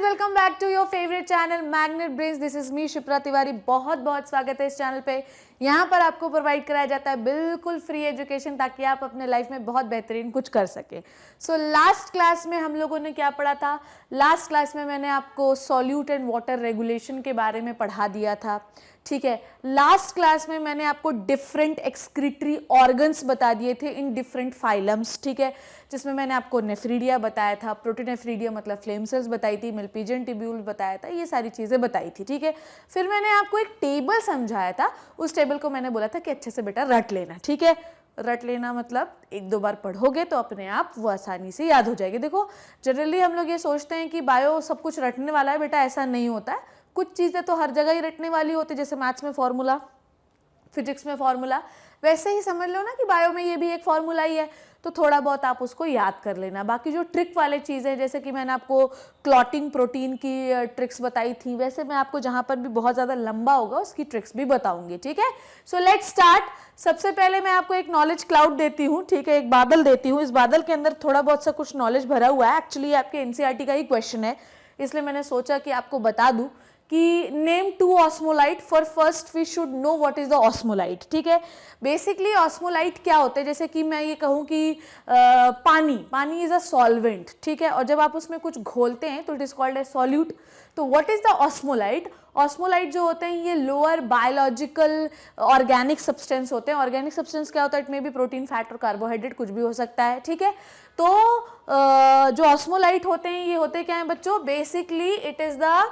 Welcome back to your favourite channel magnet brains. This is me Shipra Tiwari. बहुत बहुत स्वागत है इस चैनल पे। यहाँ पर आपको प्रोवाइड कराया जाता है बिल्कुल फ्री एजुकेशन ताकि आप अपने लाइफ में बहुत बेहतरीन कुछ कर सकें। सो लास्ट क्लास में हम लोगों ने क्या पढ़ा था? लास्ट क्लास में मैंने आपको सॉल्यूट एंड वाटर रेगुलेशन के बारे में पढ़ा दिया था, ठीक है। लास्ट क्लास में मैंने आपको डिफरेंट एक्सक्रीटरी ऑर्गन्स बता दिए थे इन डिफरेंट फाइलम्स, ठीक है, जिसमें मैंने आपको नेफ्रीडिया बताया था, प्रोटोनेफ्रीडिया मतलब फ्लेम सेल्स बताई थी, मिल्पीजियन ट्यूब्यूल बताया था, ये सारी चीज़ें बताई थी, ठीक है। फिर मैंने आपको एक टेबल समझाया था, उस टेबल को मैंने बोला था कि अच्छे से बेटा रट लेना, ठीक है। रट लेना मतलब एक दो बार पढ़ोगे तो अपने आप वो आसानी से याद हो जाएगी। देखो जनरली हम लोग ये सोचते हैं कि बायो सब कुछ रटने वाला है, बेटा ऐसा नहीं होता है। कुछ चीज़ें तो हर जगह ही रटने वाली होती है, जैसे मैथ्स में फॉर्मूला, फिजिक्स में फॉर्मूला, वैसे ही समझ लो ना कि बायो में ये भी एक फॉर्मूला ही है, तो थोड़ा बहुत आप उसको याद कर लेना। बाकी जो ट्रिक वाले चीज़ें जैसे कि मैंने आपको क्लॉटिंग प्रोटीन की ट्रिक्स बताई थी, वैसे मैं आपको जहाँ पर भी बहुत ज़्यादा लंबा होगा उसकी ट्रिक्स भी बताऊंगी, ठीक है। So let's start. सबसे पहले मैं आपको एक नॉलेज क्लाउड देती हूँ, ठीक है, एक बादल देती हूँ। इस बादल के अंदर थोड़ा बहुत सा कुछ नॉलेज भरा हुआ है। एक्चुअली आपके एनसीईआरटी का ही क्वेश्चन है, इसलिए मैंने सोचा कि आपको बता दूँ कि name two osmolyte. For first we should know what is the osmolyte, ठीक है। बेसिकली ऑस्मोलाइट क्या होते हैं? जैसे कि मैं ये कहूँ कि पानी इज अ सॉल्वेंट, ठीक है, और जब आप उसमें कुछ घोलते हैं तो it is called a solute. तो what is the osmolyte? Osmolyte जो होते हैं ये लोअर बायोलॉजिकल ऑर्गेनिक सब्सटेंस होते हैं। ऑर्गेनिक सब्सटेंस क्या होता है? इट में भी प्रोटीन, फैट और कार्बोहाइड्रेट, कुछ भी हो सकता है, ठीक है। तो जो ऑस्मोलाइट होते हैं ये होते क्या हैं बच्चों? Basically it is the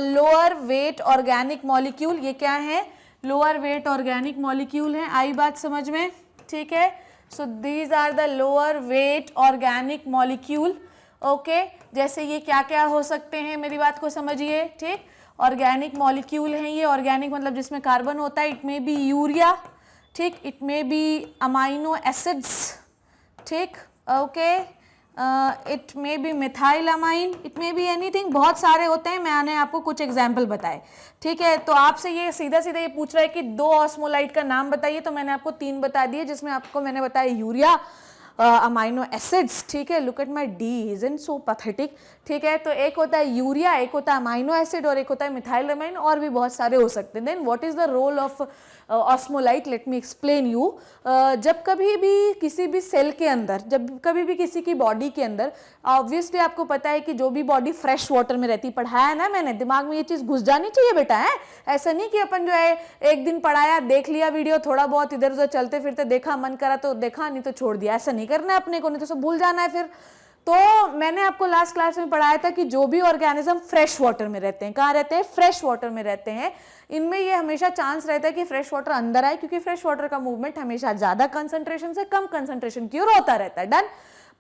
lower weight organic molecule. ये क्या है? लोअर वेट ऑर्गेनिक मॉलिक्यूल है। आई बात समझ में? ठीक है। So these are the lower weight organic molecule, okay. जैसे ये क्या क्या हो सकते हैं, मेरी बात को समझिए, ठीक। ऑर्गेनिक मॉलिक्यूल हैं ये। ऑर्गेनिक मतलब जिसमें कार्बन होता है। इट मे बी यूरिया, ठीक, it may be amino acids, ठीक, okay, it may be methylamine, it may be anything, बहुत सारे होते हैं। मैंने आपको कुछ एग्जाम्पल बताए, ठीक है। तो आपसे ये सीधा सीधा ये पूछ रहा है कि दो ऑस्मोलाइट का नाम बताइए, तो मैंने आपको तीन बता दिए, जिसमें आपको मैंने बताया यूरिया, अमाइनो एसिड्स, ठीक है। Look at my D, isn't so pathetic, ठीक है। तो एक होता है यूरिया, एक होता है अमाइनो एसिड और एक होता है मिथाइलामाइन, और भी बहुत सारे हो सकते हैं। Then what is the role of osmolyte? Let me explain you. जब कभी भी किसी भी सेल के अंदर, जब कभी भी किसी की बॉडी के अंदर, ऑब्वियसली आपको पता है कि जो भी बॉडी फ्रेश वाटर में रहती, पढ़ाया है ना मैंने, दिमाग में ये चीज़ घुस जानी चाहिए बेटा, है ऐसा नहीं कि अपन जो है एक दिन पढ़ाया, देख लिया वीडियो, थोड़ा बहुत इधर उधर चलते फिरते देखा, मन करा तो देखा, नहीं तो छोड़ दिया। ऐसा नहीं करना है अपने को, नहीं तो सब भूल जाना है फिर। तो मैंने आपको लास्ट क्लास में पढ़ाया था कि जो भी ऑर्गेनिज्म फ्रेश वाटर में रहते हैं, कहाँ रहते हैं? फ्रेश वाटर में रहते हैं। इनमें ये हमेशा चांस रहता है कि फ्रेश वाटर अंदर आए, क्योंकि फ्रेश वाटर का मूवमेंट हमेशा ज्यादा कंसंट्रेशन से कम कंसंट्रेशन की ओर होता रहता है। डन।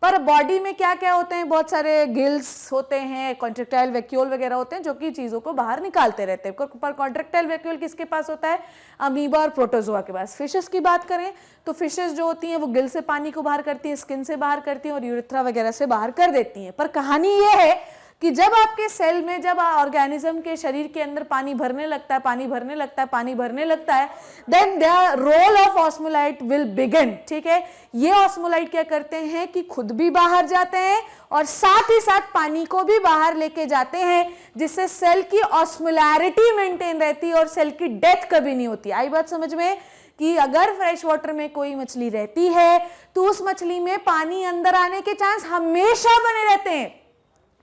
पर बॉडी में क्या क्या होते हैं? बहुत सारे गिल्स होते हैं, कॉन्ट्रेक्टाइल वैक्यूल वगैरह होते हैं, जो कि चीज़ों को बाहर निकालते रहते हैं। पर कॉन्ट्रेक्टाइल वैक्यूल किसके पास होता है? अमीबा और प्रोटोजोआ के पास। फिशेस की बात करें तो फिशेस जो होती हैं वो गिल से पानी को बाहर करती हैं, स्किन से बाहर करती हैं और यूरिथ्रा वगैरह से बाहर कर देती हैं। पर कहानी ये है कि जब आपके सेल में, जब ऑर्गेनिज्म के शरीर के अंदर पानी भरने लगता है, पानी भरने लगता है, पानी भरने लगता है, then the role of osmolyte will begin, ठीक है। ये ऑस्मोलाइट क्या करते हैं कि खुद भी बाहर जाते हैं और साथ ही साथ पानी को भी बाहर लेके जाते हैं, जिससे सेल की ऑस्मोलैरिटी मेंटेन रहती है और सेल की डेथ कभी नहीं होती। आई बात समझ में? कि अगर फ्रेश वाटर में कोई मछली रहती है तो उस मछली में पानी अंदर आने के चांस हमेशा बने रहते हैं।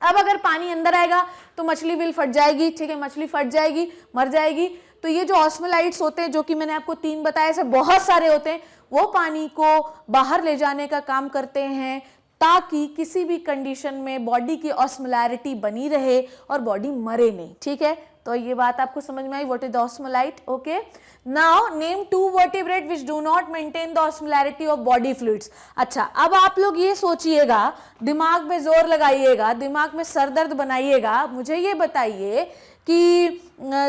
अब अगर पानी अंदर आएगा तो मछली विल फट जाएगी, ठीक है, मछली फट जाएगी, मर जाएगी। तो ये जो ऑस्मोलाइट्स होते हैं, जो कि मैंने आपको तीन बताया, ऐसे बहुत सारे होते हैं, वो पानी को बाहर ले जाने का काम करते हैं ताकि किसी भी कंडीशन में बॉडी की ऑस्मोलैरिटी बनी रहे और बॉडी मरे नहीं, ठीक है। तो ये बात आपको समझ में आई? What is the osmolyte? Okay. Now name two vertebrate which do not maintain the osmolarity of body fluids. अच्छा, अब आप लोग ये सोचिएगा, दिमाग में जोर लगाइएगा, दिमाग में सरदर्द बनाइएगा। मुझे ये बताइए कि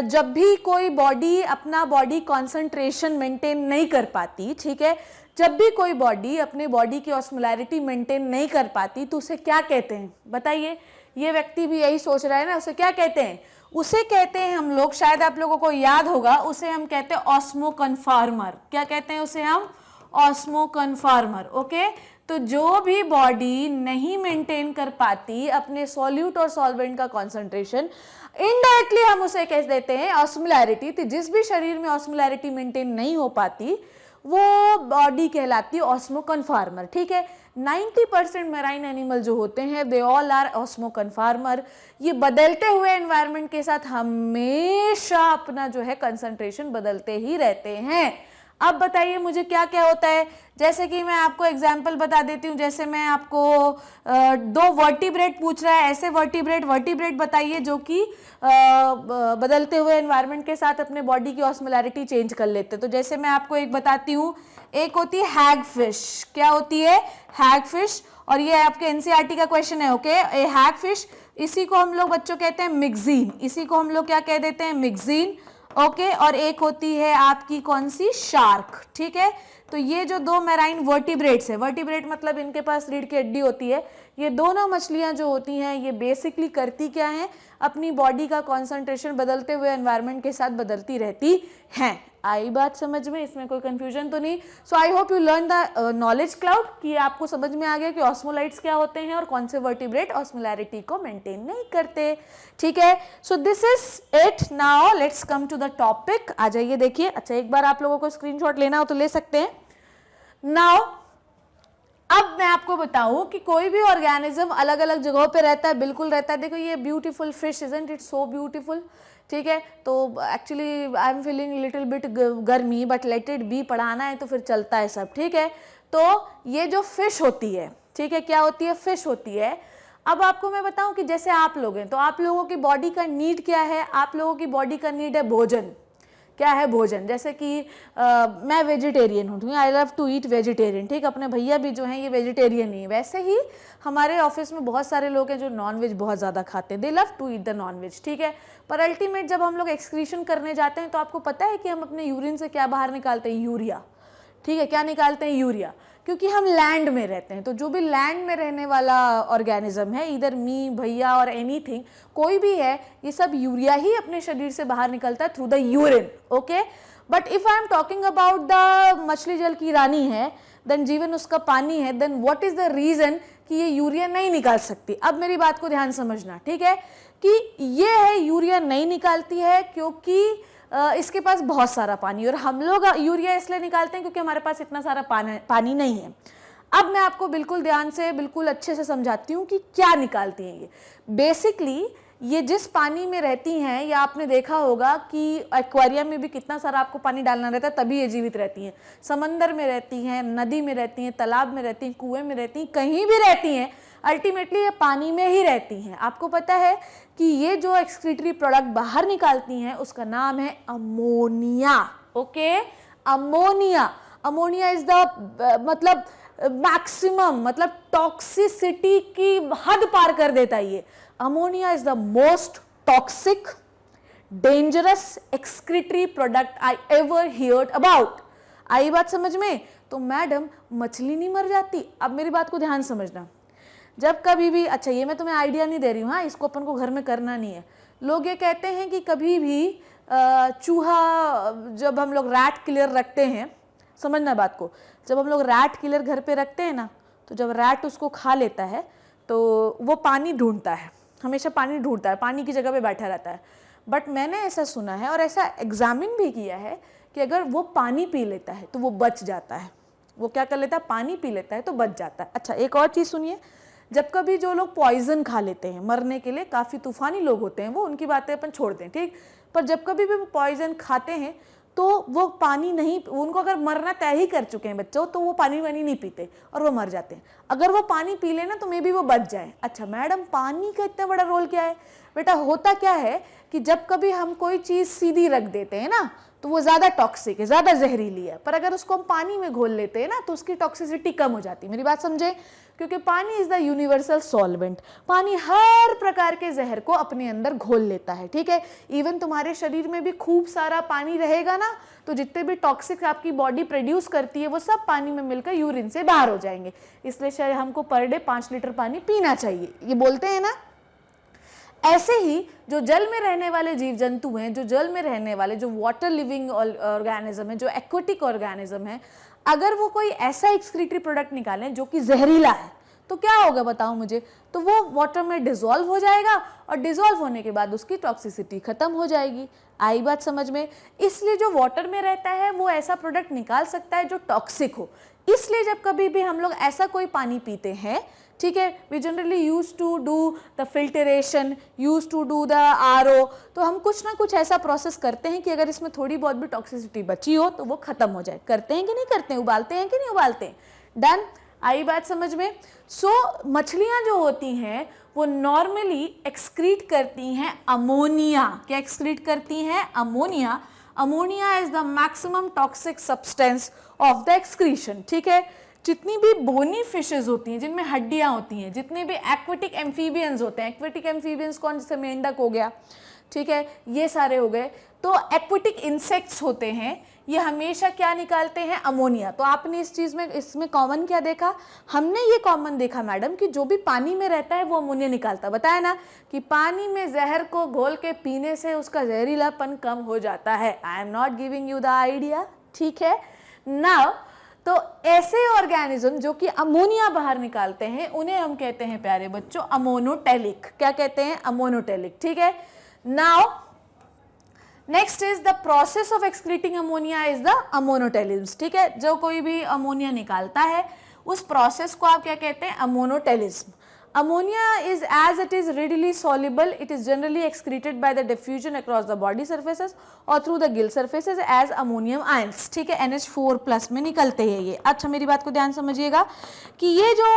जब भी कोई बॉडी अपना बॉडी कॉन्सेंट्रेशन मेंटेन नहीं कर पाती, ठीक है, जब भी कोई बॉडी अपने बॉडी की ऑस्मोलैरिटी मेंटेन नहीं कर पाती तो उसे क्या कहते हैं? बताइए। ये व्यक्ति भी यही सोच रहा है ना, उसे क्या कहते हैं? उसे कहते हैं हम लोग, शायद आप लोगों को याद होगा, उसे हम कहते हैं ऑस्मो कन्फार्मर। क्या कहते हैं उसे हम? Osmoconformer, okay. तो जो भी बॉडी नहीं मेंटेन कर पाती अपने सॉल्यूट और सॉल्वेंट का कॉन्सेंट्रेशन, इनडायरेक्टली हम उसे कह देते हैं ऑस्मोलैरिटी। तो जिस भी शरीर में ऑस्मोलैरिटी मेंटेन नहीं हो पाती वो बॉडी कहलाती है ऑस्मो कन्फार्मर। ठीक है, 90% मेराइन एनिमल जो होते हैं दे ऑल आर ऑस्मो कन्फार्मर। ये बदलते हुए एनवायरनमेंट के साथ हमेशा अपना जो है कंसंट्रेशन बदलते ही रहते हैं। अब बताइए मुझे क्या क्या होता है। जैसे कि मैं आपको एग्जाम्पल बता देती हूँ, जैसे मैं आपको दो वर्टिब्रेट पूछ रहा है, ऐसे वर्टिब्रेट बताइए जो कि बदलते हुए एनवायरनमेंट के साथ अपने बॉडी की ऑस्मोलैरिटी चेंज कर लेते हैं। तो जैसे मैं आपको एक बताती हूँ, एक होती है हैग फिश। क्या होती है? हैग फिश। और ये आपके एनसीईआरटी का क्वेश्चन है। ओके, ए हैग फिश, इसी को हम लोग बच्चों कहते हैं मिक्जीन। इसी को हम लोग क्या कह देते हैं? मिक्जीन। ओके, और एक होती है आपकी कौन सी? शार्क। ठीक है, तो ये जो दो मैराइन वर्टिब्रेट्स है, वर्टिब्रेट मतलब इनके पास रीढ़ की हड्डी होती है, ये दोनों मछलियां जो होती हैं ये बेसिकली करती क्या हैं? अपनी बॉडी का कॉन्सेंट्रेशन बदलते हुए एनवायरनमेंट के साथ बदलती रहती हैं। आई बात समझ में? इसमें कोई कंफ्यूजन तो नहीं? So I hope you learn the knowledge cloud, कि आपको समझ में आ गया कि ऑस्मोलाइट्स क्या होते हैं और कौन से वर्टिब्रेट ऑस्मोलैरिटी को मेंटेन नहीं करते। ठीक है, so this is it. Now let's come to the topic. आ जाइए, देखिए। अच्छा, एक बार आप लोगों को स्क्रीनशॉट लेना हो तो ले सकते हैं। नाउ अब मैं आपको बताऊं कि कोई भी ऑर्गेनिज्म अलग अलग जगहों पे रहता है, बिल्कुल रहता है। देखो ये beautiful fish, isn't it so beautiful. ठीक है, तो actually I am feeling little bit गर्मी, बट लेट इट बी, पढ़ाना है तो फिर चलता है सब। ठीक है, तो ये जो फिश होती है, ठीक है, क्या होती है? फिश होती है। अब आपको मैं बताऊं कि जैसे आप लोग हैं तो आप लोगों की बॉडी का नीड क्या है? आप लोगों की बॉडी का नीड है भोजन। क्या है? भोजन। जैसे कि मैं वेजिटेरियन हूँ, I love to eat vegetarian. ठीक, अपने भैया भी जो हैं ये वेजिटेरियन ही है। वैसे ही हमारे ऑफिस में बहुत सारे लोग हैं जो नॉनवेज बहुत ज़्यादा खाते हैं, they love to eat the nonveg. ठीक है, पर अल्टीमेट जब हम लोग एक्सक्रीशन करने जाते हैं तो आपको पता है कि हम अपने यूरिन से क्या बाहर निकालते हैं? यूरिया। ठीक है, क्या निकालते हैं? यूरिया। क्योंकि हम लैंड में रहते हैं, तो जो भी लैंड में रहने वाला ऑर्गेनिज्म है, इधर मी, भैया और एनीथिंग, कोई भी है, ये सब यूरिया ही अपने शरीर से बाहर निकलता है through the urine. Okay, but if I am talking about the मछली जल की रानी है, देन जीवन उसका पानी है, then what is the reason कि ये यूरिया नहीं निकाल सकती? अब मेरी बात को ध्यान समझना। ठीक है, कि ये है यूरिया नहीं निकालती है क्योंकि इसके पास बहुत सारा पानी, और हम लोग यूरिया इसलिए निकालते हैं क्योंकि हमारे पास इतना सारा पानी नहीं है। अब मैं आपको बिल्कुल ध्यान से, बिल्कुल अच्छे से समझाती हूँ कि क्या निकालती हैं ये। बेसिकली ये जिस पानी में रहती हैं, या आपने देखा होगा कि एक्वेरियम में भी कितना सारा आपको पानी डालना रहता है तभी ये जीवित रहती हैं। समंदर में रहती हैं, नदी में रहती हैं, तालाब में रहती हैं, कुएं में रहती हैं, कहीं भी रहती हैं, अल्टीमेटली ये पानी में ही रहती हैं। आपको पता है कि ये जो एक्सक्रीटरी प्रोडक्ट बाहर निकालती हैं उसका नाम है ammonia. Okay, ammonia. Ammonia is the मतलब मैक्सिमम, मतलब टॉक्सिसिटी की हद पार कर देता है ये। Ammonia is the most toxic, dangerous excretory product I ever heard about. आई बात समझ में? तो मैडम मछली नहीं मर जाती? अब मेरी बात को ध्यान समझना। जब कभी भी, अच्छा ये मैं तुम्हें आइडिया नहीं दे रही हूँ, हाँ, इसको अपन को घर में करना नहीं है। लोग ये कहते हैं कि कभी भी चूहा, जब हम लोग रैट किलर रखते हैं, समझना बात को, जब हम लोग रैट किलर घर पे रखते हैं ना, तो जब रैट उसको खा लेता है तो वो पानी ढूंढता है, हमेशा पानी ढूंढता है, पानी की जगह पे बैठा रहता है। बट मैंने ऐसा सुना है और ऐसा एग्जामिन भी किया है कि अगर वो पानी पी लेता है तो वो बच जाता है। वो क्या कर लेता है? पानी पी लेता है तो बच जाता है। अच्छा, एक और चीज़ सुनिए, जब कभी जो लोग पॉइजन खा लेते हैं, मरने के लिए काफ़ी तूफानी लोग होते हैं वो, उनकी बातें अपन छोड़ दें, ठीक, पर जब कभी भी वो पॉइजन खाते हैं तो वो पानी नहीं, उनको अगर मरना तय ही कर चुके हैं बच्चों, तो वो पानी वानी नहीं पीते और वो मर जाते हैं। अगर वो पानी पी लेना तो मे बी वो बच जाए। अच्छा मैडम, पानी का इतना बड़ा रोल क्या है? बेटा होता क्या है कि जब कभी हम कोई चीज़ सीधी रख देते हैं ना, तो वो ज़्यादा टॉक्सिक है, ज़्यादा जहरीली है, पर अगर उसको हम पानी में घोल लेते हैं ना तो उसकी टॉक्सिसिटी कम हो जाती है। मेरी बात समझे? क्योंकि पानी इज द यूनिवर्सल सॉल्वेंट। पानी हर प्रकार के जहर को अपने अंदर घोल लेता है, ठीक है। इवन तुम्हारे शरीर में भी खूब सारा पानी रहेगा ना, तो जितने भी टॉक्सिक आपकी बॉडी प्रोड्यूस करती है वो सब पानी में मिलकर यूरिन से बाहर हो जाएंगे। इसलिए शायद हमको पर डे 5 लीटर पानी पीना चाहिए, ये बोलते हैं ना। ऐसे ही जो जल में रहने वाले जीव जंतु हैं, जो जल में रहने वाले, जो वाटर लिविंग ऑर्गेनिज्म है, जो एक्वेटिक ऑर्गेनिज्म है, अगर वो कोई ऐसा एक्सक्रीटरी प्रोडक्ट निकालें जो कि जहरीला है तो क्या होगा बताओ मुझे, तो वो वाटर में डिसॉल्व हो जाएगा और डिसॉल्व होने के बाद उसकी टॉक्सिसिटी खत्म हो जाएगी। आई बात समझ में? इसलिए जो वाटर में रहता है वो ऐसा प्रोडक्ट निकाल सकता है जो टॉक्सिक हो। इसलिए जब कभी भी हम लोग ऐसा कोई पानी पीते हैं, ठीक है, we generally use to do the filtration, use to do the RO, तो हम कुछ ना कुछ ऐसा प्रोसेस करते हैं कि अगर इसमें थोड़ी बहुत भी टॉक्सिसिटी बची हो तो वो खत्म हो जाए। करते हैं कि नहीं करते हैं? उबालते हैं कि नहीं उबालते हैं? डन? आई बात समझ में? मछलियां जो होती हैं वो नॉर्मली एक्सक्रीट करती हैं अमोनिया। क्या एक्सक्रीट करती हैं? Ammonia. Ammonia is the maximum toxic substance of the excretion, ठीक है। जितनी भी बोनी फिशेज होती हैं जिनमें हड्डियां होती हैं, जितने भी एक्वेटिक एम्फीबियंस होते हैं, एक्वेटिक एम्फीबियंस कौन, जैसे मेंढक हो गया, ठीक है, ये सारे हो गए, तो एक्वेटिक इंसेक्ट्स होते हैं, ये हमेशा क्या निकालते हैं? अमोनिया। तो आपने इस चीज में, इसमें कॉमन क्या देखा? हमने ये कॉमन देखा मैडम कि जो भी पानी में रहता है वो अमोनिया निकालता। बताया ना कि पानी में जहर को घोल के पीने से उसका जहरीलापन कम हो जाता है। I am not giving you the idea, ठीक है। नाउ तो ऐसे ऑर्गेनिज्म जो कि अमोनिया बाहर निकालते हैं उन्हें हम कहते हैं प्यारे बच्चों अमोनोटेलिक। क्या कहते हैं? अमोनोटेलिक, ठीक है। Now next is the process of excreting ammonia is the ammonotelism, ठीक है। जो कोई भी अमोनिया निकालता है उस प्रोसेस को आप क्या कहते हैं? Ammonotelism. Ammonia is, as it is readily soluble, it is generally excreted by the diffusion across the body surfaces or through the gill surfaces as ammonium ions, ठीक है, NH4+ में निकलते हैं ये। अच्छा मेरी बात को ध्यान समझिएगा कि ये जो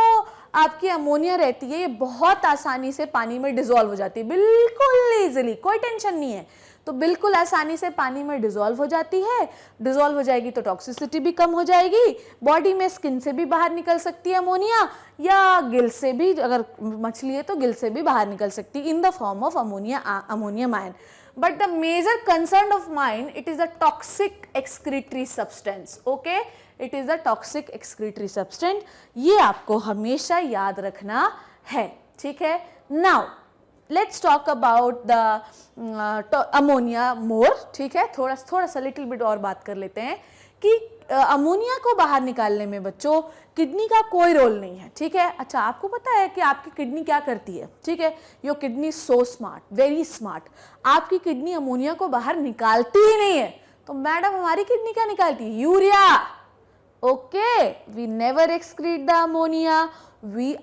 आपकी अमोनिया रहती है ये बहुत आसानी से पानी में डिसॉल्व हो जाती है, बिल्कुल इजीली, कोई टेंशन नहीं है। तो बिल्कुल आसानी से पानी में डिसॉल्व हो जाती है। डिसॉल्व हो जाएगी तो टॉक्सिसिटी भी कम हो जाएगी, बॉडी में स्किन से भी बाहर निकल सकती है अमोनिया, या गिल से भी, अगर मछली है तो गिल से भी बाहर निकल सकती है in the form of ammonium ion. But the major concern of mine, it is a toxic excretory substance, okay, it is a toxic excretory substance, ये आपको हमेशा याद रखना है, ठीक है। Now let's talk about the ammonia more, ठीक है, थोड़ा सा लिटिल बिट और बात कर लेते हैं कि अमोनिया को बाहर निकालने में बच्चों किडनी का कोई रोल नहीं है, ठीक है। अच्छा आपको पता है कि आपकी किडनी क्या करती है, ठीक है, your kidney so smart, very smart, आपकी किडनी अमोनिया को बाहर निकालती ही नहीं है। तो मैडम हमारी किडनी क्या निकालती है? Urea, okay, we never excrete the ammonia.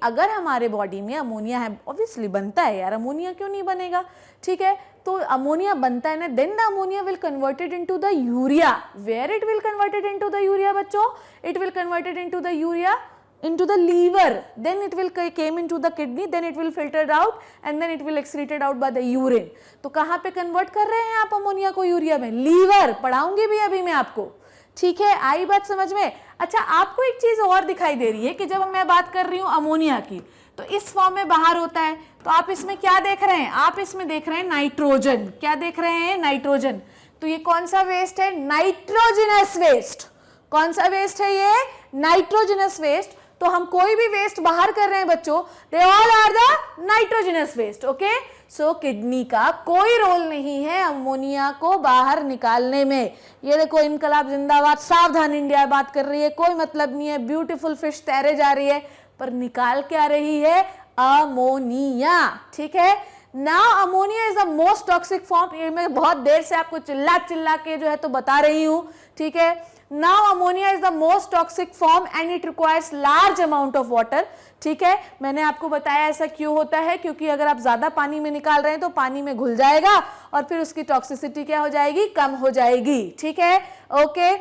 अगर हमारे बॉडी में अमोनिया है, ऑब्वियसली बनता है यार, अमोनिया क्यों नहीं बनेगा, ठीक है, तो अमोनिया बनता है ना, then the ammonia will converted into the urea. Where it will converted into the urea बच्चों? It will converted into the urea into the liver, then it will came into the kidney, then it will filtered out and then it will excreted out by the urine। तो कहाँ पे convert कर रहे हैं आप ammonia को urea में? Liver, पढ़ाऊंगी भी अभी मैं आपको, ठीक है, आई बात समझ में? अच्छा आपको एक चीज और दिखाई दे रही है कि जब मैं बात कर रही हूँ अमोनिया की तो इस फॉर्म में बाहर होता है, तो आप इसमें क्या देख रहे हैं? आप इसमें देख रहे हैं नाइट्रोजन। क्या देख रहे हैं? नाइट्रोजन। तो ये कौन सा वेस्ट है? Nitrogenous waste. कौन सा वेस्ट है ये? Nitrogenous waste. तो हम कोई भी वेस्ट बाहर कर रहे हैं बच्चों, they all are the nitrogenous waste, okay. So kidney का कोई रोल नहीं है अमोनिया को बाहर निकालने में। ये देखो इनकलाब जिंदाबाद, सावधान इंडिया बात कर रही है, कोई मतलब नहीं है, ब्यूटीफुल फिश तैरे जा रही है, पर निकाल क्या रही है? अमोनिया, ठीक है। Now ammonia is the most toxic form. ये मैं बहुत देर से आपको चिल्ला चिल्ला के जो है तो बता रही हूं, ठीक है। Now ammonia is the most toxic form and it requires large amount of water, ठीक है। मैंने आपको बताया ऐसा क्यों होता है, क्योंकि अगर आप ज्यादा पानी में निकाल रहे हैं तो पानी में घुल जाएगा और फिर उसकी टॉक्सिसिटी क्या हो जाएगी? कम हो जाएगी, ठीक है, ओके।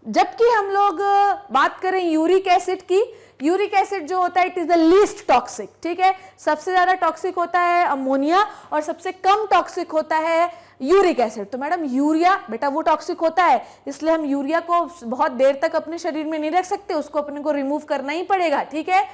जबकि हम लोग बात करें यूरिक एसिड की, यूरिक एसिड जो होता है it is the least toxic, ठीक है। सबसे ज्यादा टॉक्सिक होता है अमोनिया और सबसे कम टॉक्सिक होता है यूरिक एसिड। तो मैडम यूरिया बेटा वो टॉक्सिक होता है, इसलिए हम यूरिया को बहुत देर तक अपने शरीर में नहीं रख सकते, उसको अपने को रिमूव करना ही पड़ेगा, ठीक है।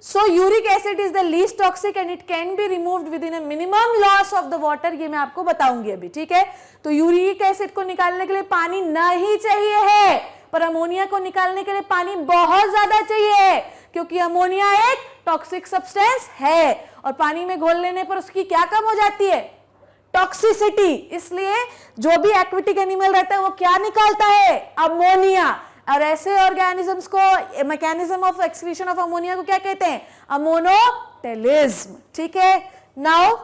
So uric acid is the least toxic and it can be removed with in a minimum loss of the water. ये मैं आपको बताऊंगी अभी, ठीक है। तो यूरिक एसिड को निकालने के लिए पानी नहीं चाहिए है, पर अमोनिया को निकालने के लिए पानी बहुत ज्यादा चाहिए, क्योंकि अमोनिया एक टॉक्सिक सब्सटेंस है और पानी में घोल लेने पर उसकी क्या कम हो जाती है? टॉक्सिसिटी। इसलिए जो भी एक्वेटिक एनिमल रहता है वो क्या निकालता है? अमोनिया। और ऐसे ऑर्गेनिजम्स को, mechanism of excretion of ammonia को क्या कहते हैं? अमोनोटेलिज्म। ठीक है, now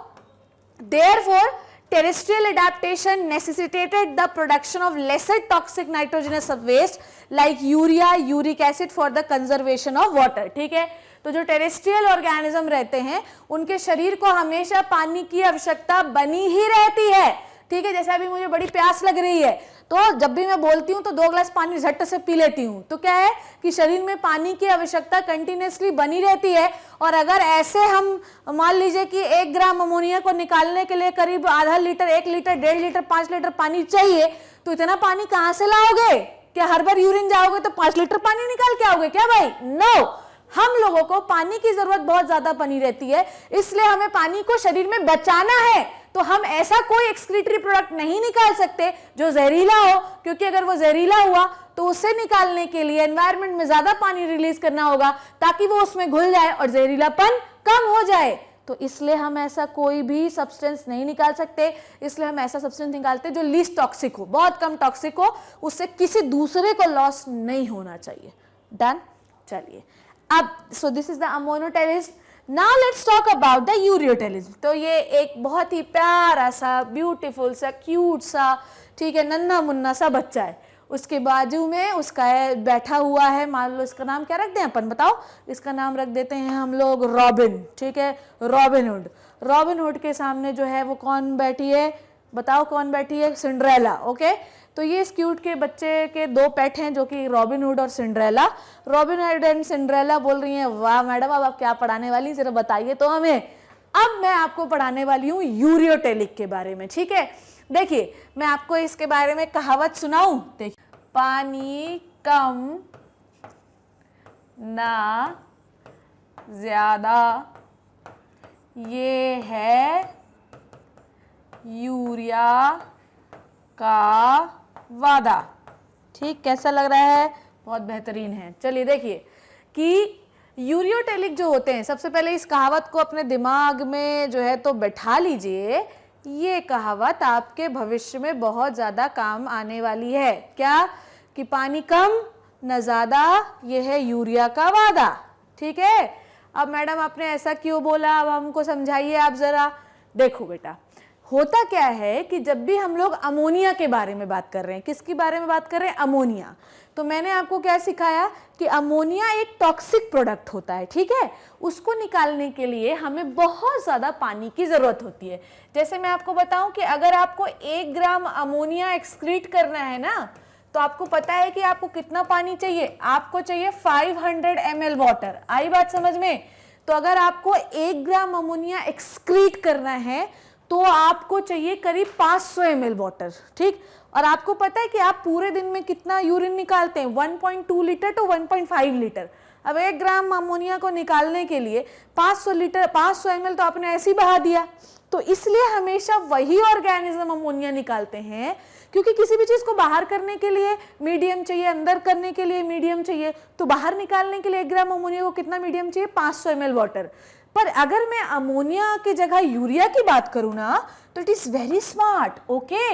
therefore terrestrial adaptation necessitated the production of lesser toxic nitrogenous waste like urea, uric acid for the conservation of water। ठीक है, तो जो टेरेस्ट्रियल ऑर्गेनिज्म रहते हैं उनके शरीर को हमेशा पानी की आवश्यकता बनी ही रहती है। ठीक है, जैसे अभी मुझे बड़ी प्यास लग रही है तो जब भी मैं बोलती हूँ तो 2 ग्लास पानी झट से पी लेती हूँ, तो क्या है कि शरीर में पानी की आवश्यकता कंटिन्यूसली बनी रहती है। और अगर ऐसे हम मान लीजिए कि 1 ग्राम अमोनिया को निकालने के लिए करीब आधा लीटर, 1 लीटर, 1.5 लीटर, 5 लीटर पानी चाहिए, तो इतना पानी कहाँ से लाओगे? क्या हर बार यूरिन जाओगे तो 5 लीटर पानी निकाल के आओगे क्या भाई? नो, हम लोगों को पानी की जरूरत बहुत ज्यादा बनी रहती है, इसलिए हमें पानी को शरीर में बचाना है। तो हम ऐसा कोई एक्सक्रीटरी प्रोडक्ट नहीं निकाल सकते जो जहरीला हो, क्योंकि अगर वो जहरीला हुआ तो उसे निकालने के लिए एनवायरनमेंट में ज्यादा पानी रिलीज करना होगा ताकि वो उसमें घुल जाए और जहरीलापन कम हो जाए। तो इसलिए हम ऐसा कोई भी सब्सटेंस नहीं निकाल सकते, इसलिए हम ऐसा सब्सटेंस निकालते जो लीस्ट टॉक्सिक हो, बहुत कम टॉक्सिक हो, उससे किसी दूसरे को लॉस नहीं होना चाहिए। डन, चलिए अब so this is the ammonotelism. Now let's talk about the ureotelism. तो ये एक बहुत ही प्यारा सा, ब्यूटीफुल सा, क्यूट सा, ठीक है, नन्हा मुन्ना सा बच्चा है, उसके बाजू में उसका बैठा हुआ है, मान लो इसका नाम क्या रख दें अपन, बताओ? इसका नाम रख देते हैं हम लोग रॉबिन। ठीक है, रॉबिन हुड। रॉबिन हुड के सामने जो है वो कौन बैठी है, बताओ कौन बैठी है? सिंड्रेला। ओके, तो ये इस क्यूट के बच्चे के 2 पेट हैं जो कि रॉबिन हुड और Cinderella. Robin hood and Cinderella बोल रही हैं, वाह मैडम अब आप क्या पढ़ाने वाली, जरा बताइए तो हमें। अब मैं आपको पढ़ाने वाली हूँ यूरियोटेलिक के बारे में। ठीक है, देखिए मैं आपको इसके बारे में कहावत सुनाऊं। देखिए, पानी कम ना ज्यादा, ये है यूरिया का वादा। ठीक, कैसा लग रहा है? बहुत बेहतरीन है। चलिए देखिए कि यूरियोटेलिक जो होते हैं, सबसे पहले इस कहावत को अपने दिमाग में जो है तो बैठा लीजिए। ये कहावत आपके भविष्य में बहुत ज़्यादा काम आने वाली है। क्या? कि पानी कम न ज़्यादा, ये है यूरिया का वादा। ठीक है, अब मैडम आपने ऐसा क्यों बोला, अब हमको समझाइए आप ज़रा। देखो बेटा, होता क्या है कि जब भी हम लोग अमोनिया के बारे में बात कर रहे हैं, किसके बारे में बात कर रहे हैं? अमोनिया। तो मैंने आपको क्या सिखाया कि अमोनिया एक टॉक्सिक प्रोडक्ट होता है। ठीक है, उसको निकालने के लिए हमें बहुत ज़्यादा पानी की ज़रूरत होती है। जैसे मैं आपको बताऊं कि अगर आपको 1 ग्राम अमोनिया एक्सक्रीट करना है ना, तो आपको पता है कि आपको कितना पानी चाहिए? आपको चाहिए 500 ml वाटर। आई बात समझ में? तो अगर आपको 1 ग्राम अमोनिया एक्सक्रीट करना है तो आपको चाहिए करीब 500 ml वाटर। ठीक, और आपको पता है कि आप पूरे दिन में कितना यूरिन निकालते हैं? 1.2 लीटर टू 1.5 लीटर। अब 1 ग्राम अमोनिया को निकालने के लिए 500 ml तो आपने ऐसे ही बहा दिया। तो इसलिए हमेशा वही ऑर्गेनिज्म अमोनिया निकालते हैं, क्योंकि किसी भी चीज़ को बाहर करने के लिए मीडियम चाहिए, अंदर करने के लिए मीडियम चाहिए। तो बाहर निकालने के लिए 1 ग्राम अमोनिया को कितना मीडियम चाहिए? 500 ml वाटर। पर अगर मैं अमोनिया की जगह यूरिया की बात करूं ना, तो it is very smart. Okay,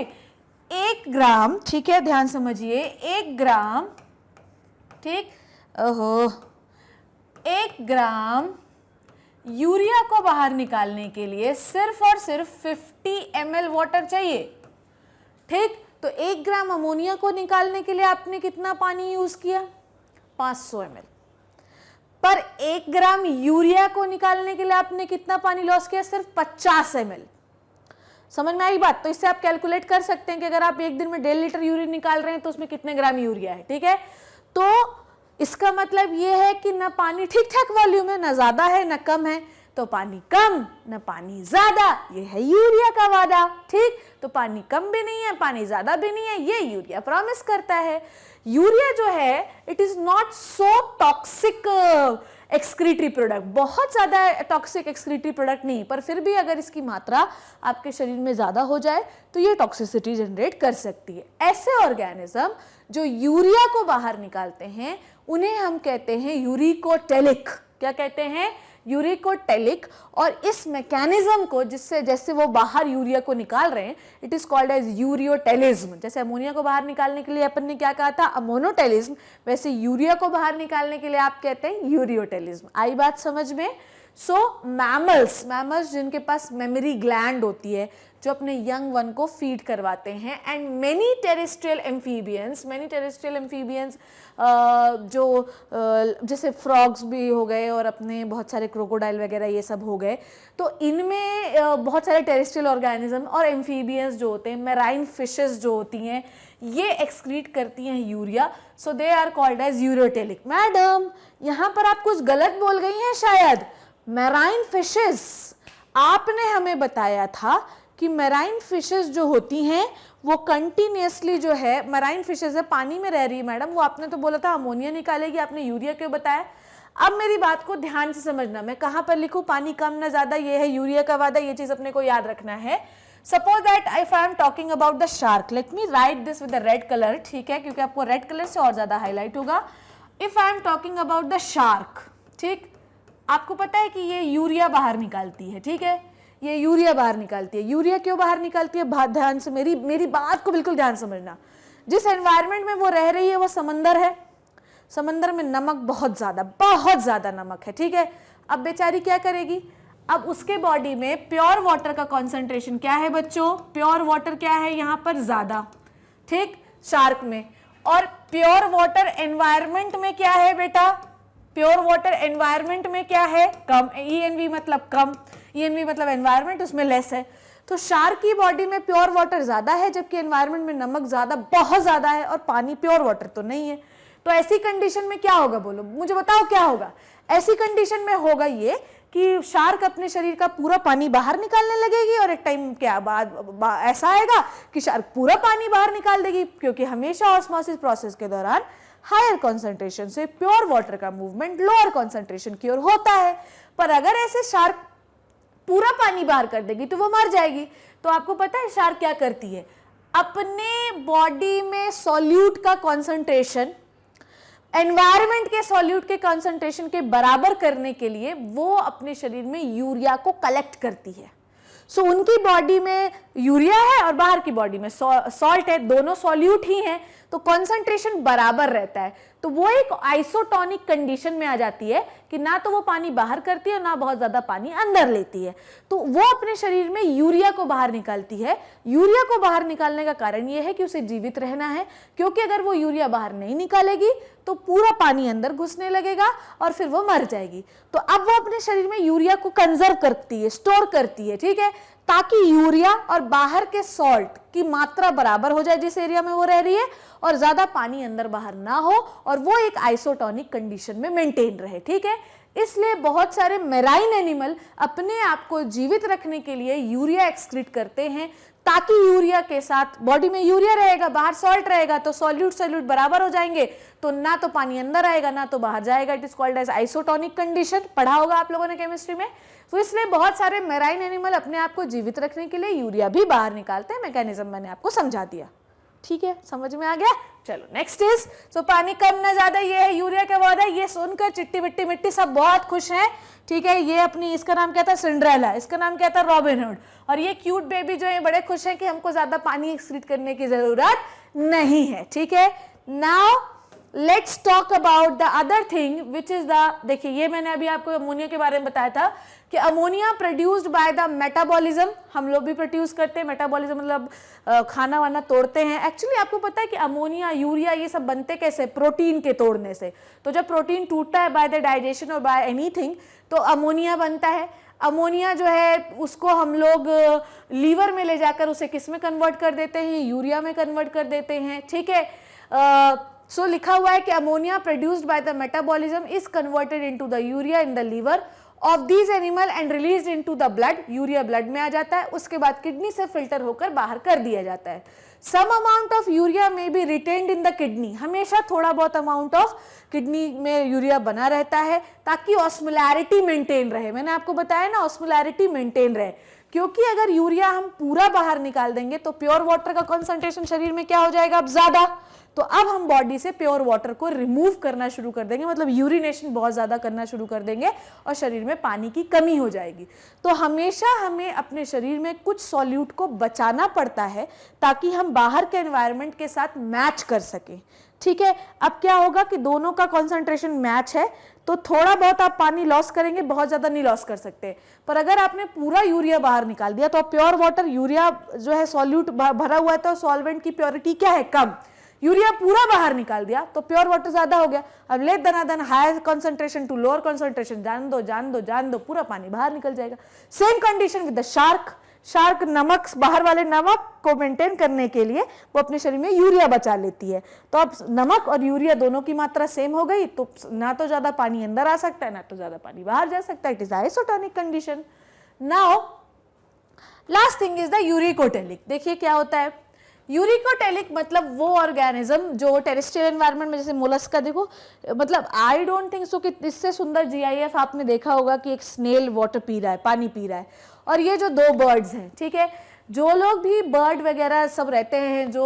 1 ग्राम, ठीक है, ध्यान समझिए, 1 ग्राम, ठीक, ओहो, 1 ग्राम यूरिया को बाहर निकालने के लिए सिर्फ और सिर्फ 50 ml वाटर चाहिए। ठीक, तो 1 ग्राम अमोनिया को निकालने के लिए आपने कितना पानी यूज किया? 500 ml। पर 1 ग्राम यूरिया को निकालने के लिए आपने कितना पानी लॉस किया? सिर्फ 50 ml। समझ में आई बात? तो इससे आप कैलकुलेट कर सकते हैं कि अगर आप एक दिन में 1.5 लीटर यूरिन निकाल रहे हैं तो उसमें कितने ग्राम यूरिया है। ठीक है, तो इसका मतलब ये है कि ना पानी ठीक ठाक वॉल्यूम है, ना ज्यादा है ना कम है। तो पानी कम न पानी ज्यादा, ये है यूरिया का वादा। ठीक, तो पानी कम भी नहीं है, पानी ज्यादा भी नहीं है, ये यूरिया प्रॉमिस करता है। यूरिया जो है it is not so toxic excretory product, बहुत ज्यादा टॉक्सिक एक्सक्रीटरी प्रोडक्ट नहीं, पर फिर भी अगर इसकी मात्रा आपके शरीर में ज्यादा हो जाए तो ये टॉक्सिसिटी जनरेट कर सकती है। ऐसे ऑर्गेनिज्म जो यूरिया को बाहर निकालते हैं उन्हें हम कहते हैं यूरिकोटेलिक। क्या कहते हैं? यूरिकोटेलिक, और इस मैकेनिज्म को जिससे जैसे वो बाहर यूरिया को निकाल रहे हैं, it is called as ureotelism. जैसे अमोनिया को बाहर निकालने के लिए अपन ने क्या कहा था, अमोनोटेलिज्म, वैसे यूरिया को बाहर निकालने के लिए आप कहते हैं यूरियोटेलिज्म। आई बात समझ में? सो मैमल्स जिनके पास मेमोरी ग्लैंड होती है, जो अपने यंग वन को फीड करवाते हैं, एंड मेनी टेरेस्ट्रियल एम्फीबियंस जो जैसे फ्रॉग्स भी हो गए और अपने बहुत सारे क्रोकोडाइल वगैरह ये सब हो गए, तो इनमें बहुत सारे टेरेस्ट्रियल ऑर्गेनिज्म और एम्फीबियंस जो होते हैं, मैराइन फिशेस जो होती हैं, ये एक्सक्रीट करती हैं urea, so they are called as ureotelic. Madam यहाँ पर आप कुछ गलत बोल गई हैं शायद। मैराइन फिशेस, आपने हमें बताया था कि मैराइन फिशेस जो होती हैं वो कंटिन्यूसली जो है, मैराइन फिशेस है, पानी में रह रही है मैडम, वो आपने तो बोला था अमोनिया निकालेगी, आपने यूरिया क्यों बताया? अब मेरी बात को ध्यान से समझना, मैं कहाँ पर लिखूं, पानी कम ना ज्यादा, ये है यूरिया का वादा, ये चीज अपने को याद रखना है। Suppose that if I am talking about the shark, let me right this with the red colour, ठीक है, क्योंकि आपको रेड कलर से और ज्यादा हाईलाइट होगा। If I am talking about the shark, ठीक, आपको पता है कि ये यूरिया बाहर निकालती है, ठीक है, ये यूरिया बाहर निकालती है। यूरिया क्यों बाहर निकालती है? ध्यान से मेरी बात को बिल्कुल ध्यान समझना। जिस एनवायरनमेंट में वो रह रही है वो समंदर है, समंदर में नमक बहुत ज्यादा नमक है, ठीक है। अब बेचारी क्या करेगी? अब उसके बॉडी में प्योर वाटर का कॉन्सेंट्रेशन क्या है बच्चों? प्योर वाटर क्या है यहाँ पर? ज्यादा, ठीक, शार्क में। और प्योर वाटर एनवायरनमेंट में क्या है बेटा? प्योर वाटर एनवायरनमेंट में क्या है? कम। ENV मतलब कम, ENV मतलब एनवायरनमेंट, उसमें लेस है। तो शार्क की बॉडी में प्योर वाटर ज्यादा है, जबकि एनवायरनमेंट में नमक बहुत ज्यादा है, और पानी प्योर वाटर तो नहीं है। तो ऐसी कंडीशन में क्या होगा? बोलो मुझे, बताओ क्या होगा? ऐसी कंडीशन में होगा ये कि शार्क अपने शरीर का पूरा पानी बाहर निकालने लगेगी, और एक टाइम क्या बाद ऐसा आएगा कि शार्क पूरा पानी बाहर निकाल देगी, क्योंकि हमेशा ऑस्मोसिस प्रोसेस के दौरान हायर कॉन्सेंट्रेशन से प्योर वाटर का मूवमेंट लोअर कॉन्सेंट्रेशन की ओर होता है। पर अगर ऐसे शार्क पूरा पानी बाहर कर देगी तो वो मर जाएगी। तो आपको पता है शार्क क्या करती है? अपने बॉडी में सॉल्यूट का कॉन्सेंट्रेशन एनवायरनमेंट के सॉल्यूट के कॉन्सेंट्रेशन के बराबर करने के लिए वो अपने शरीर में यूरिया को कलेक्ट करती है। सो उनकी बॉडी में यूरिया है और बाहर की बॉडी में सॉल्ट है, दोनों सॉल्यूट ही हैं, तो कॉन्सेंट्रेशन बराबर रहता है। तो वो एक आइसोटोनिक कंडीशन में आ जाती है कि ना तो वो पानी बाहर करती है ना बहुत ज्यादा पानी अंदर लेती है। तो वो अपने शरीर में यूरिया को बाहर निकालती है। यूरिया को बाहर निकालने का कारण ये है कि उसे जीवित रहना है, क्योंकि अगर वो यूरिया बाहर नहीं निकालेगी तो पूरा पानी अंदर घुसने लगेगा और फिर वो मर जाएगी। तो अब वो अपने शरीर में यूरिया को कंजर्व करती है, स्टोर करती है, ठीक है, ताकि यूरिया और बाहर के सॉल्ट की मात्रा बराबर हो जाए जिस एरिया में वो रह रही है, और ज्यादा पानी अंदर बाहर ना हो, और वो एक आइसोटोनिक कंडीशन में मेंटेन रहे, ठीक है। इसलिए बहुत सारे मैराइन एनिमल अपने आप को जीवित रखने के लिए यूरिया एक्सक्रीट करते हैं, ताकि यूरिया के साथ बॉडी में यूरिया रहेगा, बाहर सॉल्ट रहेगा, तो सॉल्यूट बराबर हो जाएंगे, तो ना तो पानी अंदर आएगा ना तो बाहर जाएगा। It is called as isotonic condition, पढ़ा होगा आप लोगों ने केमिस्ट्री में। तो इसलिए बहुत सारे मैराइन एनिमल अपने आप को जीवित रखने के लिए यूरिया भी बाहर निकालते हैं। मैकेनिज्म मैंने आपको समझा दिया, ठीक है, समझ में आ गया। चलो नेक्स्ट इज, सो पानी कम ना ज्यादा, ये है यूरिया का वादा। ये सुनकर चिट्टी बिट्टी मिट्टी सब बहुत खुश हैं, ठीक है। ये अपनी, इसका नाम क्या था? सिंड्रेला, इसका नाम क्या था? Robin hood. और ये क्यूट बेबी जो है बड़े खुश हैं कि हमको ज्यादा पानी एक्सक्रीट करने की जरूरत नहीं है, ठीक है। Now let's talk about the other thing which is the, देखिए ये मैंने अभी आपको अमोनिया के बारे में बताया था कि ammonia produced by the metabolism, हम लोग भी प्रोड्यूस करते हैं। मेटाबॉलिज्म मतलब खाना वाना तोड़ते हैं। एक्चुअली आपको पता है कि अमोनिया, यूरिया ये सब बनते कैसे? प्रोटीन के तोड़ने से। तो जब प्रोटीन टूटता है बाय द डाइजेशन और बाय एनीथिंग, तो अमोनिया बनता है। अमोनिया जो है उसको हम लोग लीवर में ले जाकर उसे किस में कन्वर्ट कर देते हैं? यूरिया में कन्वर्ट कर देते हैं, ठीक है। सो लिखा हुआ है कि ammonia produced by the metabolism is converted into the urea in the liver of these animal and released into the blood. Urea blood में आ जाता है, उसके बाद किडनी से फिल्टर होकर बाहर कर दिया जाता है। सम अमाउंट ऑफ यूरिया में B retained in the kidney, हमेशा थोड़ा बहुत अमाउंट ऑफ किडनी में यूरिया बना रहता है ताकि ऑस्मोलैरिटी मेंटेन रहे। मैंने आपको बताया ना, ऑस्मोलैरिटी मेंटेन रहे। क्योंकि अगर यूरिया हम पूरा बाहर निकाल देंगे तो प्योर वाटर का कॉन्सेंट्रेशन शरीर में क्या हो जाएगा, अब ज्यादा। तो अब हम बॉडी से प्योर वाटर को रिमूव करना शुरू कर देंगे, मतलब यूरिनेशन बहुत ज्यादा करना शुरू कर देंगे और शरीर में पानी की कमी हो जाएगी। तो हमेशा हमें अपने शरीर में कुछ सॉल्यूट को बचाना पड़ता है ताकि हम बाहर के एनवायरनमेंट के साथ मैच कर सकें, ठीक है। अब क्या होगा कि दोनों का कॉन्सेंट्रेशन मैच है तो थोड़ा बहुत आप पानी लॉस करेंगे, बहुत ज्यादा नहीं लॉस कर सकते। पर अगर आपने पूरा यूरिया बाहर निकाल दिया तो प्योर वाटर, यूरिया जो है सॉल्यूट भरा हुआ है तो सॉल्वेंट की प्योरिटी क्या है, कम। यूरिया पूरा बाहर निकाल दिया तो प्योर वाटर ज्यादा हो गया। अब लेट दनादन higher concentration to lower concentration, जान दो जान दो जान दो, पूरा पानी बाहर निकल जाएगा। Same condition with the shark. Shark नमक, बाहर वाले नमक को मेंटेन करने के लिए वो अपने शरीर में यूरिया बचा लेती है। तो अब नमक और यूरिया दोनों की मात्रा सेम हो गई तो ना तो ज्यादा पानी अंदर आ सकता है ना तो ज्यादा पानी बाहर जा सकता है। It is isotonic condition. Now last thing is the uricotelic. देखिए क्या होता है यूरिकोटेलिक, मतलब वो ऑर्गेनिज्म जो टेरेस्ट्रियल एनवायरनमेंट में, जैसे मोलस्क का देखो, मतलब आई डोंट थिंक सो कि इससे सुंदर जीआईएफ आपने देखा होगा कि एक स्नेल वाटर पी रहा है, पानी पी रहा है। और ये जो दो बर्ड्स हैं, ठीक है, जो लोग भी बर्ड वगैरह सब रहते हैं जो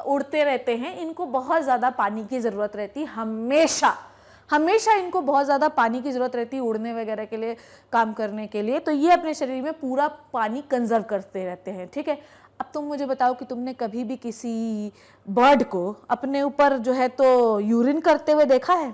उड़ते रहते हैं, इनको बहुत ज़्यादा पानी की ज़रूरत रहती है। हमेशा हमेशा इनको बहुत ज़्यादा पानी की ज़रूरत रहती है उड़ने वगैरह के लिए, काम करने के लिए। तो ये अपने शरीर में पूरा पानी कंजर्व करते रहते हैं, ठीक है। अब तुम मुझे बताओ कि तुमने कभी भी किसी बर्ड को अपने ऊपर जो है तो यूरिन करते हुए देखा है?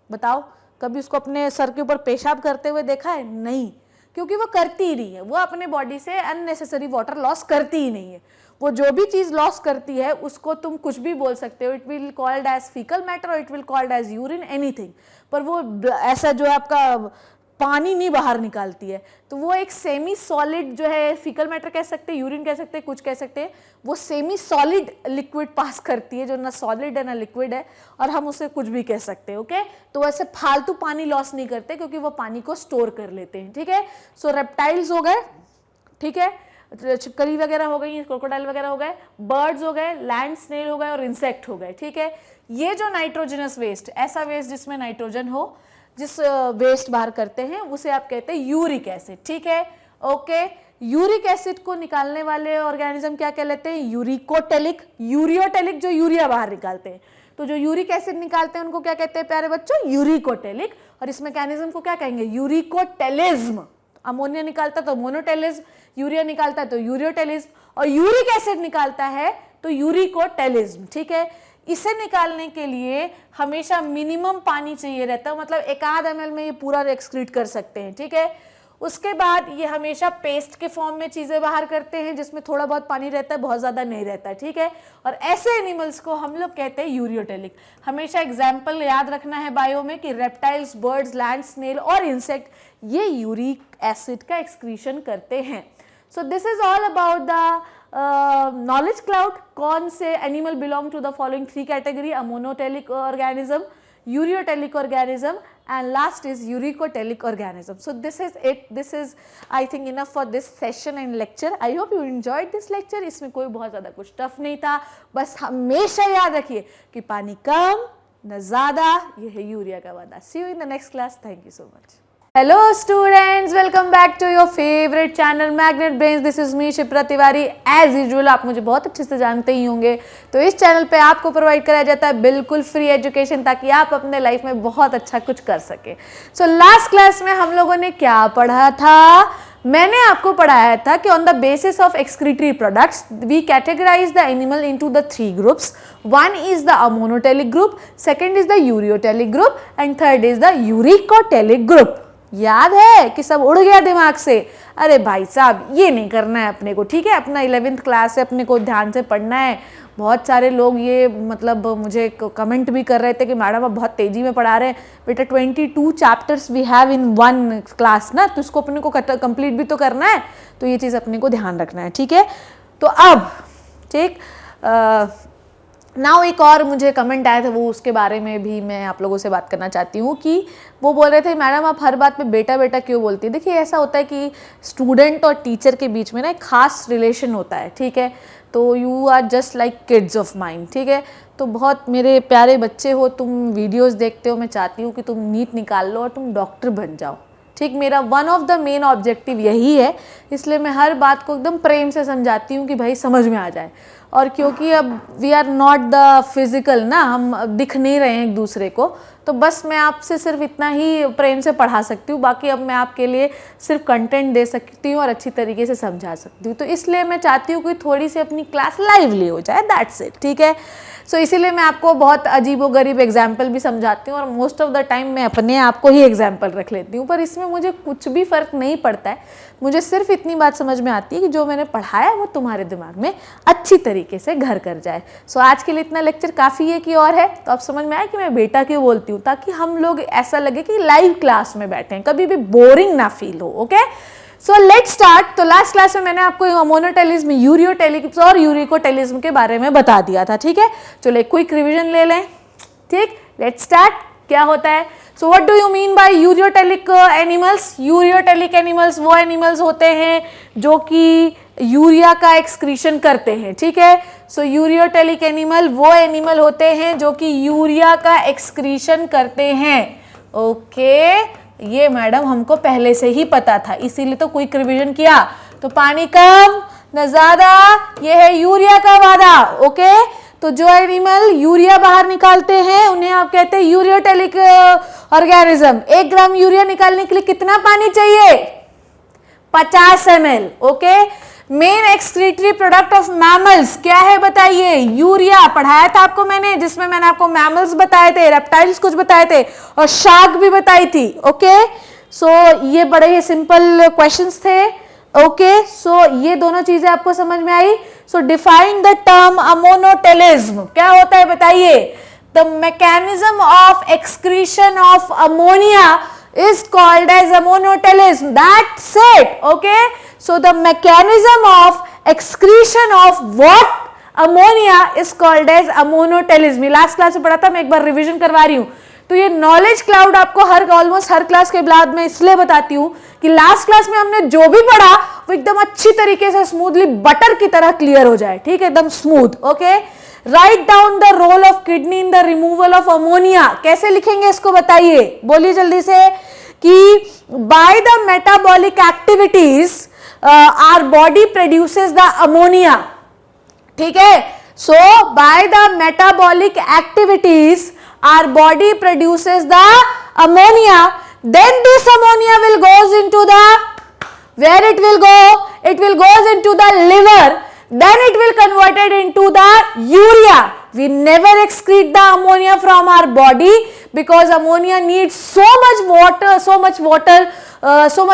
बताओ, कभी उसको अपने सर के ऊपर पेशाब करते हुए देखा है? नहीं, क्योंकि वो करती ही नहीं है। वो अपने बॉडी से अननेसेसरी वाटर लॉस करती ही नहीं है। वो जो भी चीज लॉस करती है उसको तुम कुछ भी बोल सकते हो, it will called as fecal matter और it will called as urine, anything, पर वो ऐसा जो आपका पानी नहीं बाहर निकालती है। तो वो एक सेमी सॉलिड जो है, फीकल मैटर कह सकते हैं, यूरिन कह सकते हैं, कुछ कह सकते हैं, वो सेमी सॉलिड लिक्विड पास करती है जो ना सॉलिड है ना लिक्विड है, और हम उसे कुछ भी कह सकते हैं, ओके। तो वैसे फालतू पानी लॉस नहीं करते क्योंकि वो पानी को स्टोर कर लेते हैं, ठीक है। सो रेप्टाइल्स हो गए, ठीक है, छिपकली वगैरह हो गई, क्रोकोडाइल वगैरह हो गए, बर्ड्स हो गए, लैंड स्नेल हो गए और इंसेक्ट हो गए, ठीक है। ये जो नाइट्रोजनस वेस्ट, ऐसा वेस्ट जिसमें नाइट्रोजन हो, जिस वेस्ट बाहर करते हैं उसे आप कहते हैं यूरिक एसिड, ठीक है, ओके। यूरिक एसिड को निकालने वाले ऑर्गेनिज्म क्या कहलाते हैं? यूरिकोटेलिक। यूरियोटेलिक जो यूरिया बाहर निकालते हैं, तो जो यूरिक एसिड निकालते हैं उनको क्या कहते हैं प्यारे बच्चों? यूरिकोटेलिक। और इस मैकेनिज्म को क्या कहेंगे? यूरिकोटेलिज्म। अमोनिया निकालता है तो मोनोटेलिज्म, यूरिया निकालता है तो यूरियोटेलिज्म, और यूरिक एसिड निकालता है तो यूरिकोटेलिज्म, ठीक है। इसे निकालने के लिए हमेशा मिनिमम पानी चाहिए रहता है, मतलब 1 ml में ये पूरा एक्सक्रीट कर सकते हैं, ठीक है। उसके बाद ये हमेशा पेस्ट के फॉर्म में चीजें बाहर करते हैं जिसमें थोड़ा बहुत पानी रहता है, बहुत ज्यादा नहीं रहता है, ठीक है। और ऐसे एनिमल्स को हम लोग कहते हैं यूरियोटेलिक। हमेशा एग्जाम्पल याद रखना है बायो में कि रेप्टाइल्स, बर्ड्स, लैंड स्नेल और इंसेक्ट ये यूरिक एसिड का एक्सक्रीशन करते हैं। So this is all about the knowledge cloud. कौन से animal belong to the following 3 category? Ammonotelic organism, ureotelic organism, and last is uricoteric organism. So this is it. This is I think enough for this session and lecture. I hope you enjoyed this lecture. इसमें कोई बहुत ज़्यादा कुछ tough नहीं था, बस हमेशा याद रखिए कि पानी कम न ज़्यादा, ये है यूरिया का वादा। See you in the next class. Thank you so much. Hello students, welcome back to your favorite channel Magnet Brains. This is me Shipra Tiwari. As usual आप मुझे बहुत अच्छे से जानते ही होंगे, तो इस चैनल पे आपको प्रोवाइड कराया जाता है बिल्कुल फ्री एजुकेशन ताकि आप अपने लाइफ में बहुत अच्छा कुछ कर सके। सो लास्ट क्लास में हम लोगों ने क्या पढ़ा था? मैंने आपको पढ़ाया था कि on the basis of excretory products we categorize the animal into the 3 groups. One is the ammonotelic group, second is the uriotelic group and third is the uricotelic group. याद है कि सब उड़ गया दिमाग से? अरे भाई साहब ये नहीं करना है अपने को, ठीक है। अपना 11th क्लास है, अपने को ध्यान से पढ़ना है। बहुत सारे लोग ये मतलब मुझे कमेंट भी कर रहे थे कि मैडम आप बहुत तेजी में पढ़ा रहे हैं। बेटा 22 chapters we have in 1 class ना, तो उसको अपने को कंप्लीट भी तो करना है, तो ये चीज़ अपने को ध्यान रखना है, ठीक है। तो अब ठीक नाउ एक और मुझे कमेंट आया था, वो उसके बारे में भी मैं आप लोगों से बात करना चाहती हूँ कि वो बोल रहे थे मैडम आप हर बात पे बेटा बेटा क्यों बोलती है? देखिए ऐसा होता है कि स्टूडेंट और टीचर के बीच में ना एक खास रिलेशन होता है, ठीक है। तो you are just like kids of mind, ठीक है। तो बहुत मेरे प्यारे बच्चे हो, तुम वीडियोज़ देखते हो, मैं चाहती हूँ कि तुम नीट निकाल लो और तुम डॉक्टर बन जाओ, ठीक, मेरा one of the main objective यही है, इसलिए मैं हर बात को एकदम प्रेम से समझाती हूँ कि भाई समझ में आ जाए। और क्योंकि अब we are not the physical ना, हम अब दिख नहीं रहे हैं एक दूसरे को, तो बस मैं आपसे सिर्फ इतना ही प्रेम से पढ़ा सकती हूँ, बाकी अब मैं आपके लिए सिर्फ कंटेंट दे सकती हूँ और अच्छी तरीके से समझा सकती हूँ। तो इसलिए मैं चाहती हूँ कि थोड़ी सी अपनी क्लास लाइवली हो जाए, दैट्स इट, ठीक है। सो इसीलिए मैं आपको बहुत अजीबोगरीब एग्जाम्पल भी समझाती हूँ और मोस्ट ऑफ द टाइम मैं अपने आप को ही एग्जाम्पल रख लेती हूँ, पर इसमें मुझे कुछ भी फ़र्क नहीं पड़ता है। मुझे सिर्फ इतनी बात समझ में आती है कि जो मैंने पढ़ाया वो तुम्हारे दिमाग में अच्छी तरीके से घर कर जाए। सो आज के लिए इतना लेक्चर काफ़ी है कि और है, तो अब समझ में आया कि मैं बेटा क्यों बोलती हूँ, ताकि हम लोग ऐसा लगे कि लाइव क्लास में बैठे हैं, कभी भी बोरिंग ना फील हो। Okay, so let's start. तो लास्ट क्लास में मैंने आपको अमोनोटेलिज्म, यूरियोटेलिज्म और यूरिकोटेलिज्म के बारे में बता दिया था, ठीक है। चलो एक क्विक रिवीजन ले लें, ठीक। Let's start. क्या होता है? So what do you mean by ureotelic animals? Ureotelic animals वो एनिमल्स होते हैं जो कि यूरिया का एक्सक्रीशन करते हैं, ठीक है। सो यूरियोटेलिक एनिमल वो एनिमल होते हैं जो कि यूरिया का एक्सक्रीशन करते हैं। ओके, ये मैडम हमको पहले से ही पता था, इसीलिए तो क्विक रिवीजन किया। तो पानी कम न ज्यादा, ये है यूरिया का वादा। ओके, तो जो एनिमल यूरिया बाहर निकालते हैं उन्हें आप कहते हैं यूरियोटेलिक ऑर्गेनिज्म। 1 ग्राम यूरिया निकालने के लिए कितना पानी चाहिए? 50 ml। Okay, main excretory product of mammals क्या है बताइए? यूरिया। पढ़ाया था आपको मैंने, जिसमें मैंने आपको मैमल्स बताए थे, रेप्टाइल्स कुछ बताए थे और शार्क भी बताई थी। ओके, सो ये बड़े ही सिंपल क्वेश्चंस थे। ओके, सो ये दोनों चीजें आपको समझ में आई। So define the term ammonotelism. क्या होता है बताइए? The mechanism of excretion of ammonia is called as amonotelism. That's it. Okay, so the mechanism of excretion of what? Ammonia is called as amonotelism. Last class में पढ़ा था, मैं एक बार revision करवा रही हूँ। तो ये नॉलेज क्लाउड आपको ऑलमोस्ट हर क्लास के बाद में इसलिए बताती हूँ कि लास्ट क्लास में हमने जो भी पढ़ा वो एकदम अच्छी तरीके से स्मूथली बटर की तरह क्लियर हो जाए, ठीक है, एकदम smooth. Okay, right down the role of kidney in the removal of ammonia. कैसे लिखेंगे इसको बताइए, बोलिए जल्दी से। कि by the metabolic activities our body produces the ammonia, ठीक है। So by the metabolic activities our body produces the ammonia, then this ammonia will goes into the, where it will go? It will goes into the liver, then it will converted into the urea. We never excrete the ammonia from our body because ammonia needs so much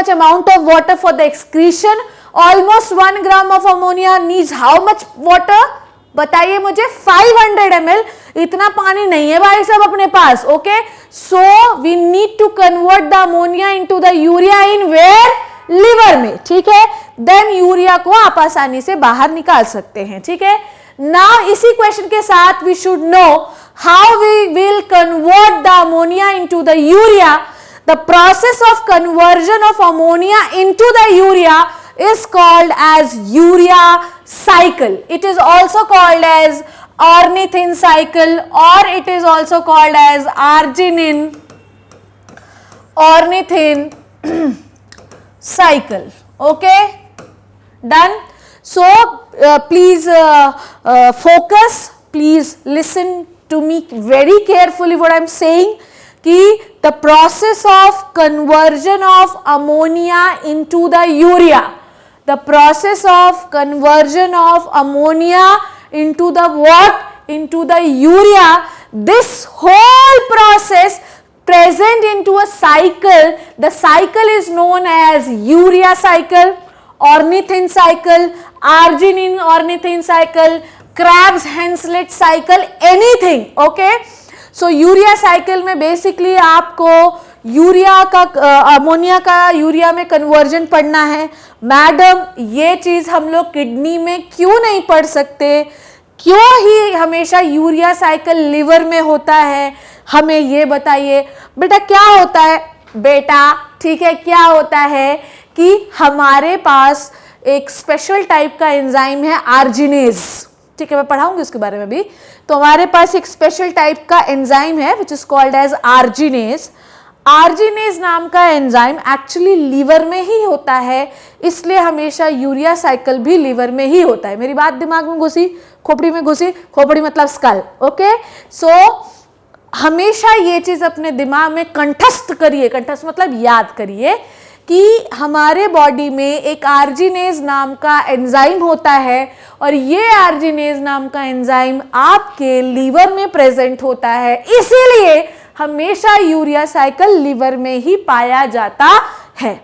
amount of water for the excretion. Almost 1 gram of ammonia needs how much water? बताइए मुझे, 500 ml। इतना पानी नहीं है भाई साहब अपने पास। Okay, so we need to convert the ammonia into the urea in where? Liver में, ठीक है। देन यूरिया को आप आसानी से बाहर निकाल सकते हैं, ठीक है। नाउ इसी क्वेश्चन के साथ we should know how we will convert the ammonia into the urea. The process of conversion of ammonia into the urea is called as urea cycle. It is also called as ornithine cycle or it is also called as arginine ornithine cycle. Okay, done. So please focus, please listen to me very carefully what I am saying. कि the process of conversion of ammonia into the urea, the process of conversion of ammonia into the what? Into the urea. This whole process present into a cycle. The cycle is known as urea cycle, ornithine cycle, arginine ornithine cycle, Krebs Henselt cycle, anything. Okay, so urea cycle में basically आपको urea का ammonia का urea में conversion पढ़ना है। Madam ये चीज हम लोग किडनी में क्यों नहीं पढ़ सकते? क्यों ही हमेशा यूरिया साइकिल लिवर में होता है? हमें ये बताइए बेटा क्या होता है। बेटा ठीक है, क्या होता है कि हमारे पास एक स्पेशल टाइप का एंजाइम है आर्जिनेज, ठीक है, मैं पढ़ाऊंगी उसके बारे में भी। तो हमारे पास एक स्पेशल टाइप का एंजाइम है which is called as arginase. Arginase नाम का एंजाइम एक्चुअली लीवर में ही होता है, इसलिए हमेशा यूरिया साइकिल भी लीवर में ही होता है। मेरी बात दिमाग में घुसी, खोपड़ी में घुसी, खोपड़ी मतलब स्कल, ओके। सो हमेशा ये चीज अपने दिमाग में कंठस्थ करिए, कंठस्थ मतलब याद करिए कि हमारे बॉडी में एक आर्जिनेज नाम का एंजाइम होता है और ये आर्जिनेज नाम का एंजाइम आपके लीवर में प्रेजेंट होता है, इसीलिए हमेशा यूरिया साइकिल लीवर में ही पाया जाता है,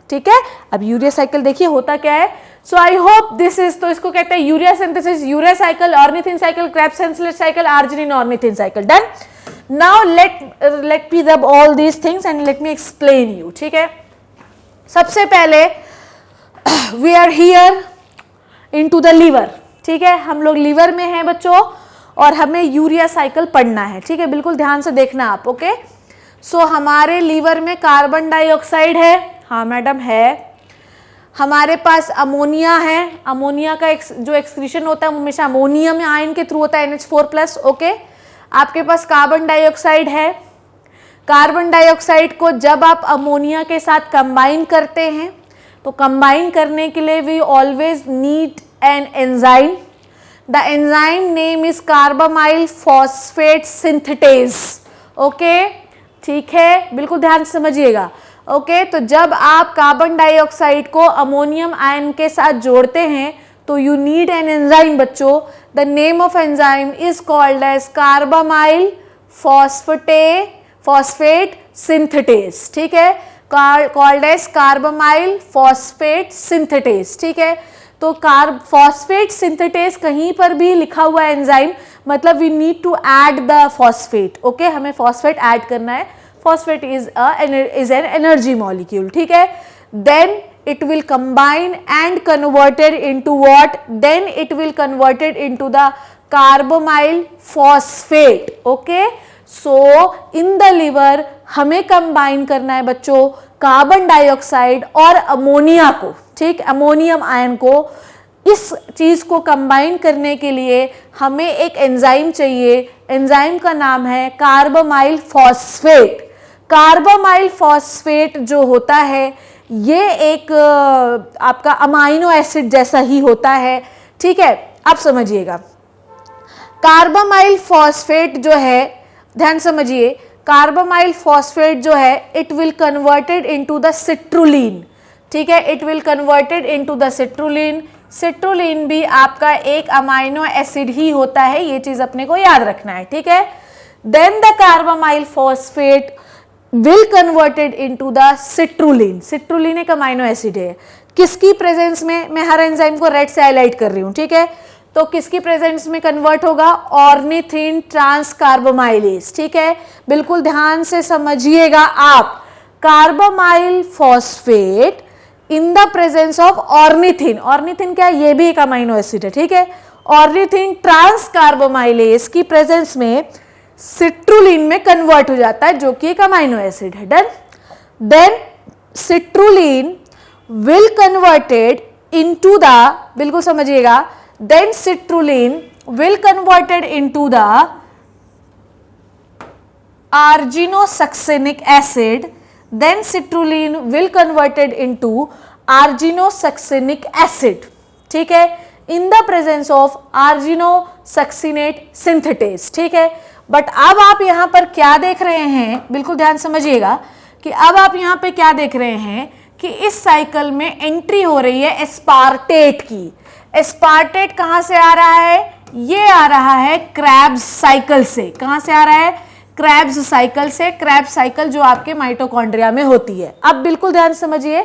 ठीक है। अब यूरिया साइकिल देखिए होता क्या है। So I hope this is, तो इसको कहते हैं urea synthesis, urea cycle, ornithine cycle, Krebs cycle, arginine ornithine cycle. Done. Now let me rub all these things and let me explain you, ठीक है। सबसे पहले we are here into the liver, ठीक है। हम लोग लीवर में हैं बच्चों और हमें यूरिया साइकिल पढ़ना है, ठीक है। बिल्कुल ध्यान से देखना आप, ओके। सो हमारे लीवर में कार्बन डाइऑक्साइड है, हाँ मैडम है। हमारे पास अमोनिया है, अमोनिया का जो एक्सक्रीशन होता है वो हमेशा अमोनियम आयन के थ्रू होता है, NH4+, ओके। आपके पास कार्बन डाइऑक्साइड है। कार्बन डाइऑक्साइड को जब आप अमोनिया के साथ कंबाइन करते हैं तो कंबाइन करने के लिए we always need an enzyme. The enzyme name is carbamyl phosphate synthetase, okay, ठीक है। बिल्कुल ध्यान से समझिएगा, ओके। तो जब आप कार्बन डाइऑक्साइड को अमोनियम आयन के साथ जोड़ते हैं तो यू नीड एन एंजाइम बच्चों। The name of enzyme is called as carbamyl phosphate synthetase, ठीक है, called as carbamyl phosphate synthetase, ठीक है। तो फॉस्फेट सिंथेटेज कहीं पर भी लिखा हुआ एंजाइम मतलब we need to add the phosphate, okay, हमें फॉस्फेट ऐड करना है। Phosphate is an energy molecule, ठीक है। Then it will combine and converted into what? Then it will converted into the carbamyl phosphate, okay. So in the liver हमें combine करना है बच्चों carbon dioxide और ammonia को, ठीक, अमोनियम आयन को। इस चीज को कंबाइन करने के लिए हमें एक एंजाइम चाहिए, एंजाइम का नाम है कार्बामाइल फॉस्फेट। कार्बामाइल फॉस्फेट जो होता है ये एक आपका अमाइनो एसिड जैसा ही होता है, ठीक है। आप समझिएगा कार्बामाइल फॉस्फेट जो है, ध्यान समझिए, कार्बामाइल फॉस्फेट जो है it will converted into the citrulline, ठीक है, it will converted into the citrulline. Citrulline भी आपका एक अमाइनो एसिड ही होता है, ये चीज अपने को याद रखना है, ठीक है। Then the carbamyl phosphate will converted into the citrulline। citrulline एक अमाइनो एसिड है, किसकी प्रेजेंस में, मैं हर एंजाइम को रेड से हाईलाइट कर रही हूं, ठीक है। तो किसकी प्रेजेंस में कन्वर्ट होगा? ऑर्निथिन ट्रांसकार्बोमाइलेज, ठीक है। बिल्कुल ध्यान से समझिएगा आप, carbamyl phosphate in the presence of ornithine, ornithine क्या, ये भी एक अमाइनो एसिड है, ठीक है। ऑर्निथिन ट्रांसकार्बोमाइलेज की प्रेजेंस में सिट्रुलिन में कन्वर्ट हो जाता है जो कि एक अमाइनो एसिड है। Done. Then citrulline will converted into the, बिल्कुल समझिएगा, then citrulline will converted into the arginosuccinic acid, then citrulline will converted into arginosuccinic acid, ठीक है, in the presence of arginosuccinate synthetase, ठीक है। बट अब आप यहाँ पर क्या देख रहे हैं, बिल्कुल ध्यान समझिएगा कि अब आप यहाँ पे क्या देख रहे हैं कि इस साइकिल में एंट्री हो रही है एस्पार्टेट की। एस्पार्टेट कहाँ से आ रहा है? ये आ रहा है क्रेब्स साइकिल से। कहाँ से आ रहा है? क्रेब्स साइकिल से। क्रेब्स साइकिल जो आपके माइटोकॉन्ड्रिया में होती है। अब बिल्कुल ध्यान समझिए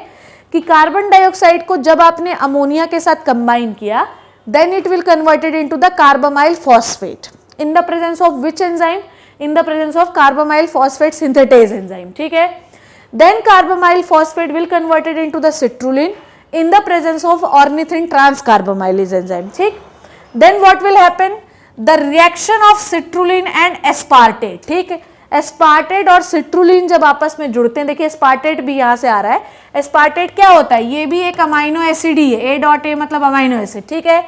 कि कार्बन डाइऑक्साइड को जब आपने अमोनिया के साथ कंबाइन किया, then it will converted into the carbamyl phosphate in the presence of which enzyme? In the presence of carbamyl phosphate synthetase enzyme, ठीक है। Then carbamyl phosphate will converted into the citrulline in the presence of ornithine transcarbamylase enzyme, ठीक। Then what will happen? The reaction of citrulline and aspartate, ठीक है। Aspartate और citrulline जब आपस में जुड़ते हैं, देखिए एस्पार्टेट भी यहाँ से आ रहा है। एस्पार्टेट क्या होता है? ये भी एक अमाइनो एसिड ही है, A.A मतलब अमाइनो एसिड, ठीक है।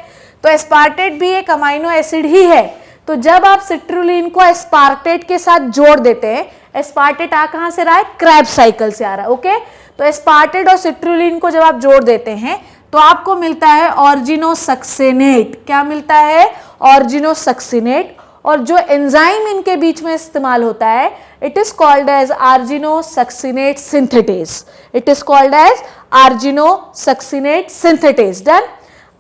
तो एस्पार्टेट भी एक अमाइनो एसिड ही है। तो जब आप सिट्रुलिन को एस्पार्टेट के साथ जोड़ देते हैं, एस्पार्टेट आ कहां से रहा है, क्रेब्स साइकिल से आ रहा है, ओके। तो एस्पार्टेट और सिट्रुलिन को जब आप जोड़ देते हैं तो आपको मिलता है ऑर्जिनोसक्सिनेट। क्या मिलता है, ऑर्जिनोसक्सिनेट। और जो एंजाइम इनके बीच में इस्तेमाल होता है, it is called as argininosuccinate synthetase. It is called as argininosuccinate synthetase. Done.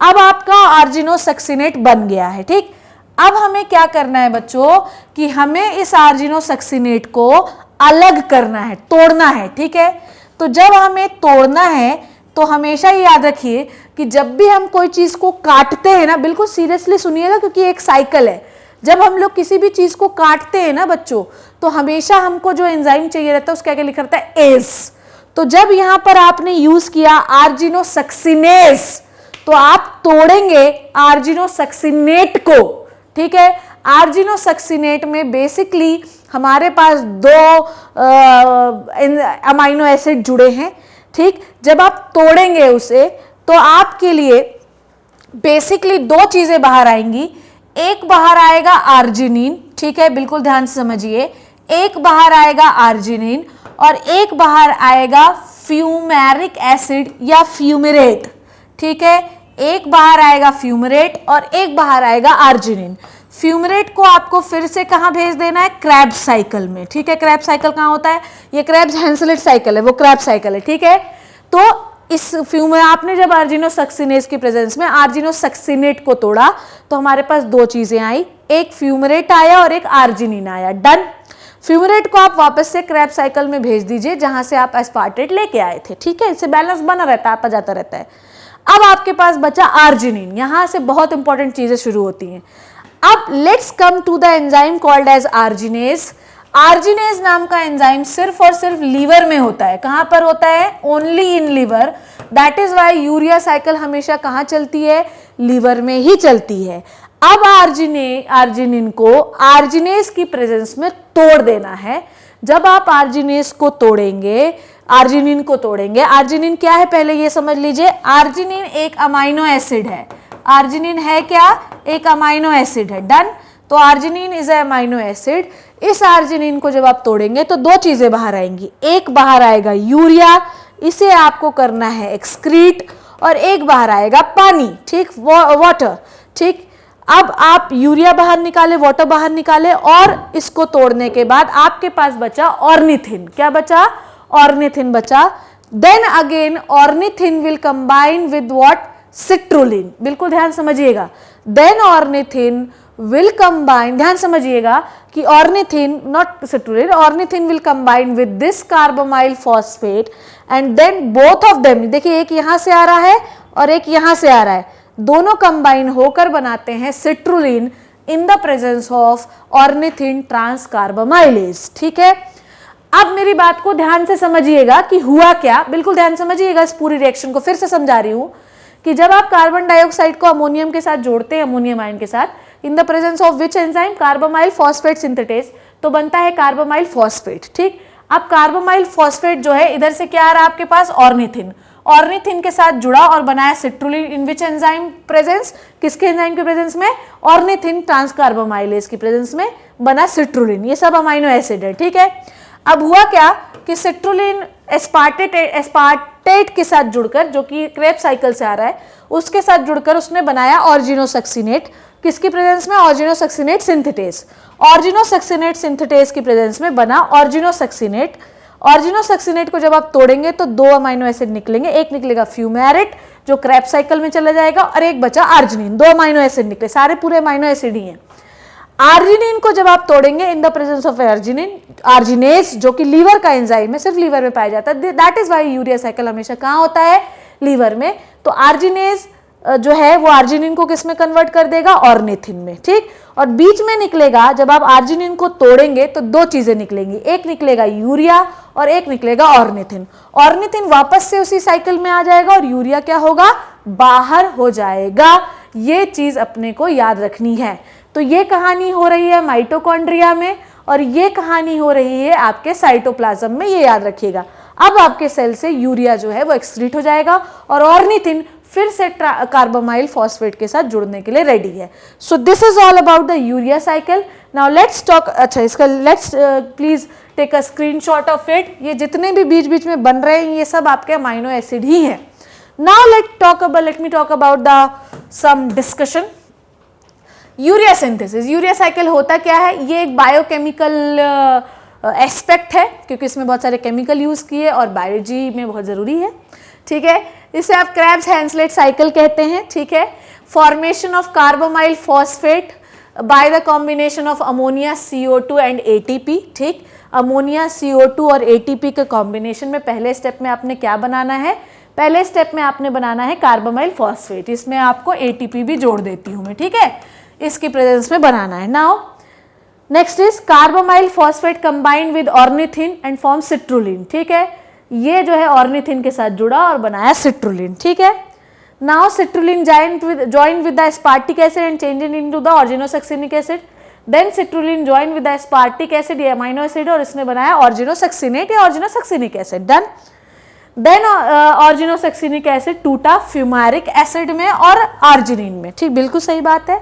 अब आपका आर्जिनोसक्सिनेट बन गया है, ठीक। अब हमें क्या करना है बच्चों कि हमें इस आर्जिनोसक्सिनेट को अलग करना है, तोड़ना है, ठीक है। तो जब हमें तोड़ना है तो हमेशा ही याद रखिए कि जब भी हम कोई चीज को काटते हैं ना, बिल्कुल सीरियसली सुनिएगा क्योंकि एक साइकिल है। जब हम लोग किसी भी चीज को काटते हैं ना बच्चों, तो हमेशा हमको जो एंजाइम चाहिए रहता है उसके आगे लिखा रहता है एज। तो जब यहां पर आपने यूज किया आर्जिनोसक्सिनेस, तो आप तोड़ेंगे आर्जिनोसक्सिनेट को, ठीक है। आर्जिनोसक्सिनेट में बेसिकली हमारे पास 2 अमाइनो एसिड जुड़े हैं, ठीक। जब आप तोड़ेंगे उसे तो आपके लिए बेसिकली 2 चीजें बाहर आएंगी। एक बाहर आएगा आर्जिनिन, ठीक है, बिल्कुल ध्यान से समझिए। एक बाहर आएगा आर्जिनिन और एक बाहर आएगा फ्यूमेरिक एसिड या फ्यूमेरेट, ठीक है। एक बाहर आएगा फ्यूमेरेट और एक बाहर आएगा आर्जिनिन। फ्यूमेरेट को आपको फिर से कहां भेज देना है, क्रेब्स साइकिल में, ठीक है। क्रेब्स साइकिल कहां होता है, ये क्रेब्स हेंसलेट साइकिल है, वो क्रेब्स साइकिल है, ठीक है। तो इस आपने जब आर्जिनोसक्सिनेस की प्रेजेंस में आर्जिनोसक्सिनेट को तोड़ा तो हमारे पास 2 चीजें आई, एक फ्यूमेरेट आया और एक आर्जिनिन आया। डन। फ्यूमेरेट को आप वापस से क्रेब्स साइकिल में भेज दीजिए जहां से आप एस्पार्टेट लेके आए थे, ठीक है। इससे बैलेंस बना रहता है, आता जाता रहता है। अब आपके पास बचा आर्जिनिन। यहां से बहुत इंपॉर्टेंट चीजें शुरू होती हैं। अब let's come to the enzyme called as arginase. Arginase नाम का एंजाइम सिर्फ और सिर्फ लीवर में होता है। कहां पर होता है, only in liver. That is why urea cycle हमेशा कहां चलती है, लीवर में ही चलती है। अब आर्जिनिन को आर्जिनेज की प्रेजेंस में तोड़ देना है। जब आप आर्जिनेज को तोड़ेंगे, आर्जिनिन को तोड़ेंगे, आर्जिनिन क्या है पहले ये समझ लीजिए। आर्जिनिन एक अमाइनो एसिड है। आर्जिनिन है क्या, एक अमाइनो एसिड है। डन। तो आर्जिनिन इज अमाइनो एसिड। इस आर्जिनिन को जब आप तोड़ेंगे तो 2 चीजें बाहर आएंगी। एक बाहर आएगा यूरिया, इसे आपको करना है एक्सक्रीट, और एक बाहर आएगा पानी, ठीक, वाटर, ठीक। अब आप यूरिया बाहर निकाले, वाटर बाहर निकाले और इसको तोड़ने के बाद आपके पास बचा ऑर्निथिन। क्या बचा, ऑर्निथिन बचा। Then again ornithine will combine with what, citrulline. बिल्कुल ध्यान समझिएगा। देन ऑर्निथिन will combine, ध्यान समझिएगा कि ornithine, not citrulline, ornithine will combine with this carbamyl phosphate and then both of them, देखिए एक यहां से आ रहा है और एक यहां से आ रहा है, दोनों कंबाइन होकर बनाते हैं citrulline in the presence of ornithine transcarbamylase, ठीक है। अब मेरी बात को ध्यान से समझिएगा कि हुआ क्या, बिल्कुल ध्यान समझिएगा। इस पूरी रिएक्शन को फिर से समझा रही हूं कि जब आप कार्बन डाइऑक्साइड को अमोनियम के साथ जोड़ते हैं, अमोनियम आयन के साथ, in the presence of which enzyme, carbamyl phosphate synthetase, तो बनता है कार्बामाइल फॉस्फेट, ठीक। अब कार्बामाइल फॉस्फेट जो है इधर से क्या आ रहा है आपके पास, ऑर्निथिन। ऑर्निथिन के साथ जुड़ा और बनाया citrulline in which enzyme presence, किसके एंजाइम के प्रेजेंस में, ऑर्निथिन ट्रांसकार्बामाइलेज की प्रेजेंस में बना सिट्रुलिन। ये सब अमाइनो एसिड है, ठीक है। अब हुआ क्या कि सिट्रुलिन एस्पार्टेट के साथ जुड़कर, जो कि क्रेब्स साइकिल से आ रहा है, उसके साथ जुड़कर उसने बनाया ऑर्जिनोसक्सिनेट। किसकी प्रेजेंस में, ऑर्जिनोसक्सिनेट सिंथेटेज। ऑर्जिनोसक्सिनेट सिंथेटेज की प्रेजेंस में बना ऑर्जिनोसक्सिनेट। ऑर्जिनोसक्सिनेट को जब आप तोड़ेंगे तो 2 अमाइनो एसिड निकलेंगे, एक निकलेगा फ्यूमेरेट जो क्रेब्स साइकिल में चला जाएगा और एक बचा आर्जिनिन। 2 अमाइनो एसिड निकले, सारे पूरे अमाइनो एसिड ही हैं। आर्जिनिन को जब आप तोड़ेंगे इन द प्रेजेंस ऑफ आर्जिनेज, जो कि लीवर का एंजाइम है, सिर्फ लीवर में पाया जाता है। That is why urea cycle हमेशा कहां होता है, लीवर में। तो आर्जिनेज जो है वो आर्जिनिन को किस में कन्वर्ट कर देगा, ऑर्निथिन में, ठीक। और बीच में निकलेगा, जब आप आर्जिनिन को तोड़ेंगे तो 2 चीजें निकलेंगी, एक निकलेगा यूरिया और एक निकलेगा ऑर्निथिन। ऑर्निथिन वापस से उसी साइकिल में आ जाएगा और यूरिया क्या होगा, बाहर हो जाएगा। ये चीज अपने को याद रखनी है। तो ये कहानी हो रही है माइटोकॉन्ड्रिया में और ये कहानी हो रही है आपके साइटोप्लाज्म में, ये याद रखिएगा। अब आपके सेल से यूरिया जो है वो एक्सक्रीट हो जाएगा और ऑर्निथिन फिर से कार्बामाइल फॉस्फेट के साथ जुड़ने के लिए रेडी है। So this is all about the urea cycle. Now let's talk, अच्छा इसका let's please take a screenshot of it. ये जितने भी बीच बीच में बन रहे हैं ये सब आपके अमाइनो एसिड ही हैं। Now let me talk about the some discussion. Urea synthesis, urea cycle होता क्या है? ये एक बायोकेमिकल एस्पेक्ट है क्योंकि इसमें बहुत सारे केमिकल यूज किए और बायोलॉजी में बहुत ज़रूरी है, ठीक है। इसे आप क्रेब्स हैंसलेट साइकिल कहते हैं, ठीक है। Formation of carbamyl phosphate by the combination of ammonia CO2 and ATP, ठीक। अमोनिया CO2 और ATP के कॉम्बिनेशन में पहले स्टेप में आपने क्या बनाना है? पहले स्टेप में आपने बनाना है कार्बामाइल फॉस्फेट। इसमें आपको ATP भी जोड़ देती हूँ मैं, ठीक है, इसकी प्रेजेंस में बनाना है। Now next is carbamyl phosphate combined with ornithine and form citrulline, ठीक है। ये जो है ऑर्निथिन के साथ जुड़ा और बनाया सिट्रुलिन, ठीक है। Now citrulline joined with the aspartic acid and changed into the organosuccinic acid, then citrulline joined with the aspartic acid, ये अमाइनो एसिड और इसने बनाया ऑर्जिनोसक्सिनेट या ऑर्जिनोसक्सिनिक एसिड, डन। देन ऑर्जिनोसक्सिनिक एसिड टूटा फ्यूमारिक एसिड में और आर्जिनिन में, ठीक, बिल्कुल सही बात है।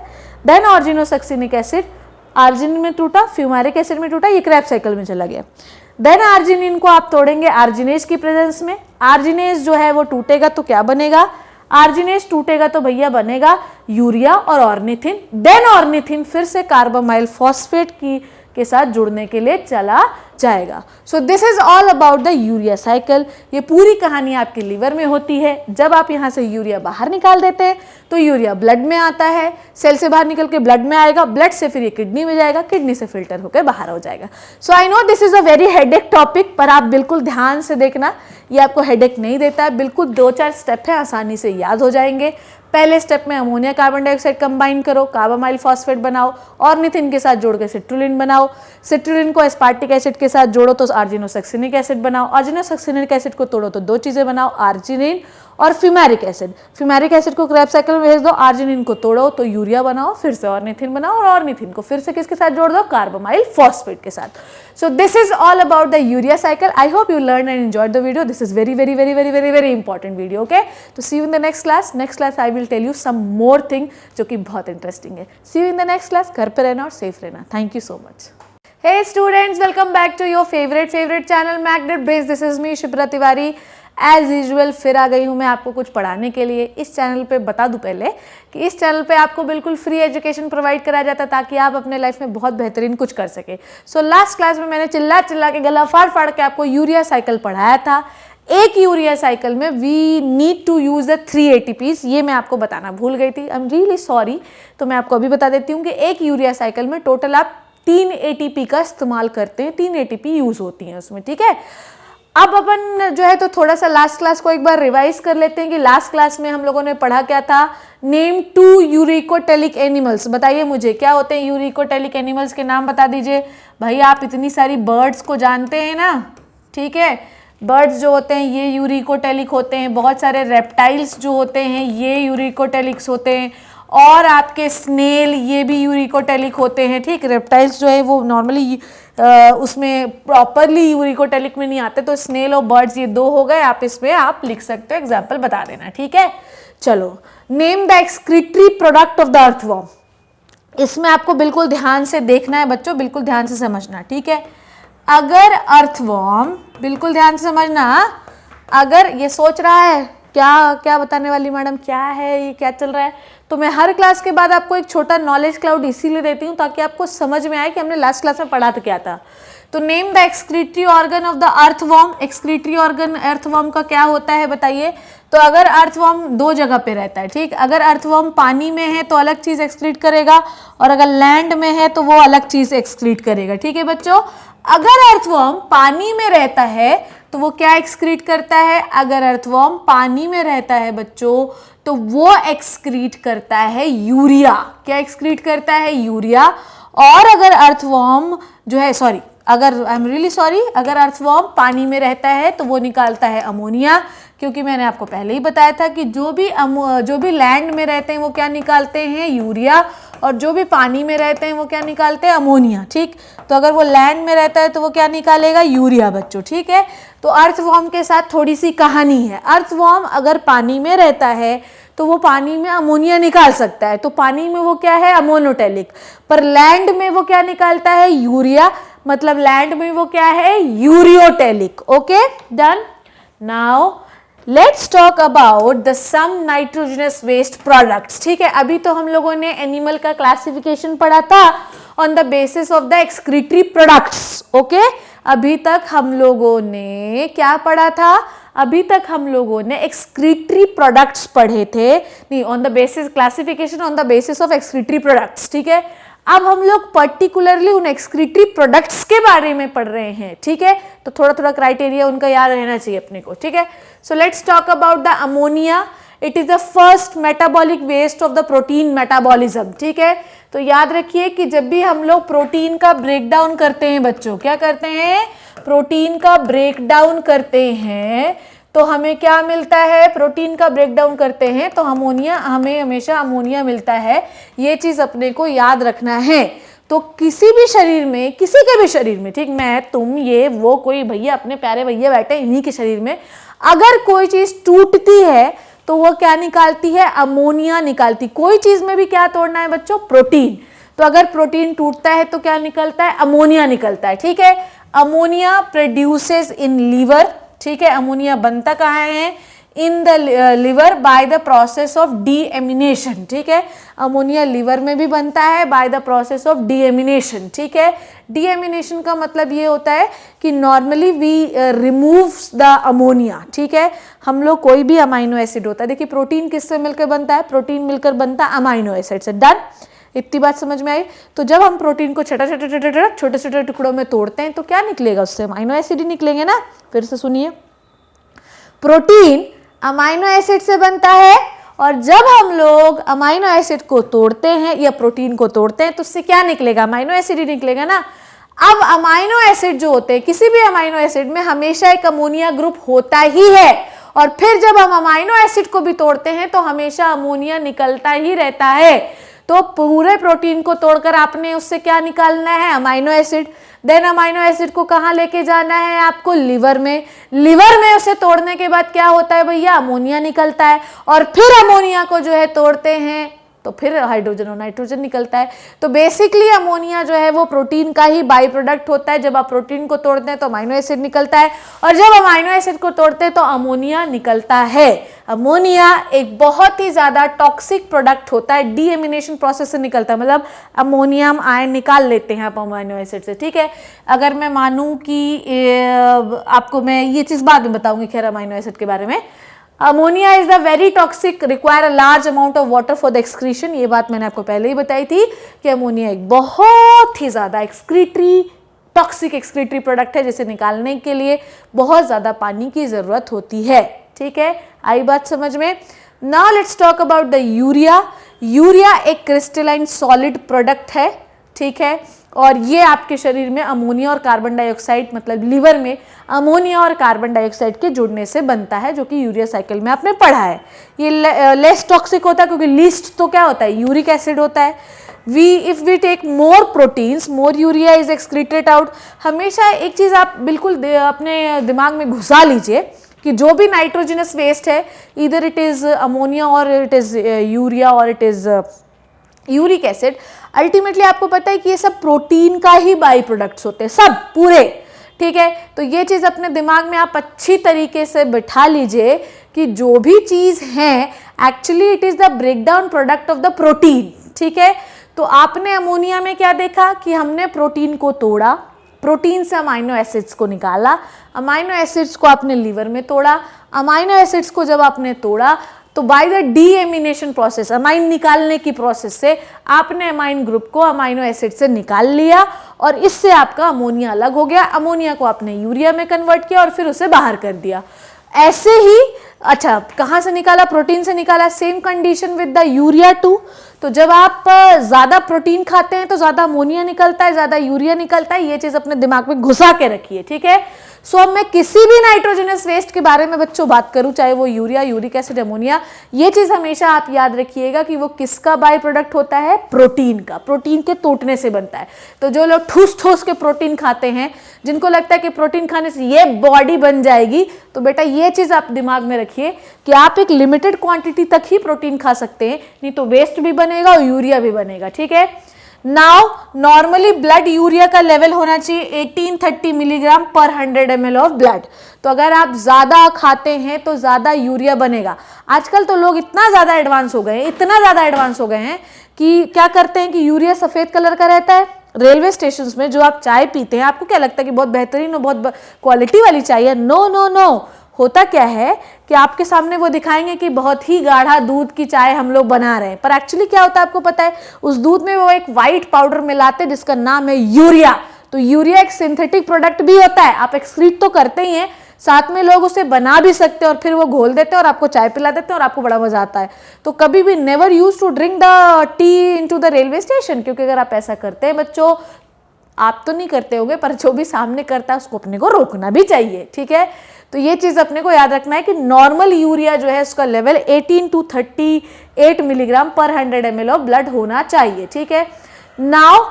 देन ऑर्जिनोसक्सिनिक एसिड आर्जिनिन में टूटा, फ्यूमारिक एसिड में टूटा, ये क्रैब साइकिल में चला गया। देन आर्जिनिन को आप तोड़ेंगे आर्जिनेज की प्रेजेंस में। आर्जिनेज जो है वो टूटेगा तो क्या बनेगा? आर्जिनेज टूटेगा तो भैया बनेगा यूरिया और ऑर्निथिन। देन ऑर्निथिन फिर से कार्बामाइल फॉस्फेट के साथ जुड़ने के लिए चला जाएगा। सो this is all about the urea cycle. ये पूरी कहानी आपके लीवर में होती है। जब आप यहाँ से यूरिया बाहर निकाल देते हैं तो यूरिया ब्लड में आता है, सेल से बाहर निकल के ब्लड में आएगा, ब्लड से फिर ये किडनी में जाएगा, किडनी से फिल्टर होकर बाहर हो जाएगा। So I know this is a very headache topic, पर आप बिल्कुल ध्यान से देखना, ये आपको हेडेक नहीं देता है। बिल्कुल 2-4 स्टेप है, आसानी से याद हो जाएंगे। पहले स्टेप में अमोनिया कार्बन डाइऑक्साइड कंबाइन करो, कार्बामाइल फॉस्फेट बनाओ, ऑर्निथिन के साथ जोड़ के सिट्रुलिन बनाओ, सिट्रुलिन को एस्पार्टिक एसिड के साथ जोड़ो तो आर्जिनोसक्सिनिक एसिड बनाओ, आर्जिनोसक्सिनिक एसिड को तोड़ो तो 2 चीजें बनाओ, आर्जिनिन और फ्यूमेरिक एसिड। फ्यूमेरिक एसिड को क्रैब साइकिल में भेज दो, आर्जिनिन को तोड़ो तो यूरिया बनाओ, फिर से ऑर्निथिन बनाओ और ऑर्निथिन को फिर से किसके साथ जोड़ दो? कार्बामाइल फॉस्फेट के साथ। So this is all about the urea cycle. I hope you learn and enjoyed the video. This is very very very very very very important video, okay. तो see you in the next class. Next class I will tell you some more thing जो कि बहुत interesting है। See you in the next class. घर पे रहना और safe रहना। Thank you so much. Hey students, welcome back to your favorite channel Magnet Brains. This is me Shipra Tiwari. As usual फिर आ गई हूँ मैं आपको कुछ पढ़ाने के लिए। इस चैनल पे बता दूँ पहले कि इस चैनल पे आपको बिल्कुल फ्री एजुकेशन प्रोवाइड कराया जाता है ताकि आप अपने लाइफ में बहुत बेहतरीन कुछ कर सके। सो लास्ट क्लास में मैंने चिल्ला चिल्ला के गला फाड़ फाड़ के आपको यूरिया साइकिल पढ़ाया था। एक यूरिया साइकिल में we need to use the 3 ATPs, ये मैं आपको बताना भूल गई थी। I am really sorry. तो मैं आपको अभी बता देती हूँ कि एक यूरिया साइकिल में टोटल आप 3 ATP का इस्तेमाल करते हैं, 3 ATP यूज होती हैं उसमें, ठीक है। अब अपन जो है तो थोड़ा सा लास्ट क्लास को एक बार रिवाइज कर लेते हैं कि लास्ट क्लास में हम लोगों ने पढ़ा क्या था। Name 2 uricotelic animals. बताइए मुझे क्या होते हैं यूरिकोटेलिक एनिमल्स के नाम बता दीजिए। भाई आप इतनी सारी बर्ड्स को जानते हैं ना, ठीक है। बर्ड्स जो होते हैं ये यूरिकोटेलिक होते हैं, बहुत सारे रेप्टाइल्स जो होते हैं ये यूरिकोटेलिक्स होते हैं, और आपके स्नेल ये भी यूरिकोटेलिक होते हैं, ठीक। रेप्टाइल्स जो है वो नॉर्मली उसमें प्रॉपरली यूरिकोटेलिक में नहीं आते, तो स्नेल और बर्ड्स ये 2 हो गए। आप इसमें आप लिख सकते हो, एग्जाम्पल बता देना, ठीक है। चलो, name the excretory product of the earthworm. इसमें आपको बिल्कुल ध्यान से देखना है बच्चों, बिल्कुल ध्यान से समझना, ठीक है। अगर अर्थवॉर्म, बिल्कुल ध्यान से समझना, अगर ये सोच रहा है क्या क्या बताने वाली मैडम, क्या है ये, क्या चल रहा है, तो मैं हर क्लास के बाद आपको एक छोटा नॉलेज क्लाउड इसीलिए देती हूँ ताकि आपको समझ में आए कि हमने लास्ट क्लास में पढ़ा था क्या था। तो name the excretory organ of the earthworm. Excretory organ earthworm का क्या होता है बताइए। तो अगर अर्थवॉर्म 2 जगह पे रहता है, ठीक। अगर अर्थवॉर्म पानी में है तो अलग चीज एक्सक्रीट करेगा, और अगर लैंड में है तो वो अलग चीज एक्सक्रीट करेगा, ठीक है बच्चों। अगर अर्थवॉर्म पानी में रहता है तो वो क्या एक्सक्रीट करता है। अगर अर्थवॉर्म पानी में रहता है बच्चों तो वो एक्सक्रीट करता है यूरिया। क्या एक्सक्रीट करता है? यूरिया। और अगर अर्थवॉर्म जो है, सॉरी, अगर आई एम रियली सॉरी, अगर अर्थवॉर्म पानी में रहता है तो वो निकालता है अमोनिया, क्योंकि मैंने आपको पहले ही बताया था कि जो भी लैंड में रहते हैं वो क्या निकालते हैं? यूरिया। और जो भी पानी में रहते हैं वो क्या निकालते हैं? अमोनिया, ठीक। तो अगर वो लैंड में रहता है तो वो क्या निकालेगा? यूरिया बच्चों, ठीक है। तो अर्थवॉर्म के साथ थोड़ी सी कहानी है। अर्थवॉर्म अगर पानी में रहता है तो वो पानी में अमोनिया निकाल सकता है, तो पानी में वो क्या है, अमोनोटेलिक। पर लैंड में वो क्या निकालता है, यूरिया, मतलब लैंड में वो क्या है, ureotelic. Okay, done. Now let's talk about the some nitrogenous waste products. ठीक है, अभी तो हम लोगों ने एनिमल का क्लासिफिकेशन पढ़ा था on the basis of the excretory products. Okay, अभी तक हम लोगों ने क्या पढ़ा था, अभी तक हम लोगों ने एक्सक्रीटरी प्रोडक्ट्स पढ़े थे, नहीं, on the basis classification on the basis of excretory products. ठीक है, अब हम लोग पर्टिकुलरली उन एक्सक्रीटरी प्रोडक्ट्स के बारे में पढ़ रहे हैं। ठीक है, तो थोड़ा थोड़ा क्राइटेरिया उनका याद रहना चाहिए अपने को। ठीक है, so let's talk about the ammonia. It is the first metabolic waste of the protein metabolism. ठीक है, तो याद रखिए कि जब भी हम लोग प्रोटीन का ब्रेक डाउन करते हैं बच्चों, क्या करते हैं, प्रोटीन का ब्रेक डाउन करते हैं, तो हमें क्या मिलता है, प्रोटीन का ब्रेक डाउन करते हैं तो अमोनिया, हमें हमेशा अमोनिया मिलता है। ये चीज अपने को याद रखना है। तो किसी भी शरीर में, किसी के भी शरीर में, ठीक, मैं, तुम, ये, वो, कोई भैया, अपने प्यारे भैया बैठे इन्हीं के शरीर में, अगर कोई चीज टूटती है तो वो क्या निकालती है, अमोनिया निकालती। कोई चीज में भी क्या तोड़ना है बच्चों, प्रोटीन। तो अगर प्रोटीन टूटता है तो क्या निकलता है, अमोनिया निकलता है। ठीक है, अमोनिया प्रोड्यूसेस इन लीवर। ठीक है, अमोनिया बनता कहाँ है, in the liver by the process of deamination. ठीक है, अमोनिया लिवर में भी बनता है by the process of deamination. ठीक है, डीएमिनेशन का मतलब ये होता है कि normally we remove the ammonia. ठीक है, हम लोग कोई भी अमाइनो एसिड होता है, देखिए प्रोटीन किससे मिलकर बनता है, प्रोटीन मिलकर बनता है अमाइनो एसिड से। डन, इतनी बात समझ में आई। तो जब हम प्रोटीन को छोटे छोटे टुकड़ों में तोड़ते हैं तो क्या निकलेगा, उससे अमाइनो एसिड ही निकलेंगे ना। फिर से सुनिए, प्रोटीन अमाइनो एसिड से बनता है, और जब हम लोग अमाइनो एसिड को तोड़ते हैं या प्रोटीन को तोड़ते हैं तो उससे क्या निकलेगा, अमाइनो एसिड ही निकलेगा ना। अब अमाइनो एसिड जो होते हैं, किसी भी अमाइनो एसिड में हमेशा एक अमोनिया ग्रुप होता ही है, और फिर जब हम अमाइनो एसिड को भी तोड़ते हैं तो हमेशा अमोनिया निकलता ही रहता है। तो पूरे प्रोटीन को तोड़कर आपने उससे क्या निकालना है, amino acid. Then amino acid को कहाँ लेके जाना है आपको, लिवर में। लिवर में उसे तोड़ने के बाद क्या होता है भैया, अमोनिया निकलता है, और फिर अमोनिया को जो है तोड़ते हैं तो फिर हाइड्रोजन और नाइट्रोजन निकलता है। तो बेसिकली अमोनिया जो है वो प्रोटीन का ही बाई प्रोडक्ट होता है। जब आप प्रोटीन को तोड़ते हैं तो अमाइनो एसिड निकलता है, और जब अमाइनो एसिड को तोड़ते हैं तो अमोनिया निकलता है। अमोनिया एक बहुत ही ज्यादा टॉक्सिक प्रोडक्ट होता है, डीएमिनेशन प्रोसेस से निकलता है, मतलब अमोनियम आयन निकाल लेते हैं आप अमाइनो एसिड से। ठीक है, अगर मैं मानूं कि आपको मैं ये चीज बाद में बताऊंगी खैर अमाइनो एसिड के बारे में। Ammonia is the very toxic, require a large amount of water for the excretion. ये बात मैंने आपको पहले ही बताई थी कि अमोनिया एक बहुत ही ज्यादा एक्सक्रीटरी, टॉक्सिक एक्सक्रीटरी प्रोडक्ट है, जिसे निकालने के लिए बहुत ज्यादा पानी की जरूरत होती है। ठीक है, आई बात समझ में। Now let's talk about the urea. Urea एक क्रिस्टलाइन सॉलिड प्रोडक्ट है। ठीक है, और ये आपके शरीर में अमोनिया और कार्बन डाइऑक्साइड, मतलब लिवर में अमोनिया और कार्बन डाइऑक्साइड के जुड़ने से बनता है, जो कि यूरिया साइकिल में आपने पढ़ा है। ये लेस टॉक्सिक होता है क्योंकि लीस्ट तो क्या होता है, यूरिक एसिड होता है। If we take more proteins, more urea is excreted out. हमेशा एक चीज आप बिल्कुल अपने दिमाग में घुसा लीजिए कि जो भी नाइट्रोजनस वेस्ट है, इधर इट इज अमोनिया और इट इज यूरिया और it is uric acid, ultimately आपको पता है कि ये सब प्रोटीन का ही बाई प्रोडक्ट्स होते हैं, सब पूरे। ठीक है, तो ये चीज अपने दिमाग में आप अच्छी तरीके से बिठा लीजिए कि जो भी चीज है actually it is the breakdown product of the protein. ठीक है, तो आपने अमोनिया में क्या देखा कि हमने प्रोटीन को तोड़ा, प्रोटीन से अमाइनो एसिड्स को निकाला, अमाइनो एसिड्स को आपने लीवर में तोड़ा, अमाइनो एसिड्स को जब आपने तोड़ा तो by the deamination process, amine निकालने की प्रोसेस से आपने अमाइन ग्रुप को अमाइनो एसिड से निकाल लिया, और इससे आपका अमोनिया अलग हो गया। अमोनिया को आपने यूरिया में कन्वर्ट किया और फिर उसे बाहर कर दिया। ऐसे ही, अच्छा, कहाँ से निकाला, प्रोटीन से निकाला। Same condition with the urea too. तो जब आप ज़्यादा प्रोटीन खाते हैं तो ज़्यादा अमोनिया निकलता है, ज़्यादा यूरिया निकलता है। ये चीज़ अपने दिमाग में घुसा के रखिए, ठीक है। सो अब मैं किसी भी नाइट्रोजनस वेस्ट के बारे में बच्चों बात करूं, चाहे वो यूरिया, यूरिक एसिड, अमोनिया, ये चीज़ हमेशा आप याद रखिएगा कि वो किसका बाय प्रोडक्ट होता है, प्रोटीन का। प्रोटीन के टूटने से बनता है। तो जो लोग ठूस ठूस के प्रोटीन खाते हैं, जिनको लगता है कि प्रोटीन खाने से ये बॉडी बन जाएगी, तो बेटा ये चीज़ आप दिमाग में रखिए कि आप एक लिमिटेड क्वांटिटी तक ही प्रोटीन खा सकते हैं, नहीं तो वेस्ट भी बनेगा और यूरिया भी बनेगा, ठीक है। नाउ नॉर्मली ब्लड यूरिया का लेवल होना चाहिए 1830 मिलीग्राम पर 100 ml ऑफ ब्लड। तो अगर आप ज़्यादा खाते हैं तो ज़्यादा यूरिया बनेगा। आजकल तो लोग इतना ज़्यादा एडवांस हो गए हैं, इतना ज़्यादा एडवांस हो गए हैं कि क्या करते हैं कि यूरिया सफ़ेद कलर का रहता है। रेलवे स्टेशन में जो आप चाय पीते हैं, आपको क्या लगता है कि बहुत बेहतरीन और बहुत क्वालिटी वाली चाय है? No no no. होता क्या है कि आपके सामने वो दिखाएंगे कि बहुत ही गाढ़ा दूध की चाय हम लोग बना रहे हैं, पर एक्चुअली क्या होता है आपको पता है? उस दूध में वो एक वाइट पाउडर मिलाते हैं जिसका नाम है यूरिया। तो यूरिया एक सिंथेटिक प्रोडक्ट भी होता है। आप एक्सक्रीट तो करते ही हैं, साथ में लोग उसे बना भी सकते हैं और फिर वो घोल देते हैं और आपको चाय पिला देते हैं और आपको बड़ा मजा आता है। तो कभी भी never use to drink the tea into the railway station, क्योंकि अगर आप ऐसा करते हैं बच्चों, आप तो नहीं करते होंगे पर जो भी सामने करता है उसको अपने को रोकना भी चाहिए, ठीक है। तो ये चीज़ अपने को याद रखना है कि नॉर्मल यूरिया जो है उसका लेवल 18 to 38 मिलीग्राम पर 100 ml ऑफ ब्लड होना चाहिए, ठीक है। Now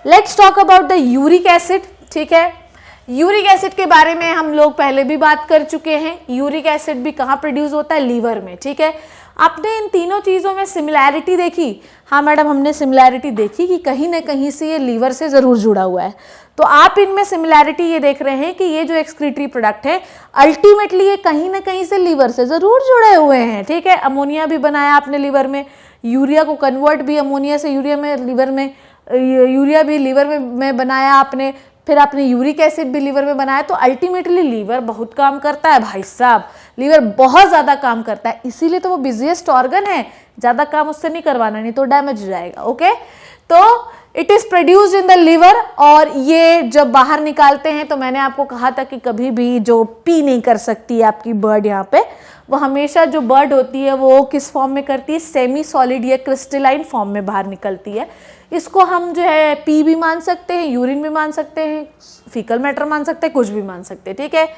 let's talk about the uric acid, ठीक है। यूरिक एसिड के बारे में हम लोग पहले भी बात कर चुके हैं। यूरिक एसिड भी कहाँ प्रोड्यूस होता है? लीवर में, ठीक है। आपने इन तीनों चीज़ों में सिमिलैरिटी देखी? हाँ मैडम, हमने सिमिलैरिटी देखी कि कहीं ना कहीं से ये लीवर से ज़रूर जुड़ा हुआ है। तो आप इनमें सिमिलैरिटी ये देख रहे हैं कि ये जो एक्सक्रीटरी प्रोडक्ट है अल्टीमेटली ये कहीं ना कहीं से लीवर से ज़रूर जुड़े हुए हैं, ठीक है। अमोनिया भी बनाया आपने लीवर में, यूरिया को कन्वर्ट भी अमोनिया से यूरिया में, लीवर में यूरिया भी लीवर में बनाया आपने, फिर आपने यूरिक एसिड भी लीवर में बनाया। तो अल्टीमेटली लीवर बहुत काम करता है भाई साहब, लीवर बहुत ज़्यादा काम करता है, इसीलिए तो वो बिजिएस्ट ऑर्गन है। ज़्यादा काम उससे नहीं करवाना, नहीं तो डैमेज हो जाएगा, ओके। तो it is produced in the liver, और ये जब बाहर निकालते हैं तो मैंने आपको कहा था कि कभी भी जो पी नहीं कर सकती है आपकी बर्ड यहाँ पे, वो हमेशा जो बर्ड होती है वो किस फॉर्म में करती है? सेमी सॉलिड या क्रिस्टलाइन फॉर्म में बाहर निकलती है। इसको हम जो है पी भी मान सकते हैं, यूरिन भी मान सकते हैं, फीकल मैटर मान सकते हैं, कुछ भी मान सकते हैं, ठीक है।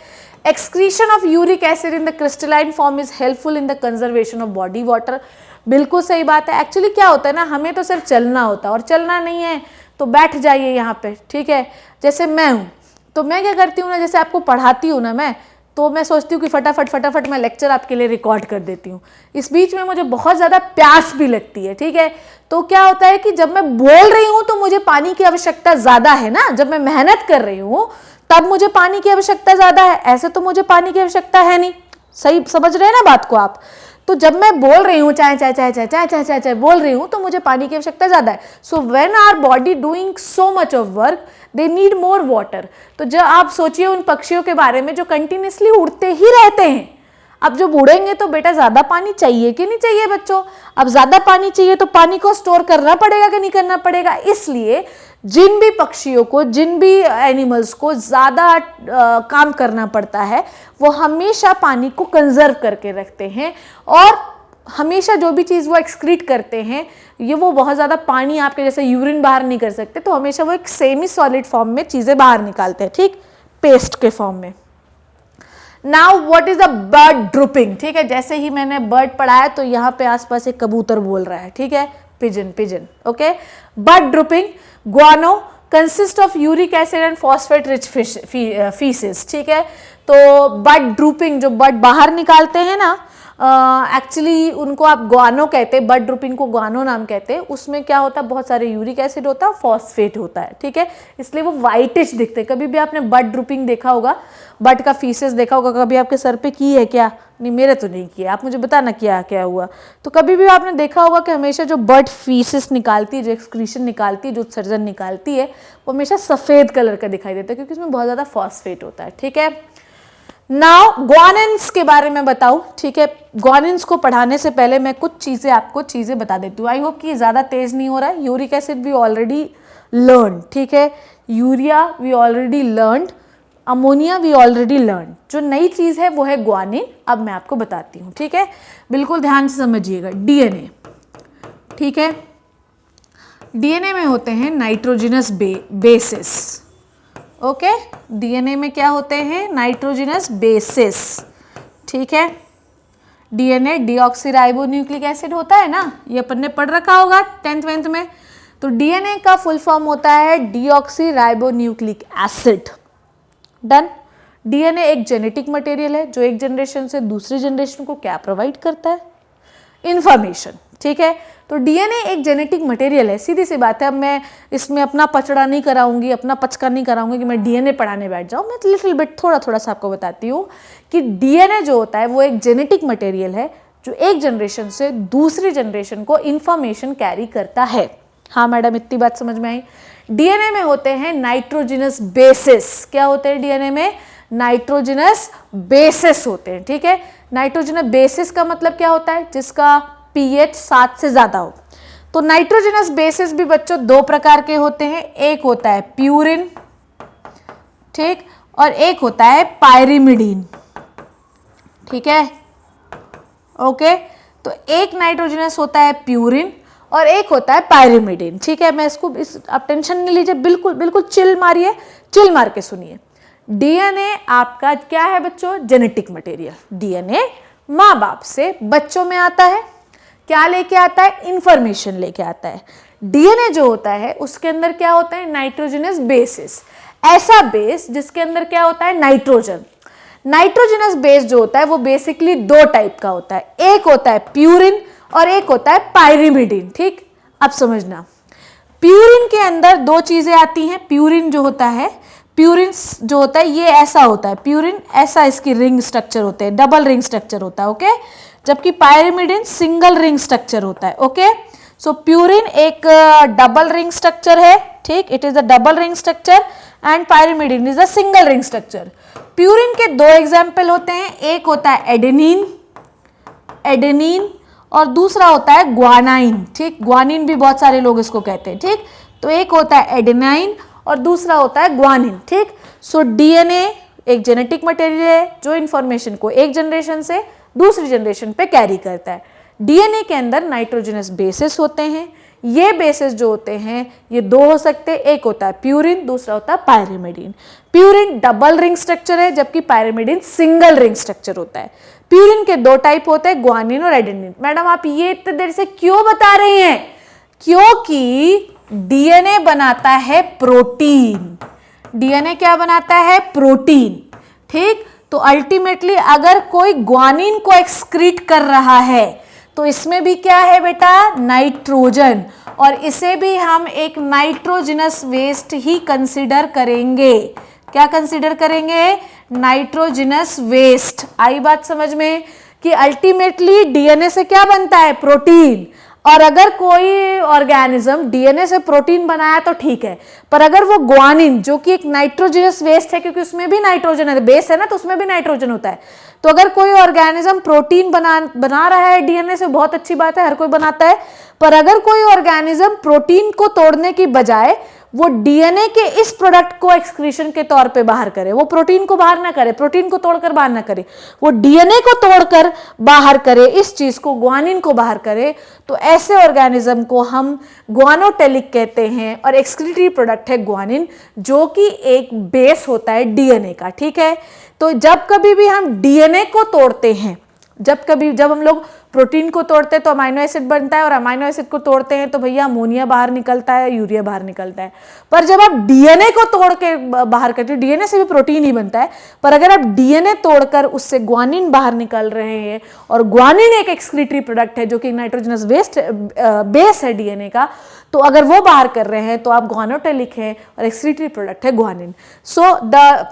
Excretion of uric acid in the crystalline form is helpful in the conservation of body water. बिल्कुल सही बात है। एक्चुअली क्या होता है ना, हमें तो सिर्फ चलना होता है, और चलना नहीं है तो बैठ जाइए यहाँ पे, ठीक है। जैसे मैं हूँ तो मैं क्या करती हूँ ना, जैसे आपको पढ़ाती हूँ ना मैं, तो मैं सोचती हूँ कि फटाफट मैं लेक्चर आपके लिए रिकॉर्ड कर देती हूँ। इस बीच में मुझे बहुत ज़्यादा प्यास भी लगती है, ठीक है। तो क्या होता है कि जब मैं बोल रही हूँ तो मुझे पानी की आवश्यकता ज़्यादा है ना, जब मैं मेहनत कर रही हूँ तब मुझे पानी की आवश्यकता ज़्यादा है, ऐसे तो मुझे पानी की आवश्यकता है नहीं। सही समझ रहे हैं ना बात को आप? तो जब मैं बोल रही हूँ चाय चाय चाय चाय चाय चाय चाय चाय बोल रही हूँ तो मुझे पानी की आवश्यकता ज़्यादा है। So when our body doing so much of work they need more water. तो जब आप सोचिए उन पक्षियों के बारे में जो कंटिन्यूसली उड़ते ही रहते हैं, अब जब उड़ेंगे तो बेटा ज़्यादा पानी चाहिए कि नहीं चाहिए बच्चों? अब ज़्यादा पानी चाहिए तो पानी को स्टोर करना पड़ेगा कि नहीं करना पड़ेगा? इसलिए जिन भी पक्षियों को, जिन भी एनिमल्स को ज़्यादा काम करना पड़ता है वो हमेशा पानी को कंजर्व करके रखते हैं, और हमेशा जो भी चीज़ वो एक्सक्रीट करते हैं ये वो बहुत ज़्यादा पानी, आपके जैसे यूरिन बाहर नहीं कर सकते, तो हमेशा वो एक सेमी सॉलिड फॉर्म में चीज़ें बाहर निकालते हैं, ठीक, पेस्ट के फॉर्म में। Now what is the bird drooping, ठीक है। जैसे ही मैंने बर्ड पढ़ाया तो यहाँ पे आसपास एक कबूतर बोल रहा है, ठीक है, pigeon pigeon, okay. Bird dropping, guano consist of uric acid and phosphate rich feces, ठीक है। तो बर्ड ड्रूपिंग, जो बर्ड बाहर निकालते हैं ना, एक्चुअली उनको आप गुआनो कहते हैं, बर्ड ड्रूपिंग को गुआनो नाम कहते हैं। उसमें क्या होता है, बहुत सारे यूरिक एसिड होता है, फॉस्फेट होता है, ठीक है, इसलिए वो वाइटिश दिखते हैं। कभी भी आपने बर्ड ड्रूपिंग देखा होगा, बर्ड का फीसेस देखा होगा, कभी आपके सर पे की है क्या? नहीं, मेरे तो नहीं किया, आप मुझे बताना क्या क्या हुआ। तो कभी भी आपने देखा होगा कि हमेशा जो बर्ड फीसेस निकालती है, जो एक्सक्रीशन निकालती है, जो उत्सर्जन निकालती है, वो हमेशा सफ़ेद कलर का दिखाई देता है क्योंकि उसमें बहुत ज़्यादा फॉस्फेट होता है, ठीक है। नाउ ग्वानिन्स के बारे में बताऊं, ठीक है। ग्वानिन्स को पढ़ाने से पहले मैं कुछ चीज़ें आपको बता देती हूँ। आई होप कि ज़्यादा तेज नहीं हो रहा है। Uric acid we already learn, ठीक है। Urea we already learn, ammonia we already learn. जो नई चीज़ है वो है ग्वानिन। अब मैं आपको बताती हूँ, ठीक है, बिल्कुल ध्यान से समझिएगा। डीएनए, ठीक है। डीएनए में होते हैं नाइट्रोजिनस बेसिस। ओके, डीएनए में क्या होते हैं? Nitrogenous basis. ठीक है, डीएनए डीऑक्सीराइबोन्यूक्लिक एसिड होता है ना, ये अपन ने पढ़ रखा होगा 10th में। तो डीएनए का फुल फॉर्म होता है डीऑक्सीराइबोन्यूक्लिक एसिड। डन। डीएनए एक जेनेटिक मटेरियल है जो एक जनरेशन से दूसरी जनरेशन को क्या प्रोवाइड करता है? इंफॉर्मेशन। ठीक है, तो डीएनए एक जेनेटिक मटेरियल है, सीधी सी बात है। अब मैं इसमें अपना पचड़ा नहीं कराऊंगी, अपना पचका नहीं कराऊंगी कि मैं डीएनए पढ़ाने बैठ जाऊं। मैं लिटिल बिट थोड़ा थोड़ा सा आपको बताती हूँ कि डीएनए जो होता है वो एक जेनेटिक मटेरियल है जो एक जनरेशन से दूसरी जनरेशन को इंफॉर्मेशन कैरी करता है। हाँ मैडम, इतनी बात समझ में आई। डीएनए में होते हैं नाइट्रोजिनस बेसिस। क्या होते हैं डीएनए में? नाइट्रोजिनस बेसिस होते हैं। ठीक है, नाइट्रोजिनस बेसिस का मतलब क्या होता है? जिसका pH 7 से ज्यादा हो। तो नाइट्रोजिनस बेसिस भी बच्चों दो प्रकार के होते हैं, एक होता है प्यूरिन, ठीक, और एक होता है पायरिमिडीन। ठीक है, ओके। तो एक नाइट्रोजिनस होता है प्यूरिन और एक होता है पायरिमिडीन। ठीक है, मैं इसको आप टेंशन नहीं लीजिए, बिल्कुल बिल्कुल चिल मारिए, चिल मार के सुनिए। डीएनए आपका क्या है बच्चों? Genetic material. डीएनए माँ बाप से बच्चों में आता है, क्या लेके आता है? इंफॉर्मेशन लेके आता है। डीएनए जो होता है उसके अंदर क्या होता है? नाइट्रोजिनस बेसिस, ऐसा बेस जिसके अंदर क्या होता है? नाइट्रोजन। नाइट्रोजिनस बेस जो होता है वो बेसिकली दो टाइप का होता है, एक होता है प्यूरिन और एक होता है पायरिमिडीन। ठीक, अब समझना, प्यूरिन के अंदर दो चीजें आती हैं। प्यूरिन जो होता है, प्यूरिन जो होता है ये ऐसा होता है, प्यूरिन ऐसा इसकी रिंग स्ट्रक्चर होते हैं, डबल रिंग स्ट्रक्चर होता है। ओके, जबकि पायरिमिडीन सिंगल रिंग स्ट्रक्चर होता है। ओके, सो प्यूरिन एक डबल रिंग स्ट्रक्चर है। ठीक, it is a double ring structure and pyrimidine is a single ring structure. Purine के दो एग्जाम्पल होते हैं, एक होता है एडेनिन, एडेनिन, और दूसरा होता है ग्वानाइन। ठीक, ग्वानिन भी बहुत सारे लोग इसको कहते हैं। ठीक, तो एक होता है एडेनाइन और दूसरा होता है ग्वानिन। ठीक, सो डीएनए एक जेनेटिक मटेरियल है जो इंफॉर्मेशन को एक जनरेशन से दूसरी जनरेशन पे कैरी करता है। डीएनए के अंदर नाइट्रोजनस बेसिस होते हैं। ये बेसिस जो होते हैं ये दो हो सकते हैं, एक होता है प्यूरिन, दूसरा होता है pyrimidine. Purine double ring structure है जबकि पायरिमिडीन सिंगल रिंग स्ट्रक्चर होता है। प्यूरिन के दो टाइप होते हैं, ग्वानिन और एडेनिन। मैडम आप ये इतने देर से क्यों बता रही हैं? क्योंकि डीएनए बनाता है प्रोटीन। डीएनए क्या बनाता है? प्रोटीन। ठीक, तो अल्टीमेटली अगर कोई ग्वानिन को एक्सक्रीट कर रहा है तो इसमें भी क्या है बेटा? नाइट्रोजन, और इसे भी हम एक नाइट्रोजनस वेस्ट ही कंसीडर करेंगे। क्या कंसीडर करेंगे? Nitrogenous waste. आई बात समझ में कि अल्टीमेटली डीएनए से क्या बनता है? प्रोटीन। और अगर कोई ऑर्गेनिज्म डीएनए से प्रोटीन बनाया तो ठीक है, पर अगर वो ग्वानिन जो कि एक नाइट्रोजनस वेस्ट है, क्योंकि उसमें भी नाइट्रोजन है, बेस है ना, तो उसमें भी नाइट्रोजन होता है, तो अगर कोई ऑर्गेनिज्म प्रोटीन बना रहा है डीएनए से, बहुत अच्छी बात है, हर कोई बनाता है, पर अगर कोई ऑर्गेनिज्म प्रोटीन को तोड़ने की बजाय वो डीएनए के इस प्रोडक्ट को एक्सक्रीशन के तौर पे बाहर करे, वो प्रोटीन को बाहर ना करे, प्रोटीन को तोड़कर बाहर ना करे, वो डीएनए को तोड़कर बाहर करे, इस चीज को ग्वानिन को बाहर करे, तो ऐसे ऑर्गेनिज्म को हम ग्वानोटेलिक कहते हैं और एक्सक्रीटरी प्रोडक्ट है ग्वानिन, जो कि एक बेस होता है डीएनए का। ठीक है, तो जब कभी भी हम डीएनए को तोड़ते हैं, जब हम लोग प्रोटीन को तोड़ते हैं तो अमाइनो एसिड बनता है, और अमाइनो एसिड को तोड़ते हैं तो भैया अमोनिया बाहर निकलता है, यूरिया बाहर निकलता है। पर जब आप डीएनए को तोड़ के बाहर करते हो, डीएनए से भी प्रोटीन ही बनता है, पर अगर आप डीएनए तोड़कर उससे ग्वानिन बाहर निकल रहे हैं, और ग्वानिन एक एक्सक्रीटरी प्रोडक्ट है जो कि नाइट्रोजनस वेस्ट बेस है डीएनए का, तो अगर वो बाहर कर रहे हैं तो आप ग्वानोटेलिक है और एक्सक्रीटरी प्रोडक्ट है guanine. So the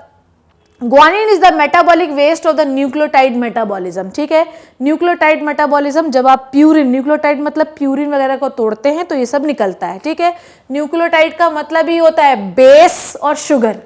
guanine is the metabolic waste of the nucleotide metabolism. ठीक है, न्यूक्लियोटाइड मेटाबॉलिज्म, जब आप प्यूरिन, न्यूक्लियोटाइड मतलब प्यूरिन वगैरह को तोड़ते हैं तो ये सब निकलता है। ठीक है, न्यूक्लियोटाइड का मतलब ही होता है बेस और sugar,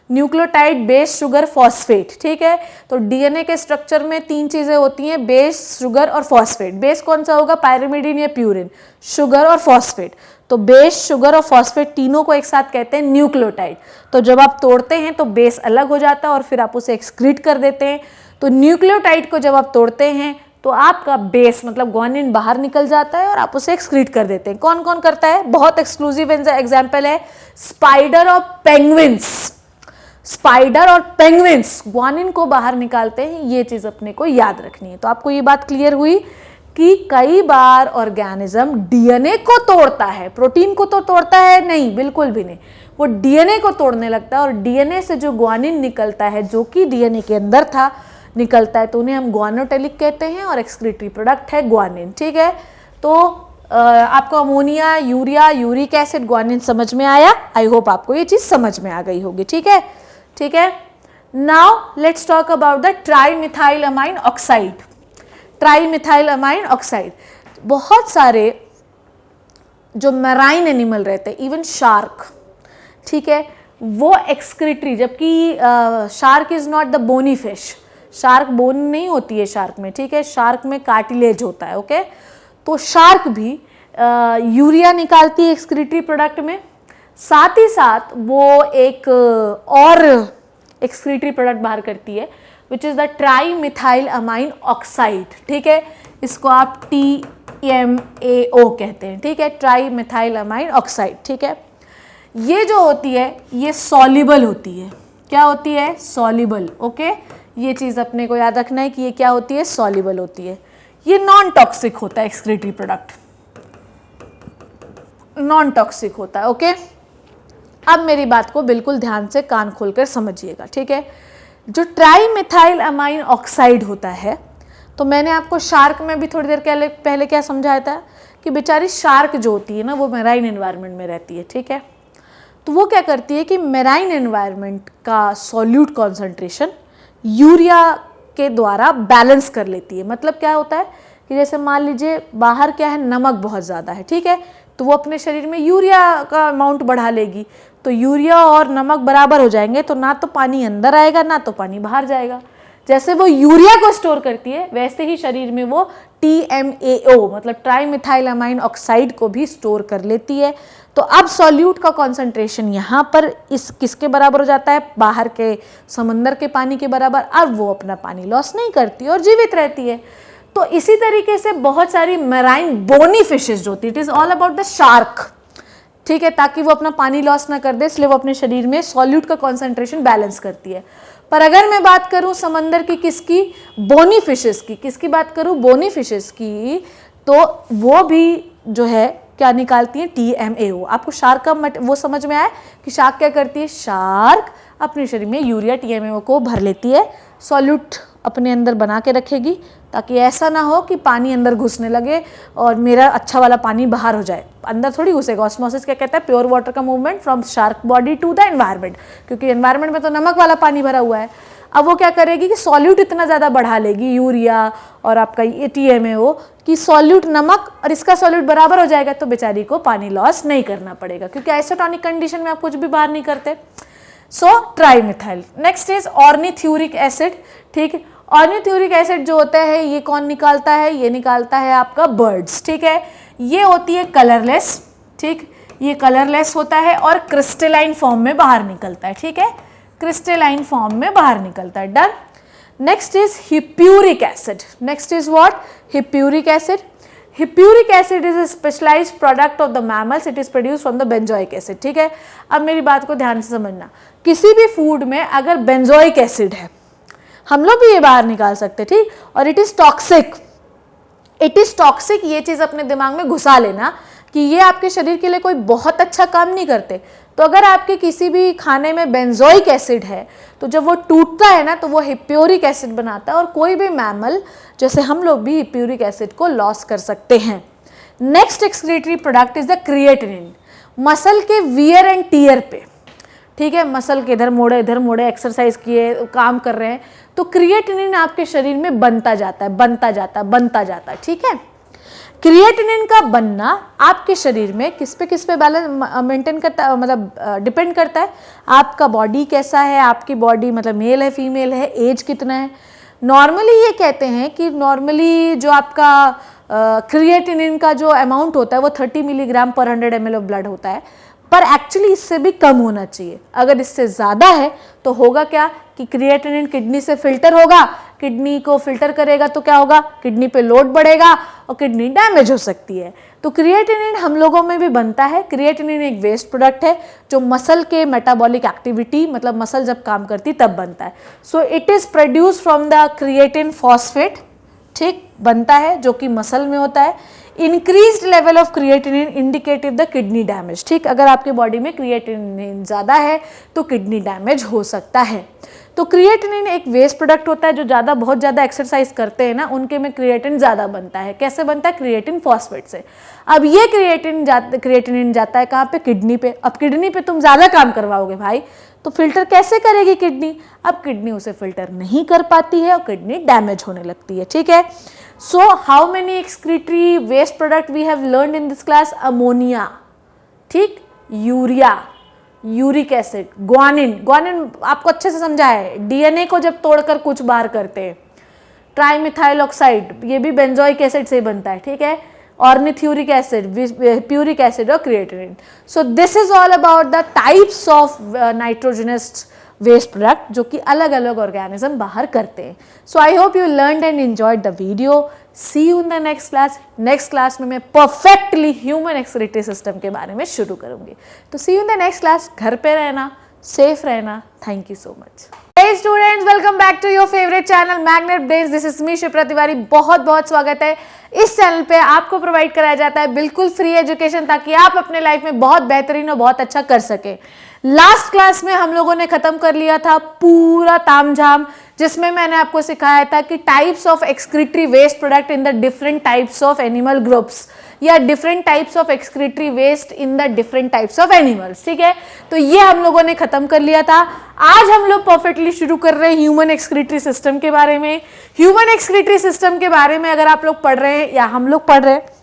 nucleotide, base, sugar, phosphate. ठीक है, तो डीएनए के स्ट्रक्चर में तीन चीजें होती हैं, बेस, शुगर और फॉस्फेट। बेस कौन सा होगा? पायरिमिडीन या प्यूरिन। शुगर और फॉस्फेट, तो बेस, शुगर और फॉस्फेट तीनों को एक साथ कहते हैं न्यूक्लियोटाइड। तो जब आप तोड़ते हैं तो बेस अलग हो जाता है और फिर आप उसे एक्सक्रीट कर देते हैं। तो न्यूक्लियोटाइड को जब आप तोड़ते हैं तो आपका बेस मतलब ग्वानिन बाहर निकल जाता है और आप उसे एक्सक्रीट कर देते हैं। कौन कौन करता है? बहुत एक्सक्लूसिव एग्जाम्पल है स्पाइडर और पेंगुइन्स। स्पाइडर और पेंगुइन्स ग्वानिन को बाहर निकालते हैं, ये चीज अपने को याद रखनी है। तो आपको ये बात क्लियर हुई कि कई बार ऑर्गेनिज्म डीएनए को तोड़ता है, प्रोटीन को तो तोड़ता है नहीं, बिल्कुल भी नहीं, वो डीएनए को तोड़ने लगता है और डीएनए से जो ग्वानिन निकलता है जो कि डीएनए के अंदर था निकलता है, तो उन्हें हम ग्वानोटेलिक कहते हैं और एक्सक्रीटरी प्रोडक्ट है ग्वानिन। ठीक है, तो आपको ammonia, urea, uric acid, guanine समझ में आया? आई होप आपको ये चीज समझ में आ गई होगी। ठीक है, ठीक है। Now let's talk about the trimethylamine oxide. Trimethylamine oxide, बहुत सारे जो मैराइन एनिमल रहते हैं, इवन शार्क, ठीक है, वो एक्सक्रीटरी, जबकि shark is not the bony fish, shark bone नहीं होती है शार्क में, ठीक है, शार्क में कार्टिलेज होता है। ओके, तो शार्क भी यूरिया निकालती है एक्सक्रीटरी प्रोडक्ट में, साथ ही साथ वो एक और एक्सक्रीटरी प्रोडक्ट बाहर करती है which is the trimethylamine oxide. ठीक है, इसको आप TMAO कहते हैं। ठीक है, ट्राईमिथाइलअमाइन ऑक्साइड। ठीक है, ये जो होती है ये सॉल्युबल होती है। क्या होती है? सॉल्युबल। ओके, ये चीज़ अपने को याद रखना है कि ये क्या होती है? सॉल्युबल होती है। ये नॉन टॉक्सिक होता है, एक्सक्रीटरी प्रोडक्ट नॉन टॉक्सिक होता है। ओके, अब मेरी बात को बिल्कुल ध्यान से कान खोलकर समझिएगा। ठीक है, जो ट्राईमिथाइलअमाइन ऑक्साइड होता है, तो मैंने आपको शार्क में भी थोड़ी देर पहले क्या समझाया था कि बेचारी शार्क जो होती है ना वो मैराइन एनवायरनमेंट में रहती है। ठीक है, तो वो क्या करती है कि मैराइन एनवायरनमेंट का सॉल्यूट कॉन्सेंट्रेशन यूरिया के द्वारा बैलेंस कर लेती है। मतलब क्या होता है कि जैसे मान लीजिए बाहर क्या है, नमक बहुत ज़्यादा है, ठीक है, तो वो अपने शरीर में यूरिया का अमाउंट बढ़ा लेगी, तो यूरिया और नमक बराबर हो जाएंगे, तो ना तो पानी अंदर आएगा ना तो पानी बाहर जाएगा। जैसे वो यूरिया को स्टोर करती है वैसे ही शरीर में वो TMAO मतलब ट्राईमिथाइलअमाइन ऑक्साइड को भी स्टोर कर लेती है। तो अब सॉल्यूट का कॉन्सेंट्रेशन यहाँ पर इस किसके बराबर हो जाता है? बाहर के समंदर के पानी के बराबर। अब वो अपना पानी लॉस नहीं करती और जीवित रहती है। तो इसी तरीके से बहुत सारी मैराइन बोनी फिशेज जो होती है, it is all about the shark, ठीक है, ताकि वो अपना पानी लॉस ना कर दे, इसलिए वो अपने शरीर में सॉल्यूट का कॉन्सेंट्रेशन बैलेंस करती है। पर अगर मैं बात करूं समंदर की किसकी? बोनी फिशेस की। किसकी बात करूं? बोनी फिशेस की। तो वो भी जो है क्या निकालती है? TMAO। आपको शार्क का वो समझ में आया कि शार्क क्या करती है? शार्क अपने शरीर में यूरिया TMAO को भर लेती है, सॉल्यूट अपने अंदर बना के रखेगी, ताकि ऐसा ना हो कि पानी अंदर घुसने लगे और मेरा अच्छा वाला पानी बाहर हो जाए। अंदर थोड़ी घुसेगा। ऑस्मोसिस क्या कहता है? प्योर वाटर का movement from shark body to the environment, क्योंकि एनवायरनमेंट में तो नमक वाला पानी भरा हुआ है। अब वो क्या करेगी कि सॉल्यूट इतना ज़्यादा बढ़ा लेगी, यूरिया और आपका ये TMAO, कि सॉल्यूट नमक और इसका सॉल्यूट बराबर हो जाएगा, तो बेचारी को पानी लॉस नहीं करना पड़ेगा, क्योंकि आइसोटोनिक कंडीशन में आप कुछ भी बाहर नहीं करते। So trimethyl. Next is ornithuric acid. ठीक, ऑर्निथ्यूरिक एसिड जो होता है ये कौन निकालता है? ये निकालता है आपका बर्ड्स। ठीक है, ये होती है कलरलेस। ठीक, ये कलरलेस होता है और क्रिस्टलाइन फॉर्म में बाहर निकलता है। ठीक है, क्रिस्टलाइन फॉर्म में बाहर निकलता है। डन। Next is hippuric acid. Next is what? Hippuric acid. Hippuric acid is a specialized product of the mammals. It is produced from the benzoic acid. ठीक है, अब मेरी बात को ध्यान से समझना। किसी भी फूड में अगर बेंजोइक एसिड है, हम लोग भी ये बाहर निकाल सकते, ठीक, और it is toxic. It is toxic, ये चीज अपने दिमाग में घुसा लेना कि ये आपके शरीर के लिए कोई बहुत अच्छा काम नहीं करते। तो अगर आपके किसी भी खाने में बेंजोइक एसिड है, तो जब वो टूटता है ना, तो वो हिप्यूरिक एसिड बनाता है, और कोई भी मैमल जैसे हम लोग भी हिप्यूरिक एसिड को लॉस कर सकते हैं। Next excretory product is the creatinine. Muscle के वियर एंड टीयर पे, ठीक है, मसल के इधर मोड़े एक्सरसाइज किए, काम कर रहे हैं, तो क्रिएटिनिन आपके शरीर में बनता जाता है। ठीक है, क्रिएटिनिन का बनना आपके शरीर में किस पे बैलेंस मेंटेन करता है, मतलब डिपेंड करता है आपका बॉडी कैसा है, आपकी बॉडी मतलब मेल है फीमेल है, एज कितना है। नॉर्मली ये कहते हैं कि नॉर्मली जो आपका क्रिएटिनिन का जो अमाउंट होता है वो 30 मिलीग्राम पर 100 ml ऑफ ब्लड होता है। पर एक्चुअली इससे भी कम होना चाहिए। अगर इससे ज़्यादा है तो होगा क्या कि क्रिएटिनिन किडनी से फिल्टर होगा, किडनी को फिल्टर करेगा तो क्या होगा, किडनी पे लोड बढ़ेगा और किडनी डैमेज हो सकती है। तो क्रिएटिनिन हम लोगों में भी बनता है। क्रिएटिनिन एक वेस्ट प्रोडक्ट है जो मसल के मेटाबॉलिक एक्टिविटी, मतलब मसल जब काम करती तब बनता है। So it is produce from the creatine phosphate, ठीक, बनता है जो कि मसल में होता है। Increased level of creatinine indicative the kidney damage, ठीक, अगर आपके बॉडी में क्रिएटिनिन ज़्यादा है तो किडनी डैमेज हो सकता है। तो क्रिएटिनिन एक वेस्ट प्रोडक्ट होता है, जो बहुत ज़्यादा एक्सरसाइज करते हैं ना उनके में क्रिएटिन ज़्यादा बनता है। कैसे बनता है, क्रिएटिन फॉस्फेट से। अब ये क्रिएटिनिन जाता है कहाँ पे, किडनी पे। अब किडनी पे तुम ज़्यादा काम करवाओगे भाई तो फिल्टर कैसे करेगी किडनी, अब किडनी उसे फिल्टर नहीं कर पाती है और किडनी डैमेज होने लगती है, ठीक है। So how many excretory waste product we have learned in this class, ammonia, ठीक, यूरिया, यूरिक एसिड, ग्वानिन आपको अच्छे से समझा है, डीएनए को जब तोड़कर कुछ बार करते हैं, ट्राइमिथाइल ऑक्साइड, ये भी बेंजोइक एसिड से बनता है, ठीक है, ऑर्निथ्यूरिक एसिड, प्यूरिक एसिड और creatinine. So this is all about the types of nitrogenous waste product जो कि अलग अलग ऑर्गेनिज्म बाहर करते हैं। So I hope you learned and enjoyed the video. See you in the next class. Next class में मैं परफेक्टली ह्यूमन एक्सक्रीटरी सिस्टम के बारे में शुरू करूंगी। तो see you in the next class. घर पे रहना, सेफ रहना। Thank you so much. Hey students, welcome back to your favorite channel Magnet Brains. This is me Shipra Tiwari. बहुत बहुत स्वागत है। इस चैनल पे आपको प्रोवाइड कराया जाता है बिल्कुल फ्री एजुकेशन ताकि आप अपने लाइफ में बहुत बेहतरीन और बहुत अच्छा कर सके। लास्ट क्लास में हम लोगों ने खत्म कर लिया था पूरा तामझाम, जिसमें मैंने आपको सिखाया था कि types of excretory waste product in the different types of animal groups या different types of excretory waste in the different types of animals, ठीक है। तो ये हम लोगों ने खत्म कर लिया था। आज हम लोग परफेक्टली शुरू कर रहे हैं ह्यूमन एक्सक्रीटरी सिस्टम के बारे में। ह्यूमन एक्सक्रीटरी सिस्टम के बारे में अगर आप लोग पढ़ रहे हैं या हम लोग पढ़ रहे हैं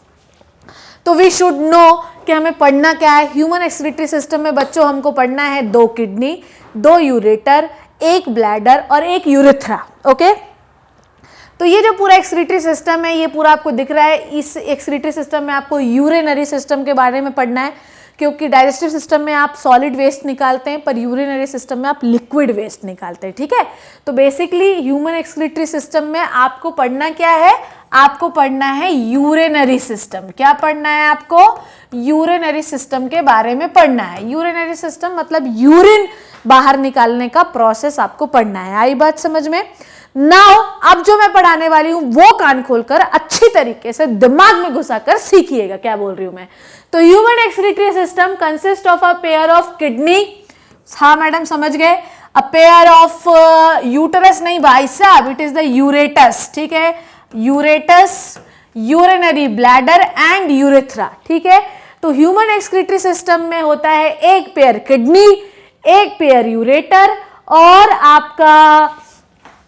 तो वी शुड नो कि हमें पढ़ना क्या है। ह्यूमन एक्सक्रीटरी सिस्टम में बच्चों हमको पढ़ना है 2 किडनी, 2 यूरेटर, 1 ब्लैडर और 1 यूरेथ्रा, ओके। तो ये जो पूरा एक्सक्रीटरी सिस्टम है ये पूरा आपको दिख रहा है। इस एक्सक्रीटरी सिस्टम में आपको यूरिनरी सिस्टम के बारे में पढ़ना है, क्योंकि डाइजेस्टिव सिस्टम में आप सॉलिड वेस्ट निकालते हैं पर यूरिनरी सिस्टम में आप लिक्विड वेस्ट निकालते हैं, ठीक है। तो बेसिकली ह्यूमन एक्सक्रीटरी सिस्टम में आपको पढ़ना क्या है, आपको पढ़ना है यूरिनरी सिस्टम। क्या पढ़ना है आपको, यूरिनरी सिस्टम के बारे में पढ़ना है। यूरिनरी सिस्टम मतलब यूरिन बाहर निकालने का प्रोसेस आपको पढ़ना है। आई बात समझ में। नाउ अब जो मैं पढ़ाने वाली हूं वो कान खोलकर अच्छी तरीके से दिमाग में घुसाकर सीखिएगा क्या बोल रही हूं मैं। तो human excretory system consist of a pair of kidney, हाँ मैडम समझ गए, अ पेयर ऑफ यूटरस नहीं भाई साहब, इट इज द यूरेटस, ठीक है, यूरेटस, यूरिनरी ब्लैडर एंड यूरेथ्रा, ठीक है। तो ह्यूमन एक्सक्रीटरी सिस्टम में होता है 1 पेयर किडनी, 1 पेयर यूरेटर और आपका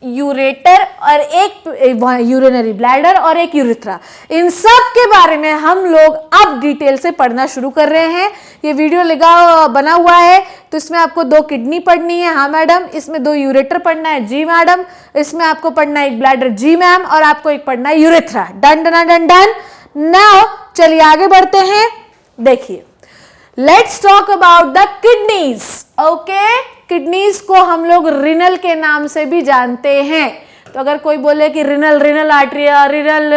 यूरेटर और 1 यूरिनरी ब्लैडर और 1 यूरेथ्रा। इन सब के बारे में हम लोग अब डिटेल से पढ़ना शुरू कर रहे हैं। ये वीडियो बना हुआ है तो इसमें आपको 2 किडनी पढ़नी है, हाँ मैडम। इसमें 2 यूरेटर पढ़ना है, जी मैडम। इसमें आपको पढ़ना है 1 ब्लैडर, जी मैम। और आपको 1 पढ़ना है urethra. Done done done done. Now चलिए आगे बढ़ते हैं। देखिए, let's talk about the kidneys, okay. Kidneys को हम लोग रिनल के नाम से भी जानते हैं। तो अगर कोई बोले कि renal artery, renal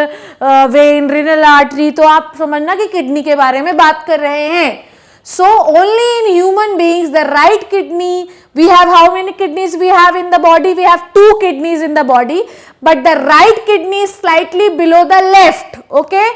vein, renal artery, तो आप समझना कि किडनी के बारे में बात कर रहे हैं। So only in human beings the right kidney, we have how many kidneys we have in the body, we have 2 kidneys in the body, but the right kidney is slightly below the left, okay.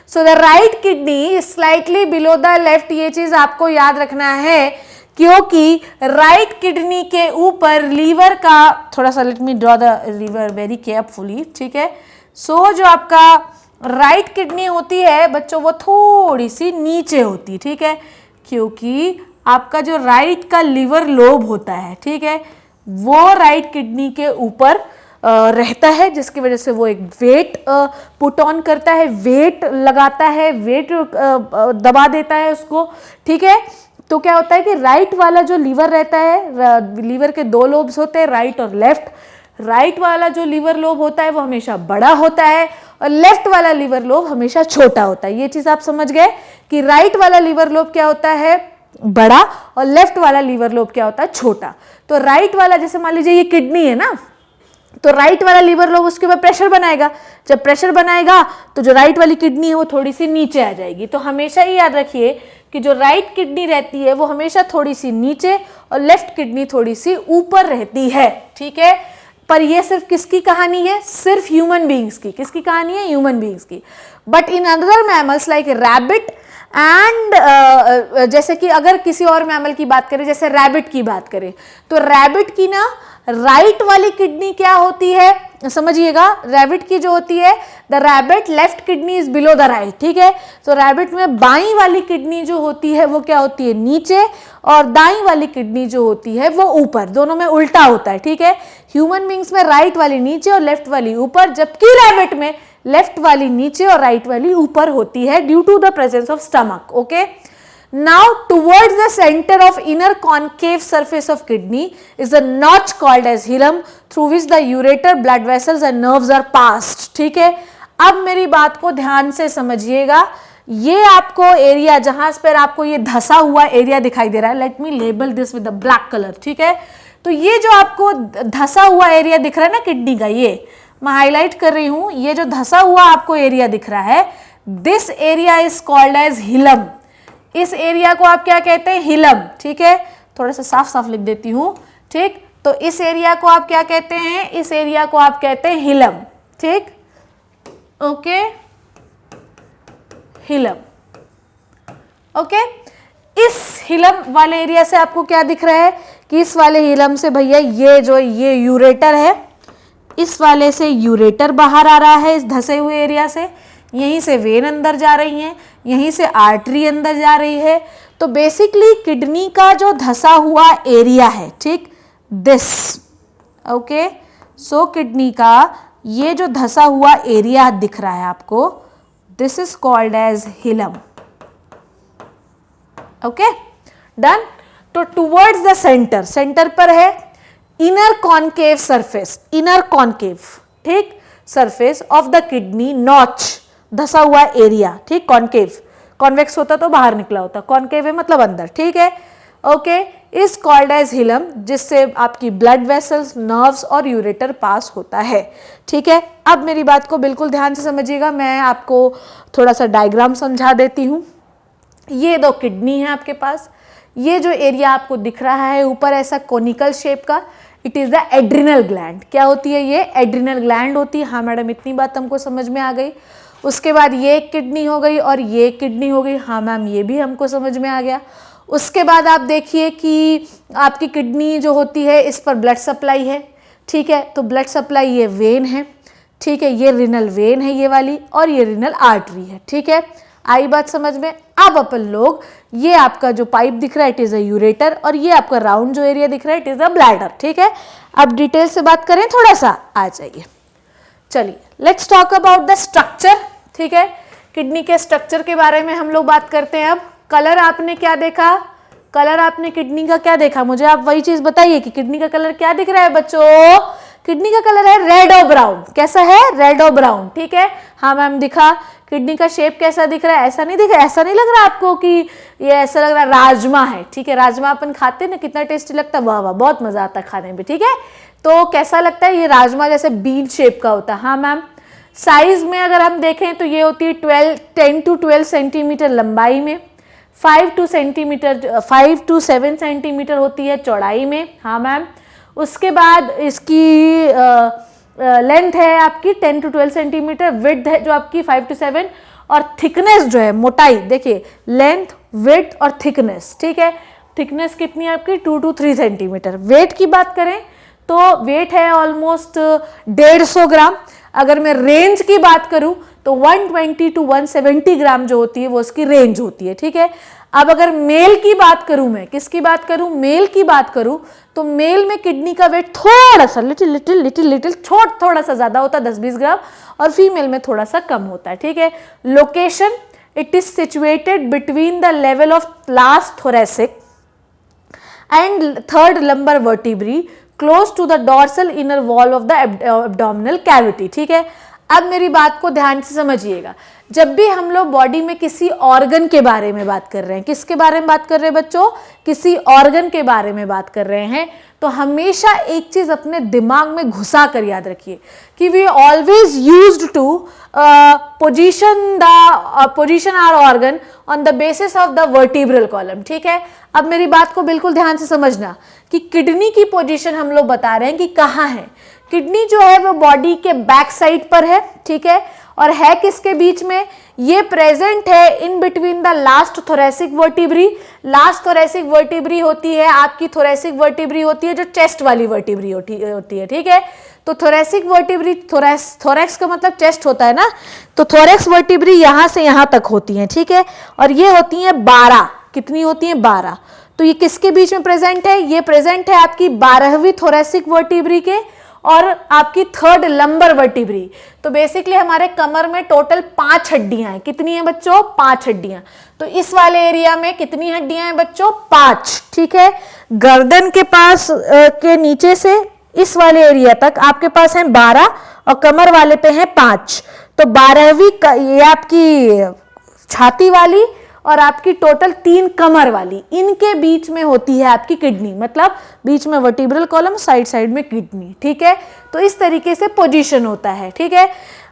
So the right kidney is slightly below the left, ये चीज आपको याद रखना है क्योंकि right kidney के ऊपर liver का, थोड़ा सा let me draw the liver very carefully, ठीक है। सो जो आपका राइट किडनी होती है बच्चों वो थोड़ी सी नीचे होती है, ठीक है, क्योंकि आपका जो राइट का लीवर लोब होता है, ठीक है, वो राइट किडनी के ऊपर रहता है, जिसकी वजह से वो एक वेट पुट ऑन करता है, वेट लगाता है, वेट दबा देता है उसको, ठीक है। तो क्या होता है कि राइट वाला जो लीवर रहता है, लीवर के 2 लोब्स होते हैं, राइट और लेफ्ट। राइट वाला जो लीवर लोब होता है वो हमेशा बड़ा होता है और लेफ्ट वाला लीवर लोब हमेशा छोटा होता है। ये चीज आप समझ गए कि राइट वाला लीवर लोब क्या होता है, बड़ा, और लेफ्ट वाला लीवर लोब क्या होता है, छोटा। तो राइट वाला, जैसे मान लीजिए ये किडनी है ना, तो राइट वाला लीवर लोब उसके ऊपर प्रेशर बनाएगा। जब प्रेशर बनाएगा तो जो राइट वाली किडनी है वो थोड़ी सी नीचे आ जाएगी। तो हमेशा ही याद रखिए कि जो राइट किडनी रहती है वो हमेशा थोड़ी सी नीचे और लेफ्ट किडनी थोड़ी सी ऊपर रहती है, ठीक है। पर ये सिर्फ किसकी कहानी है, सिर्फ ह्यूमन बीइंग्स की। किसकी कहानी है, ह्यूमन बीइंग्स की। But in other mammals like rabbit and जैसे कि अगर किसी और मैमल की बात करें, जैसे रैबिट की बात करें, तो रैबिट की ना राइट वाली किडनी क्या होती है, समझिएगा, रैबिट की जो होती है, the rabbit left kidney is below the right, ठीक है। तो रैबिट में बाईं वाली किडनी जो होती है वो क्या होती है, नीचे, और दाईं वाली किडनी जो होती है वो ऊपर, दोनों में उल्टा होता है, ठीक है। ह्यूमन बींग्स में राइट वाली नीचे और लेफ्ट वाली ऊपर, जबकि रैबिट में लेफ्ट वाली नीचे और राइट वाली ऊपर होती है due to the presence of stomach, okay. Now towards the center of inner concave surface of kidney is a notch called as hilum through which the ureter, blood vessels and nerves are passed, ठीक है। अब मेरी बात को ध्यान से समझिएगा, ये आपको एरिया जहां पर आपको ये धसा हुआ एरिया दिखाई दे रहा है, let me label this with the black colour, ठीक है। तो ये जो आपको धसा हुआ एरिया दिख रहा है ना किडनी का, ये मैं हाईलाइट कर रही हूं, ये जो धसा हुआ आपको एरिया दिख रहा है, this area is called as hilum. इस एरिया को आप क्या कहते हैं, हिलम, ठीक है। थोड़ा सा साफ साफ लिख देती हूं, ठीक। तो इस एरिया को आप क्या कहते हैं, इस एरिया को आप कहते हैं हिलम, ठीक, ओके, हिलम, ओके। इस हिलम वाले एरिया से आपको क्या दिख रहा है कि इस वाले हिलम से भैया ये यूरेटर है, इस वाले से यूरेटर बाहर आ रहा है, इस धसे हुए एरिया से, यहीं से वेन अंदर जा रही है, यहीं से आर्टरी अंदर जा रही है। तो बेसिकली किडनी का जो धसा हुआ एरिया है, ठीक, दिस, ओके, सो किडनी का ये जो धसा हुआ एरिया दिख रहा है आपको, this is called as hilum, okay, done. तो टुवर्ड्स द सेंटर, सेंटर पर है inner concave surface, inner concave, ठीक, surface of the kidney notch, धसा हुआ एरिया, ठीक, कॉनकेव, कॉन्वेक्स होता तो बाहर निकला होता, कॉनकेव है मतलब अंदर, ठीक है, okay, is called as hilum, जिससे आपकी ब्लड वेसल्स, नर्व्स और यूरेटर पास होता है, ठीक है। अब मेरी बात को बिल्कुल ध्यान से समझिएगा, मैं आपको थोड़ा सा डायग्राम समझा देती हूँ। ये दो किडनी है आपके पास, ये जो एरिया आपको दिख रहा है ऊपर ऐसा कोनिकल शेप का, it is the adrenal gland. क्या होती है ये, एड्रिनल ग्लैंड होती है। हाँ मैडम, इतनी बात हमको समझ में आ गई। उसके बाद ये एक किडनी हो गई और ये एक किडनी हो गई, हाँ मैम ये भी हमको समझ में आ गया। उसके बाद आप देखिए कि आपकी किडनी जो होती है इस पर ब्लड सप्लाई है, ठीक है, तो ब्लड सप्लाई ये वेन है, ठीक है, ये रिनल वेन है ये वाली, और ये रिनल आर्टरी है, ठीक है। आई बात समझ में। अब अपन लोग, ये आपका जो पाइप दिख रहा है इट इज अ यूरेटर, और ये आपका राउंड जो एरिया दिख रहा है इट इज अ ब्लैडर, ठीक है। अब डिटेल से बात करें, थोड़ा सा आ जाइए, चलिए let's talk about the structure, ठीक है। किडनी के स्ट्रक्चर के बारे में हम लोग बात करते हैं। अब कलर आपने क्या देखा, कलर आपने किडनी का क्या देखा, मुझे आप वही चीज बताइए कि किडनी का कलर क्या दिख रहा है बच्चों। किडनी का कलर है रेड और ब्राउन। कैसा है, रेड और ब्राउन, ठीक है। हाँ मैम दिखा। किडनी का शेप कैसा दिख रहा है, ऐसा नहीं दिख रहा, ऐसा नहीं लग रहा आपको कि ये ऐसा लग रहा है राजमा है, ठीक है। राजमा अपन खाते हैं ना, कितना टेस्टी लगता है, वाह वाह बहुत मजा आता है खाने में, ठीक है। तो कैसा लगता है, ये राजमा जैसे बीन शेप का होता है। हाँ मैम। साइज में अगर हम देखें तो ये होती है 10 to 12 सेंटीमीटर लंबाई में, 5 to 7 सेंटीमीटर होती है चौड़ाई में। हाँ मैम। उसके बाद इसकी लेंथ है आपकी 10 to 12 सेंटीमीटर, विड्थ है जो आपकी 5 to 7, और थिकनेस जो है, मोटाई देखिए, लेंथ, विड्थ और थिकनेस, ठीक है। थिकनेस कितनी है आपकी 2 to 3 सेंटीमीटर। वेट की बात करें तो वेट है ऑलमोस्ट 150 ग्राम। अगर मैं रेंज की बात करूं तो 120 to 170 ग्राम जो होती है वो उसकी रेंज होती है, ठीक है। अब अगर मेल की बात करूं, मैं किसकी बात करूं, मेल की बात करूं, तो मेल में किडनी का वेट थोड़ा सा लिटिल थोड़ा सा ज्यादा होता है, 10-20 ग्राम, और फीमेल में थोड़ा सा कम होता है, ठीक है। Location, it is situated between the level of last thoracic and third lumbar vertebrae, close to the dorsal inner wall of the abdominal cavity, ठीक है। अब मेरी बात को ध्यान से समझिएगा, जब भी हम लोग बॉडी में किसी ऑर्गन के बारे में बात कर रहे हैं, किसके बारे में बात कर रहे हैं बच्चों, किसी ऑर्गन के बारे में बात कर रहे हैं, तो हमेशा एक चीज अपने दिमाग में घुसा कर याद रखिए कि we always used to position our organ on the basis of the vertebral column. ठीक है, अब मेरी बात को बिल्कुल ध्यान से समझना कि किडनी की पोजीशन हम लोग बता रहे हैं कि कहाँ है। किडनी जो है वो बॉडी के बैक साइड पर है, ठीक है, और है किसके बीच में, ये प्रेजेंट है in between the last thoracic vertebrae. Last thoracic vertebrae होती है आपकी, थोरेसिक वर्टिब्री होती है जो चेस्ट वाली वर्टिब्री होती है, ठीक है। तो थोरेसिक वर्टिब्री, थोरेक्स का मतलब चेस्ट होता है ना, तो थोरेक्स वर्टिब्री यहां से यहां तक होती है, ठीक है, और ये होती है 12, कितनी होती है 12। तो ये किसके बीच में प्रेजेंट है, ये प्रेजेंट है आपकी 12वीं थोरेसिक वर्टिब्री के और आपकी 3rd लंबर वर्टिब्री। तो बेसिकली हमारे कमर में टोटल 5 हड्डियां हैं, कितनी हैं बच्चों, 5 हड्डियां। तो इस वाले एरिया में कितनी हड्डियां हैं बच्चों, 5, ठीक है। गर्दन के पास के नीचे से इस वाले एरिया तक आपके पास हैं 12 और कमर वाले पे हैं 5। तो 12वीं ये आपकी छाती वाली और आपकी टोटल 3 कमर वाली, इनके बीच में होती है आपकी किडनी, मतलब बीच में वर्टिब्रल कॉलम, साइड साइड में किडनी, ठीक है। तो इस तरीके से पोजीशन होता है, ठीक है।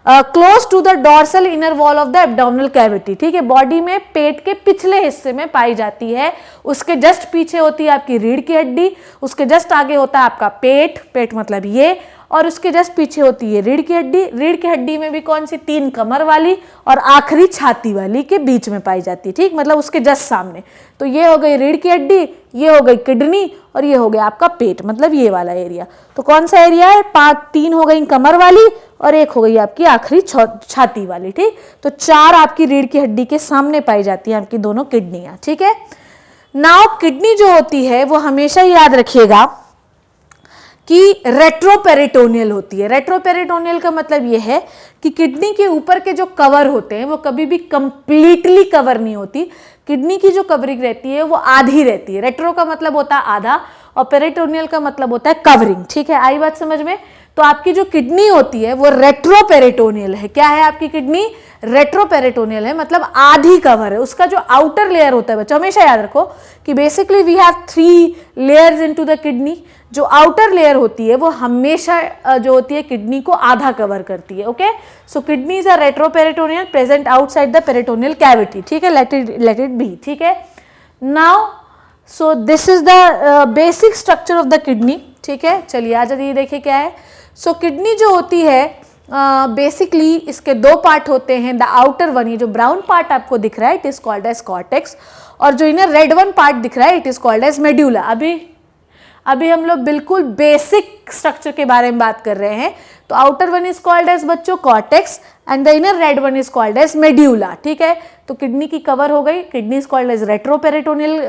Close to the dorsal inner wall of the abdominal cavity, ठीक है, बॉडी में पेट के पिछले हिस्से में पाई जाती है। उसके जस्ट पीछे होती है आपकी रीढ़ की हड्डी, उसके जस्ट आगे होता है आपका पेट, पेट मतलब ये, और उसके जस्ट पीछे होती है रीढ़ की हड्डी। रीढ़ की हड्डी में भी कौन सी, 3 कमर वाली और आखिरी छाती वाली के बीच में पाई जाती है, ठीक, मतलब उसके जस्ट सामने। तो ये हो गई रीढ़ की हड्डी, ये हो गई किडनी और ये हो गया आपका पेट, मतलब ये वाला एरिया। तो कौन सा एरिया है, 3 हो गई कमर वाली और 1 हो गई आपकी आखिरी छाती वाली, ठीक। तो 4 आपकी रीढ़ की हड्डी के सामने पाई जाती है आपकी दोनों किडनियां, ठीक है। नाउ किडनी जो होती है वो हमेशा याद रखिएगा कि रेट्रोपेरिटोनियल होती है। रेट्रोपेरिटोनियल का मतलब यह है कि किडनी के ऊपर के जो कवर होते हैं वो कभी भी कंप्लीटली कवर नहीं होती। किडनी की जो कवरिंग रहती है वो आधी रहती है। रेट्रो का मतलब होता है आधा और पेरिटोनियल का मतलब होता है कवरिंग, ठीक है, आई बात समझ में। तो आपकी जो किडनी होती है वो रेट्रोपेरिटोनियल है। क्या है आपकी किडनी, रेट्रोपेरिटोनियल है, मतलब आधी कवर है। उसका जो आउटर लेयर होता है बच्चों, हमेशा याद रखो कि basically we have 3 layers into the kidney. जो आउटर लेयर होती है वो हमेशा जो होती है किडनी को आधा कवर करती है, okay. So kidneys are retroperitoneal, present outside the peritoneal cavity, ठीक है, लेट इट बी, ठीक है। Now so this is the basic structure of the kidney, ठीक है। चलिए आ जाइए, देखिए क्या है। सो किडनी जो होती है बेसिकली इसके 2 पार्ट होते हैं। द आउटर वन, ये जो ब्राउन पार्ट आपको दिख रहा है, it is called as cortex, और जो इन्हें रेड वन पार्ट दिख रहा है, it is called as medulla. अभी हम लोग बिल्कुल बेसिक स्ट्रक्चर के बारे में बात कर रहे हैं। तो outer one is called as बच्चों cortex and the inner red one is called as medulla, ठीक है। तो किडनी की कवर हो गई, kidney is called as retroperitoneal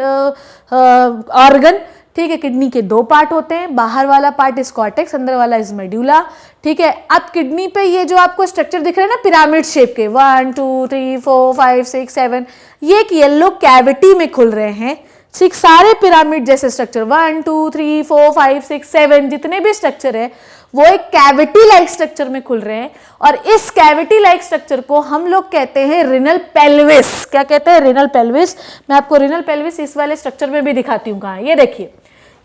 organ, ठीक है। किडनी के 2 पार्ट होते हैं, बाहर वाला पार्ट इज कॉर्टेक्स, अंदर वाला इज मेड्यूला, ठीक है। अब किडनी पे ये जो आपको स्ट्रक्चर दिख रहे हैं ना पिरामिड शेप के, 1 2 3 4 5 6 7, ये एक येलो कैविटी में खुल रहे हैं, ठीक। सारे पिरामिड जैसे स्ट्रक्चर 1 2 3 4 5 6 7 जितने भी स्ट्रक्चर है वो एक कैविटी लाइक स्ट्रक्चर में खुल रहे हैं, और इस कैविटी लाइक स्ट्रक्चर को हम लोग कहते हैं रिनल पेल्विस। क्या कहते हैं, रिनल पेल्विस। मैं आपको रिनल पेल्विस इस वाले स्ट्रक्चर में भी दिखाती हूँ कहाँ, ये देखिए,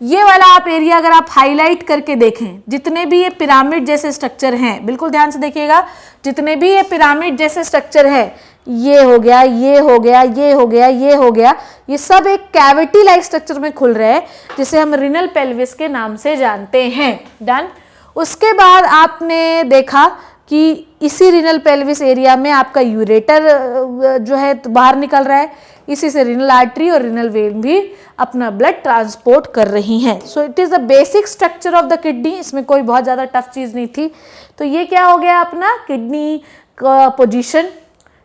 ये वाला आप एरिया अगर आप हाईलाइट करके देखें, जितने भी ये पिरामिड जैसे स्ट्रक्चर हैं, बिल्कुल ध्यान से देखिएगा, जितने भी ये पिरामिड जैसे स्ट्रक्चर है, ये हो गया, ये हो गया, ये हो गया, ये हो गया, ये सब एक कैविटी लाइक स्ट्रक्चर में खुल रहे हैं, जिसे हम रिनल पेल्विस के नाम से जानते हैं। डन। उसके बाद आपने देखा कि इसी रिनल पेल्विस एरिया में आपका यूरेटर जो है बाहर निकल रहा है, इसी से रिनल आर्टरी और रिनल वेन भी अपना ब्लड ट्रांसपोर्ट कर रही हैं। So it is the basic structure of the kidney. इसमें कोई बहुत ज़्यादा टफ चीज़ नहीं थी। तो ये क्या हो गया अपना किडनी का पोजीशन,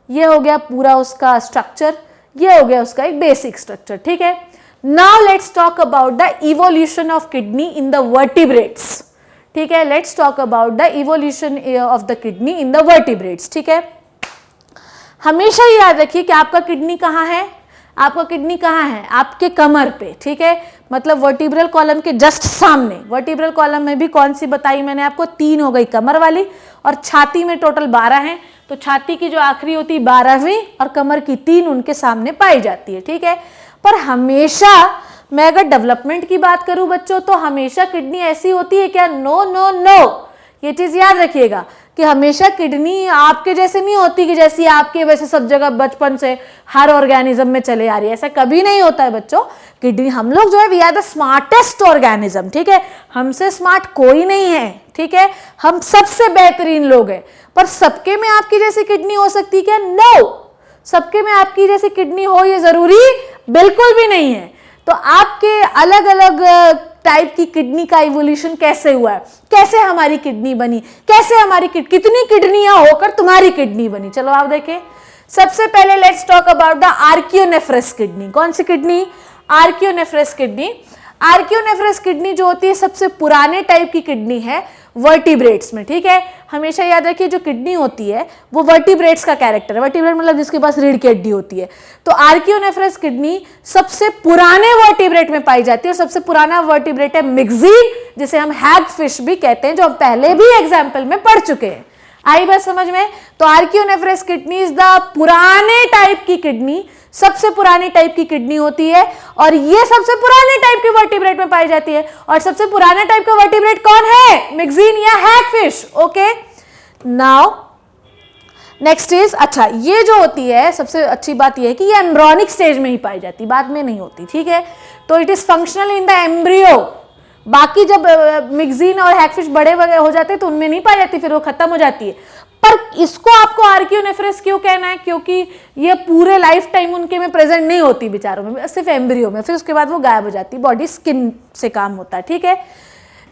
ये हो गया पूरा उसका स्ट्रक्चर, ये हो गया उसका एक बेसिक स्ट्रक्चर, ठीक है। Now let's talk about the evolution of kidney in the vertebrates, ठीक है। Let's talk about the evolution of the kidney in the vertebrates, ठीक है। हमेशा याद रखिए कि आपका किडनी कहाँ है, आपका किडनी कहाँ है? आपके कमर पे, ठीक है, मतलब वर्टिब्रल कॉलम के जस्ट सामने। वर्टिब्रल कॉलम में भी कौन सी बताई मैंने आपको? 3 हो गई कमर वाली, और छाती में टोटल 12 हैं, तो छाती की जो आखिरी होती है 12वीं और कमर की 3 उनके सामने पाई जाती है, ठीक है। पर हमेशा मैं अगर डेवलपमेंट की बात करूं बच्चों, तो हमेशा किडनी ऐसी होती है क्या? नो नो नो, ये चीज याद रखिएगा कि हमेशा किडनी आपके जैसे नहीं होती कि जैसी आपके वैसे सब जगह बचपन से हर ऑर्गेनिज्म में चले आ रही है, ऐसा कभी नहीं होता है बच्चों। किडनी, हम लोग जो है we are the smartest organism, ठीक है, हमसे स्मार्ट कोई नहीं है, ठीक है, हम सबसे बेहतरीन लोग हैं। पर सबके में आपकी जैसी किडनी हो सकती है क्या? नो, सबके में आपकी जैसी किडनी हो ये जरूरी बिल्कुल भी नहीं है। तो आपके अलग अलग टाइप की किडनी का इवोल्यूशन कैसे हुआ है, कैसे हमारी किडनी बनी, कैसे हमारी कितनी किडनियां होकर तुम्हारी किडनी बनी, चलो आप देखें। सबसे पहले let's talk about the archinephros kidney. कौन सी किडनी? Archinephros kidney. आर्कियोनेफ्रस किडनी जो होती है सबसे पुराने टाइप की किडनी है वर्टिब्रेट्स में, ठीक है। हमेशा याद रखिए जो किडनी होती है वो वर्टिब्रेट्स का कैरेक्टर है। वर्टिब्रेट मतलब जिसके पास रीढ़ की हड्डी होती है। तो आर्कियोनेफ्रस किडनी सबसे पुराने वर्टिब्रेट में पाई जाती है, और सबसे पुराना वर्टिब्रेट है मिक्सीन, जिसे हम हैग फिश भी कहते हैं, जो हम पहले भी एग्जाम्पल में पढ़ चुके हैं। आई बात समझ में? तो आर्कियोनेफ्रस किडनी इज द पुराने टाइप की किडनी, सबसे पुरानी टाइप की किडनी होती है, और ये सबसे पुराने टाइप के वर्टिब्रेट में पाई जाती है। और सबसे पुराना टाइप का वर्टिब्रेट कौन है? मिक्सीन या hagfish. Okay, now next is, अच्छा ये जो होती है सबसे अच्छी बात ये है कि ये एम्ब्रियोनिक स्टेज में ही पाई जाती, बाद में नहीं होती, ठीक है। तो it is functional in the embryo. बाकी जब मिक्सीन और हैगफिश बड़े वगैरह हो जाते हैं तो उनमें नहीं पाई जाती, फिर वो खत्म हो जाती है। पर इसको आपको आर्कियोनेफ्रस क्यों कहना है? क्योंकि ये पूरे लाइफ टाइम उनके में प्रेजेंट नहीं होती बेचारों में, सिर्फ एम्ब्रियो में, फिर उसके बाद वो गायब हो जाती है, बॉडी स्किन से काम होता है, ठीक है।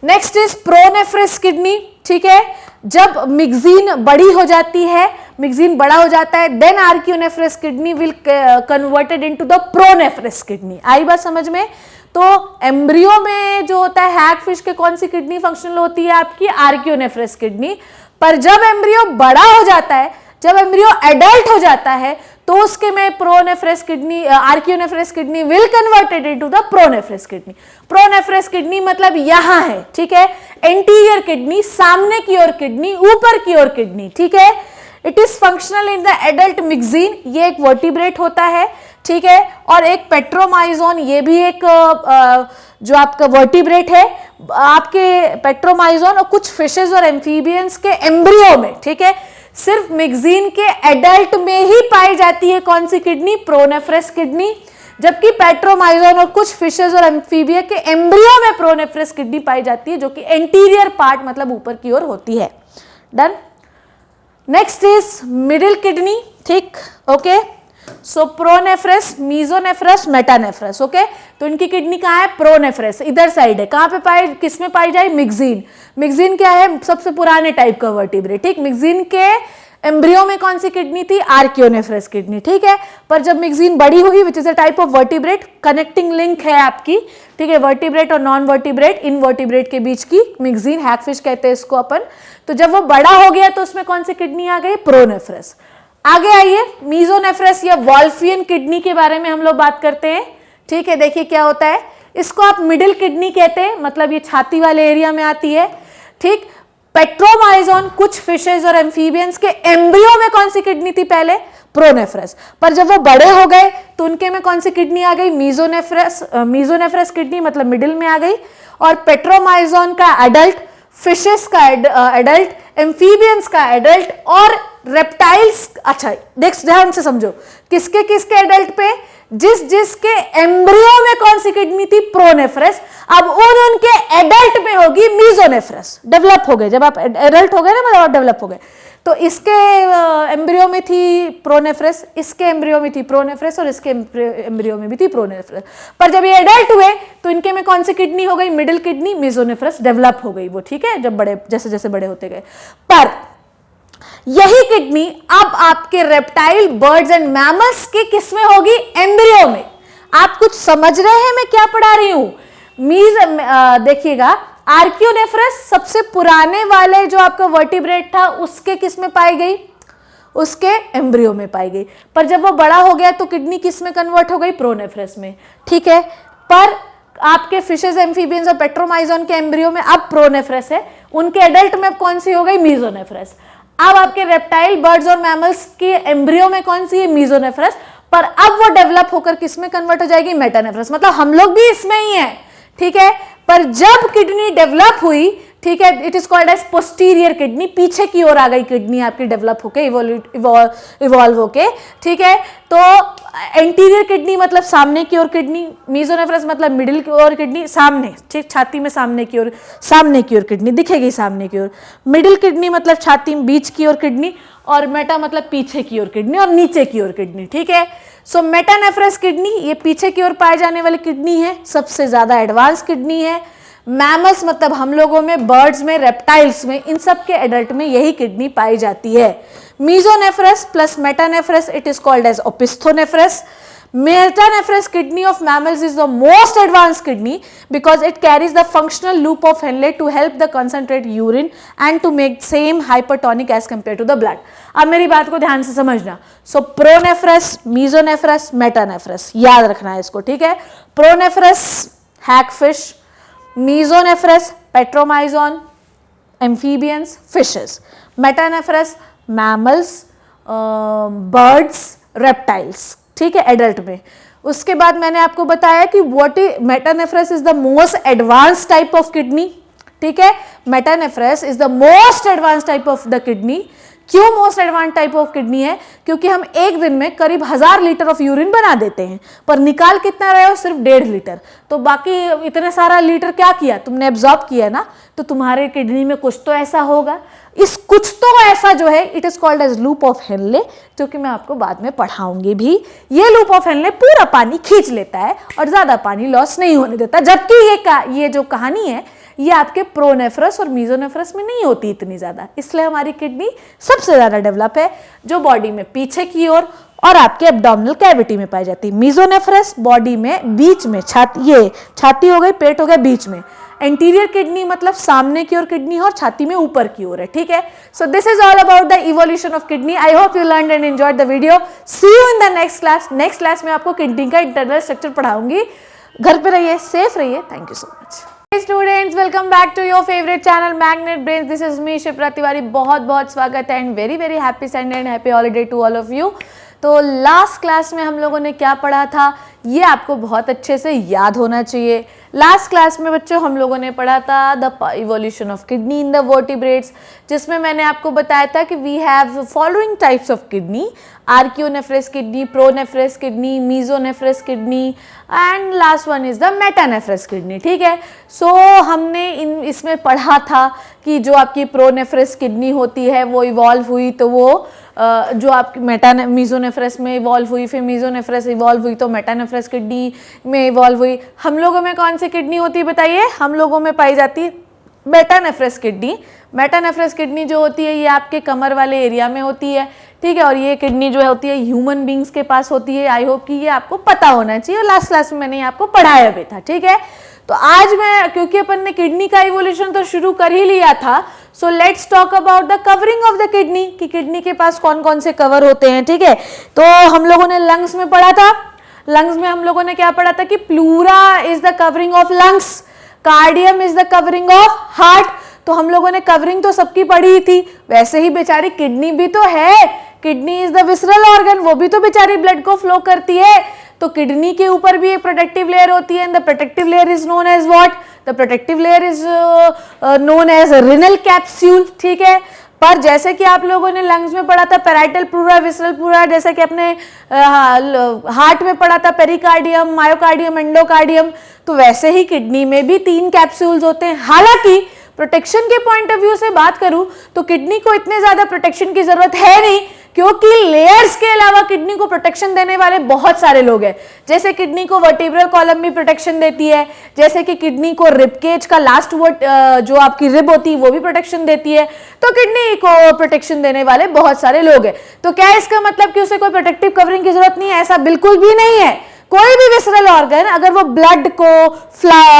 नेक्स्ट इज प्रोनेफ्रस किडनी, ठीक है। जब मिक्सीन बड़ी हो जाती है, मिक्सीन बड़ा हो जाता है, then archinephros kidney will converted into the pronephros kidney. आई बात समझ में? तो एम्ब्रियो में जो होता है हैगफिश के कौन सी किडनी फंक्शनल होती है? आपकी आर्कियोनेफ्रस किडनी। पर जब एम्ब्रियो बड़ा हो जाता है, जब एम्ब्रियो एडल्ट हो जाता है, तो उसके में pronephros kidney, archinephros kidney will converted into the pronephros kidney. Pronephros kidney मतलब यहां है, ठीक है, एंटीरियर किडनी, सामने की ओर किडनी, ऊपर की ओर किडनी, ठीक है। It is functional in the adult myxine, ये एक वर्टिब्रेट होता है, ठीक है। और एक पेट्रोमाइजोन, ये भी एक जो आपका वर्टिब्रेट है, आपके पेट्रोमाइजोन और कुछ फिशेज और एम्फीबियंस के एम्ब्रियो में, ठीक है। सिर्फ मिक्सीन के एडल्ट में ही पाई जाती है कौन सी किडनी? Pronephros kidney. जबकि पेट्रोमाइजोन और कुछ फिशेज और एम्फीबिया के एम्ब्रियो में प्रोनेफ्रस किडनी पाई जाती है, जो कि एंटीरियर पार्ट मतलब ऊपर की ओर होती है। डन। नेक्स्ट इज मिडिल किडनी, ठीक, ओके। सो प्रोनेफ्रस, मीजोनेफ्रस, मेटानेफ्रस, ओके। तो इनकी किडनी कहाँ है? प्रोनेफ्रस, इधर साइड है। कहाँ पे पाई, किस में पाई जाए? मिक्सीन। मिक्सीन क्या है? सबसे पुराने टाइप का वर्टिब्रेट, ठीक। मिक्सीन के एम्ब्रियो में कौन सी किडनी थी? आर्कियोनेफ्रस किडनी, ठीक है। पर जब मिक्सीन बड़ी हुई, which is a type of vertebrate, connecting link है आपकी, ठीक है, वर्टिब्रेट और नॉन वर्टिब्रेट, इन वर्टिब्रेट के बीच की मिक्सीन, हैगफिश कहते हैं इसको अपन। तो जब वो बड़ा हो गया तो उसमें कौन सी किडनी आ गई? प्रोनेफ्रस। आगे आइए, मीजोनेफ्रस या वॉल्फियन किडनी के बारे में हम लोग बात करते हैं, ठीक है। देखिए क्या होता है, इसको आप मिडिल किडनी कहते हैं, मतलब ये छाती वाले एरिया में आती है, ठीक। पेट्रोमाइजोन, कुछ फिशेज और एम्फीबियंस के एम्ब्रियो में कौन सी किडनी थी? पहले प्रोनेफ्रस। पर जब वो बड़े हो गए तो उनके में कौन सी किडनी आ गई? मीजोनेफ्रस। मीजोनेफ्रस किडनी मतलब मिडिल में आ गई। और पेट्रोमाइजोन का एडल्ट, फिशेस का एडल्ट, एम्फीबियंस का एडल्ट और रेप्टाइल्स, अच्छा ध्यान से समझो, किसके किसके एडल्ट पे? जिस जिसके एम्ब्रियो में कौन सी किडनी थी? प्रोनेफ्रस। अब उनके एडल्ट में होगी मीजोनेफ्रस। डेवलप हो गए, जब आप एडल्ट हो गए ना, मतलब आप डेवलप हो गए, तो इसके एम्ब्रियो में थी प्रोनेफ्रस, इसके एम्ब्रियो में थी प्रोनेफ्रस, और इसके एम्ब्रियो में भी थी प्रोनेफ्रस। पर जब ये एडल्ट हुए तो इनके में कौन सी किडनी हो गई? मिडिल किडनी, मीजोनेफ्रस डेवलप हो गई वो, ठीक है, जब बड़े, जैसे जैसे बड़े होते गए। पर यही किडनी अब आपके रेप्टाइल, बर्ड्स एंड मैमल्स के किस में होगी? एम्ब्रियो में। आप कुछ समझ रहे हैं मैं क्या पढ़ा रही हूं? देखिएगा, आर्कियोनेफ्रस सबसे पुराने वाले जो आपका वर्टिब्रेट था उसके किस में पाई गई? उसके एम्ब्रियो में पाई गई। पर जब वो बड़ा हो गया तो किडनी किस में कन्वर्ट हो गई? प्रोनेफ्रस में, ठीक है। पर आपके फिशेस, एम्फीबियंस और पेट्रोमाइजोन के एम्ब्रियो में अब प्रोनेफ्रस है, उनके एडल्ट में अब कौन सी हो गई? मीजोनेफ्रस। अब आपके रेप्टाइल, बर्ड्स और मैमल्स के एम्ब्रियो में कौन सी है? मीजोनेफ्रस। पर अब वो डेवलप होकर किस में कन्वर्ट हो जाएगी? मेटानेफ्रस। मतलब हम लोग भी इसमें ही हैं, ठीक है। पर जब किडनी डेवलप हुई, ठीक है, it is called as posterior kidney, पीछे की ओर आ गई किडनी आपकी डेवलप होके, इवॉल्व होके, ठीक है। तो एंटीरियर किडनी मतलब सामने की ओर किडनी, मीजोनेफ्रस मतलब मिडिल की ओर किडनी, सामने, ठीक, छाती में सामने की ओर किडनी दिखेगी सामने की ओर। मिडिल किडनी मतलब छाती में बीच की ओर किडनी, और मेटा मतलब पीछे की ओर किडनी और नीचे की ओर किडनी, ठीक है। सो मेटानेफ्रस किडनी ये पीछे की ओर पाए जाने वाली किडनी है, सबसे ज्यादा एडवांस किडनी है। मैमल्स मतलब हम लोगों में, बर्ड्स में, रेप्टाइल्स में, इन सब के एडल्ट में यही किडनी पाई जाती है। Mesonephros plus metanephros, it is called as opisthonephros. Metanephros kidney of mammals is the most advanced kidney because it carries the functional loop of Henle to help the concentrate urine and to make same hypertonic as compared to the blood. अब मेरी बात को ध्यान से समझना। So pronephros, mesonephros, metanephros, याद रखना है इसको, ठीक है। Pronephros hagfish, mesonephros petromyzon, amphibians, fishes, metanephros mammals, birds, reptiles, ठीक है, एडल्ट में। उसके बाद मैंने आपको बताया कि what is metanephros is the most advance type of kidney, ठीक है। Metanephros is the most advance type of the kidney. क्यों most advance type of kidney है? क्योंकि हम एक दिन में करीब 1000 लीटर ऑफ यूरिन बना देते हैं, पर निकाल कितना रहे हो? सिर्फ 1.5 लीटर। तो बाकी इतने सारा लीटर क्या किया? तुमने एब्जॉर्ब किया ना, तो तुम्हारे किडनी में कुछ तो ऐसा होगा। इस कुछ तो ऐसा जो है, it is called as loop of Henle, जो कि मैं आपको बाद में पढ़ाऊंगी भी। ये लूप ऑफ हेनले पूरा पानी खींच लेता है और ज्यादा पानी लॉस नहीं होने देता, जबकि ये जो कहानी है ये आपके प्रोनेफ्रस और मीजोनेफ्रस में नहीं होती इतनी ज्यादा। इसलिए हमारी किडनी सबसे ज्यादा डेवलप है, जो बॉडी में पीछे की ओर और आपके एब्डोमिनल कैविटी में पाई जाती है। मीजोनेफ्रस बॉडी में बीच में, छाती हो गई, पेट हो गया बीच में। एंटीरियर किडनी मतलब सामने की ओर किडनी और छाती में ऊपर की ओर है, ठीक है। So this is all about the evolution of kidney. I hope you learned and enjoyed the video. See you in the next class. Next class में आपको किडनी का इंटरनल स्ट्रक्चर पढ़ाऊंगी। घर पे रहिए, सेफ रहिए। Thank you so much. Hey students, welcome back to your favorite channel Magnet Brains. This is me Shipra Tiwari. बहुत बहुत स्वागत है and very very happy Sunday and happy holiday to all of you. तो last class में हम लोगों ने क्या पढ़ा था ये आपको बहुत अच्छे से याद होना चाहिए। लास्ट क्लास में बच्चों हम लोगों ने पढ़ा था the evolution of kidney in the vertebrates, जिसमें मैंने आपको बताया था कि we have following types of kidney: archinephros kidney, pronephros kidney, mesonephros kidney and last one is the metanephros kidney, ठीक है। सो हमने इसमें पढ़ा था कि जो आपकी प्रोनेफ्रस किडनी होती है वो इवॉल्व हुई, तो वो जो आपकी मीजोनेफ्रस में इवॉल्व हुई, फिर मीजोनेफ्रस इवॉल्व हुई तो मेटानेफ्रस किडनी में इवॉल्व हुई। हम लोगों में कौन सी किडनी होती है बताइए? हम लोगों में पाई जाती है मेटानेफ्रस किडनी। मेटानेफ्रस किडनी जो होती है ये आपके कमर वाले एरिया में होती है, ठीक है। और ये किडनी जो होती है ह्यूमन बींग्स के पास होती है। आई होप कि ये आपको पता होना चाहिए, और लास्ट क्लास में मैंने आपको पढ़ाया भी था, ठीक है। तो आज मैं, क्योंकि अपन ने किडनी का इवोल्यूशन तो शुरू कर ही लिया था, सो let's talk about the covering of the kidney, कि किडनी के पास कौन कौन से कवर होते हैं, ठीक है। तो हम लोगों ने लंग्स में पढ़ा था। लंग्स में हम लोगों ने क्या पढ़ा था कि pleura is the covering of lungs, cardium is the covering of heart. तो हम लोगों ने कवरिंग तो सबकी पढ़ी थी, वैसे ही बेचारी किडनी भी तो है। Kidney is the visceral organ, वो भी तो बेचारी ब्लड को फ्लो करती है। तो किडनी के ऊपर भी एक प्रोटेक्टिव लेयर होती है, and the protective layer is known as what? The protective layer is known as renal capsule, ठीक है। पर जैसे कि आप लोगों ने लंग्स में पढ़ा था पैराइटल प्लूरा, विसरल प्लूरा, जैसे कि अपने हार्ट में पढ़ा था पेरिकार्डियम, मायोकार्डियम, एंडोकार्डियम, तो वैसे ही किडनी में भी 3 कैप्सूल्स होते हैं। हालांकि प्रोटेक्शन के पॉइंट ऑफ व्यू से बात करूं तो किडनी को इतने ज्यादा प्रोटेक्शन की जरूरत है नहीं, क्योंकि लेयर्स के अलावा किडनी को प्रोटेक्शन देने वाले बहुत सारे लोग हैं। जैसे किडनी को वर्टिब्रल कॉलम भी प्रोटेक्शन देती है, जैसे कि किडनी को रिब केज का लास्ट जो आपकी रिब होती है वो भी प्रोटेक्शन देती है। तो किडनी को प्रोटेक्शन देने वाले बहुत सारे लोग हैं। तो क्या इसका मतलब कि उसे कोई प्रोटेक्टिव कवरिंग की जरूरत नहीं है? ऐसा बिल्कुल भी नहीं है। कोई भी विसरल ऑर्गन अगर वो ब्लड को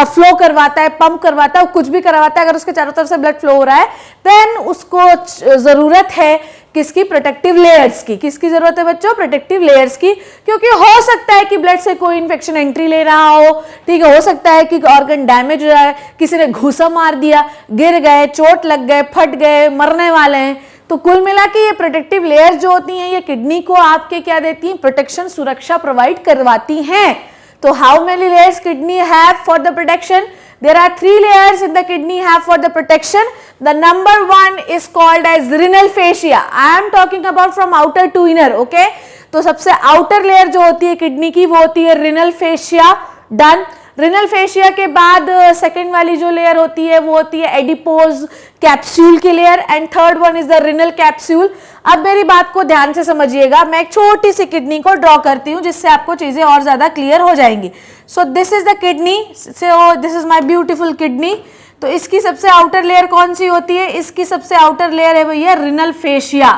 फ्लो करवाता है, पंप करवाता है, कुछ भी करवाता है, अगर उसके चारों तरफ से ब्लड फ्लो हो रहा है, देन उसको जरूरत है किसकी? प्रोटेक्टिव लेयर्स की। किसकी जरूरत है बच्चों? प्रोटेक्टिव लेयर्स की, क्योंकि हो सकता है कि ब्लड से कोई इंफेक्शन एंट्री ले रहा हो, ठीक है, हो सकता है कि ऑर्गन डैमेज हो जाए, किसी ने घुसा मार दिया, गिर गए, चोट लग गए, फट गए, मरने वाले हैं। तो कुल मिला के ये प्रोटेक्टिव लेयर्स जो होती हैं ये किडनी को आपके क्या देती हैं? प्रोटेक्शन, सुरक्षा प्रोवाइड करवाती हैं। तो how many layers kidney have for the protection? There are 3 layers in the kidney have for the protection. The number 1 is called as renal fascia. I am talking about from outer to inner, okay? तो सबसे outer layer जो होती है kidney की वो होती है renal fascia. Done. Renal fascia के बाद सेकेंड वाली जो लेयर होती है वो होती है एडिपोज कैप्सूल की layer, and third one is the renal capsule. अब मेरी बात को ध्यान से समझिएगा, मैं एक छोटी सी किडनी को ड्रॉ करती हूँ जिससे आपको चीजें और ज्यादा क्लियर हो जाएंगी। सो this is the kidney, so this is my beautiful kidney. तो इसकी सबसे आउटर लेयर कौन सी होती है? इसकी सबसे आउटर लेयर है भैया रिनल फेशिया।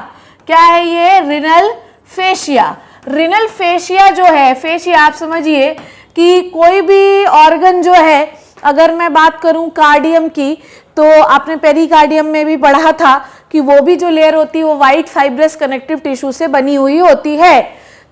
क्या है ये? Renal fascia. रिनल फेशिया जो है, फेशिया आप समझिए कि कोई भी ऑर्गन जो है, अगर मैं बात करूं कार्डियम की, तो आपने पेरिकार्डियम में भी पढ़ा था कि वो भी जो लेयर होती है वो वाइट फाइब्रस कनेक्टिव टिश्यू से बनी हुई होती है।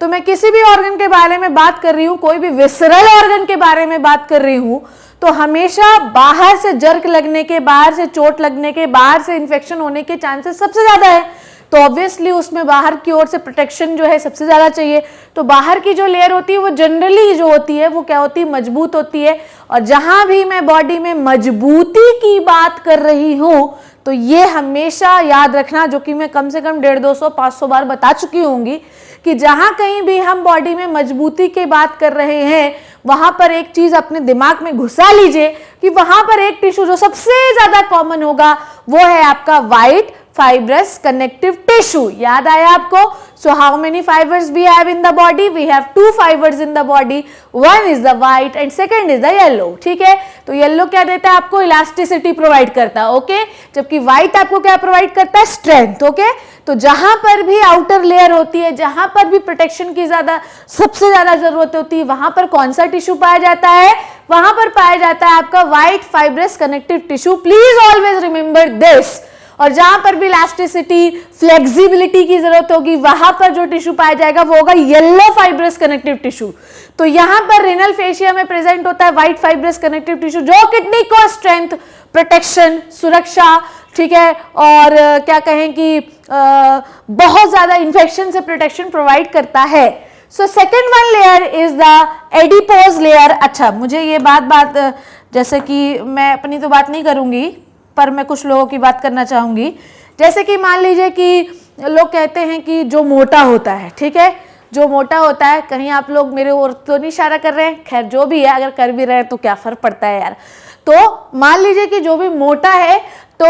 तो मैं किसी भी ऑर्गन के बारे में बात कर रही हूं, कोई भी विसरल ऑर्गन के बारे में बात कर रही हूं, तो हमेशा बाहर से जर्क लगने के, बाहर से चोट लगने के, बाहर से इन्फेक्शन होने के चांसेस सबसे ज्यादा है। तो ऑब्वियसली उसमें बाहर की ओर से प्रोटेक्शन जो है सबसे ज्यादा चाहिए। तो बाहर की जो लेयर होती है वो जनरली जो होती है वो क्या होती है? मजबूत होती है। और जहां भी मैं बॉडी में मजबूती की बात कर रही हूं तो ये हमेशा याद रखना, जो कि मैं कम से कम 150, 200, 500 बार बता चुकी होंगी, कि जहां कहीं भी हम बॉडी में मजबूती की बात कर रहे हैं वहां पर एक चीज अपने दिमाग में घुसा लीजिए कि वहां पर एक टिश्यू जो सबसे ज्यादा कॉमन होगा वो है आपका व्हाइट fibrous connective tissue. याद आया आपको? So how many fibers we have in the body? We have 2 fibers in the body. One is the white and second is the yellow. ठीक है? तो येलो क्या देता है आपको? इलास्टिसिटी प्रोवाइड करता है, ओके? जबकि व्हाइट आपको क्या प्रोवाइड करता है? Strength, okay? तो जहां पर भी आउटर लेयर होती है, जहां पर भी प्रोटेक्शन की सबसे ज्यादा जरूरत होती है, वहां पर कौन सा टिश्यू पाया जाता है? वहां पर पाया जाता है आपका white fibrous connective tissue. Please always remember this. और जहां पर भी इलास्टिसिटी, फ्लेक्सिबिलिटी की जरूरत होगी वहां पर जो टिश्यू पाया जाएगा वो होगा येलो फाइब्रस कनेक्टिव टिश्यू। तो यहां पर रिनल फेशिया में प्रेजेंट होता है व्हाइट फाइब्रस कनेक्टिव टिश्यू जो किडनी को स्ट्रेंथ, प्रोटेक्शन, सुरक्षा, ठीक है, और क्या कहें कि बहुत ज्यादा इन्फेक्शन से प्रोटेक्शन प्रोवाइड करता है। So second one layer is the adipose layer. अच्छा, मुझे ये बात जैसे कि मैं अपनी तो बात नहीं करूंगी पर मैं कुछ लोगों की बात करना चाहूंगी। जैसे कि मान लीजिए कि लोग कहते हैं कि जो मोटा होता है, ठीक है, जो मोटा होता है, कहीं आप लोग मेरे ओर तो नहीं इशारा कर रहे हैं, खैर जो भी है, अगर कर भी रहे हैं तो क्या फर्क पड़ता है यार। तो मान लीजिए कि जो भी मोटा है तो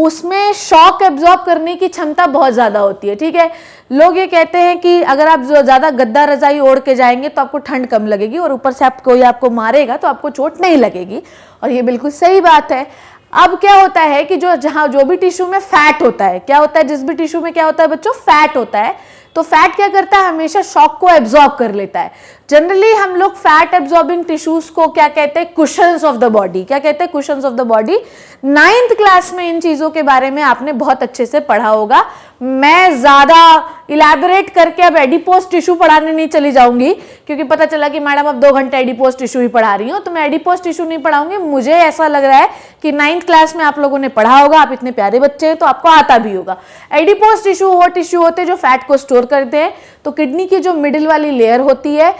उसमें शॉक एब्जॉर्ब करने की क्षमता बहुत ज्यादा होती है, ठीक है। लोग ये कहते हैं कि अगर आप ज्यादा गद्दा रजाई ओढ़ के जाएंगे तो आपको ठंड कम लगेगी और ऊपर से कोई आपको मारेगा तो आपको चोट नहीं लगेगी, और ये बिल्कुल सही बात है। अब क्या होता है कि जो भी टिश्यू में फैट होता है, क्या होता है, जिस भी टिश्यू में क्या होता है बच्चों? फैट होता है। तो फैट क्या करता है? हमेशा शॉक को एब्जॉर्ब कर लेता है। जनरली हम लोग फैट एब्जॉर्बिंग टिश्यूज को क्या कहते हैं? Cushions of the body. क्या कहते हैं? Cushions of the body. 9th class में इन चीजों के बारे में आपने बहुत अच्छे से पढ़ा होगा। मैं ज्यादा इलैबोरेट करके अब एडिपोज टिश्यू पढ़ाने नहीं चली जाऊंगी, क्योंकि पता चला कि मैडम अब 2 घंटे एडिपोज टिश्यू ही पढ़ा रही हूँ, तो मैं एडिपोज टिश्यू नहीं पढ़ाऊंगी। मुझे ऐसा लग रहा है कि 9th क्लास में आप लोगों ने पढ़ा होगा, आप इतने प्यारे बच्चे हैं तो आपको आता भी होगा। एडिपोज टिश्यू वो टिश्यू होते हैं जो फैट को स्टोर करते हैं। तो किडनी की जो मिडिल वाली लेयर होती है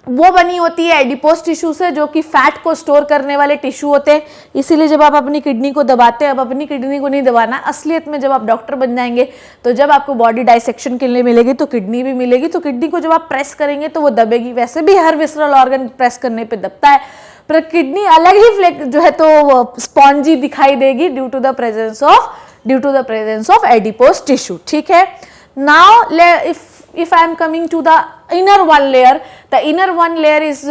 वो बनी होती है एडिपोज टिश्यू से, जो कि फैट को स्टोर करने वाले टिश्यू होते हैं। इसीलिए जब आप अपनी किडनी को दबाते हैं, अब अपनी किडनी को नहीं दबाना, असलियत में जब आप डॉक्टर बन जाएंगे तो जब आपको बॉडी डाइसेक्शन के लिए मिलेगी तो किडनी भी मिलेगी, तो किडनी को जब आप प्रेस करेंगे तो वो दबेगी। वैसे भी हर विसरल ऑर्गन प्रेस करने पर दबता है, पर किडनी अलग ही फ्लेक जो है तो स्पॉन्जी दिखाई देगी due to the presence of adipose tissue, ठीक है। Now if I am coming to the inner one layer. The inner one layer is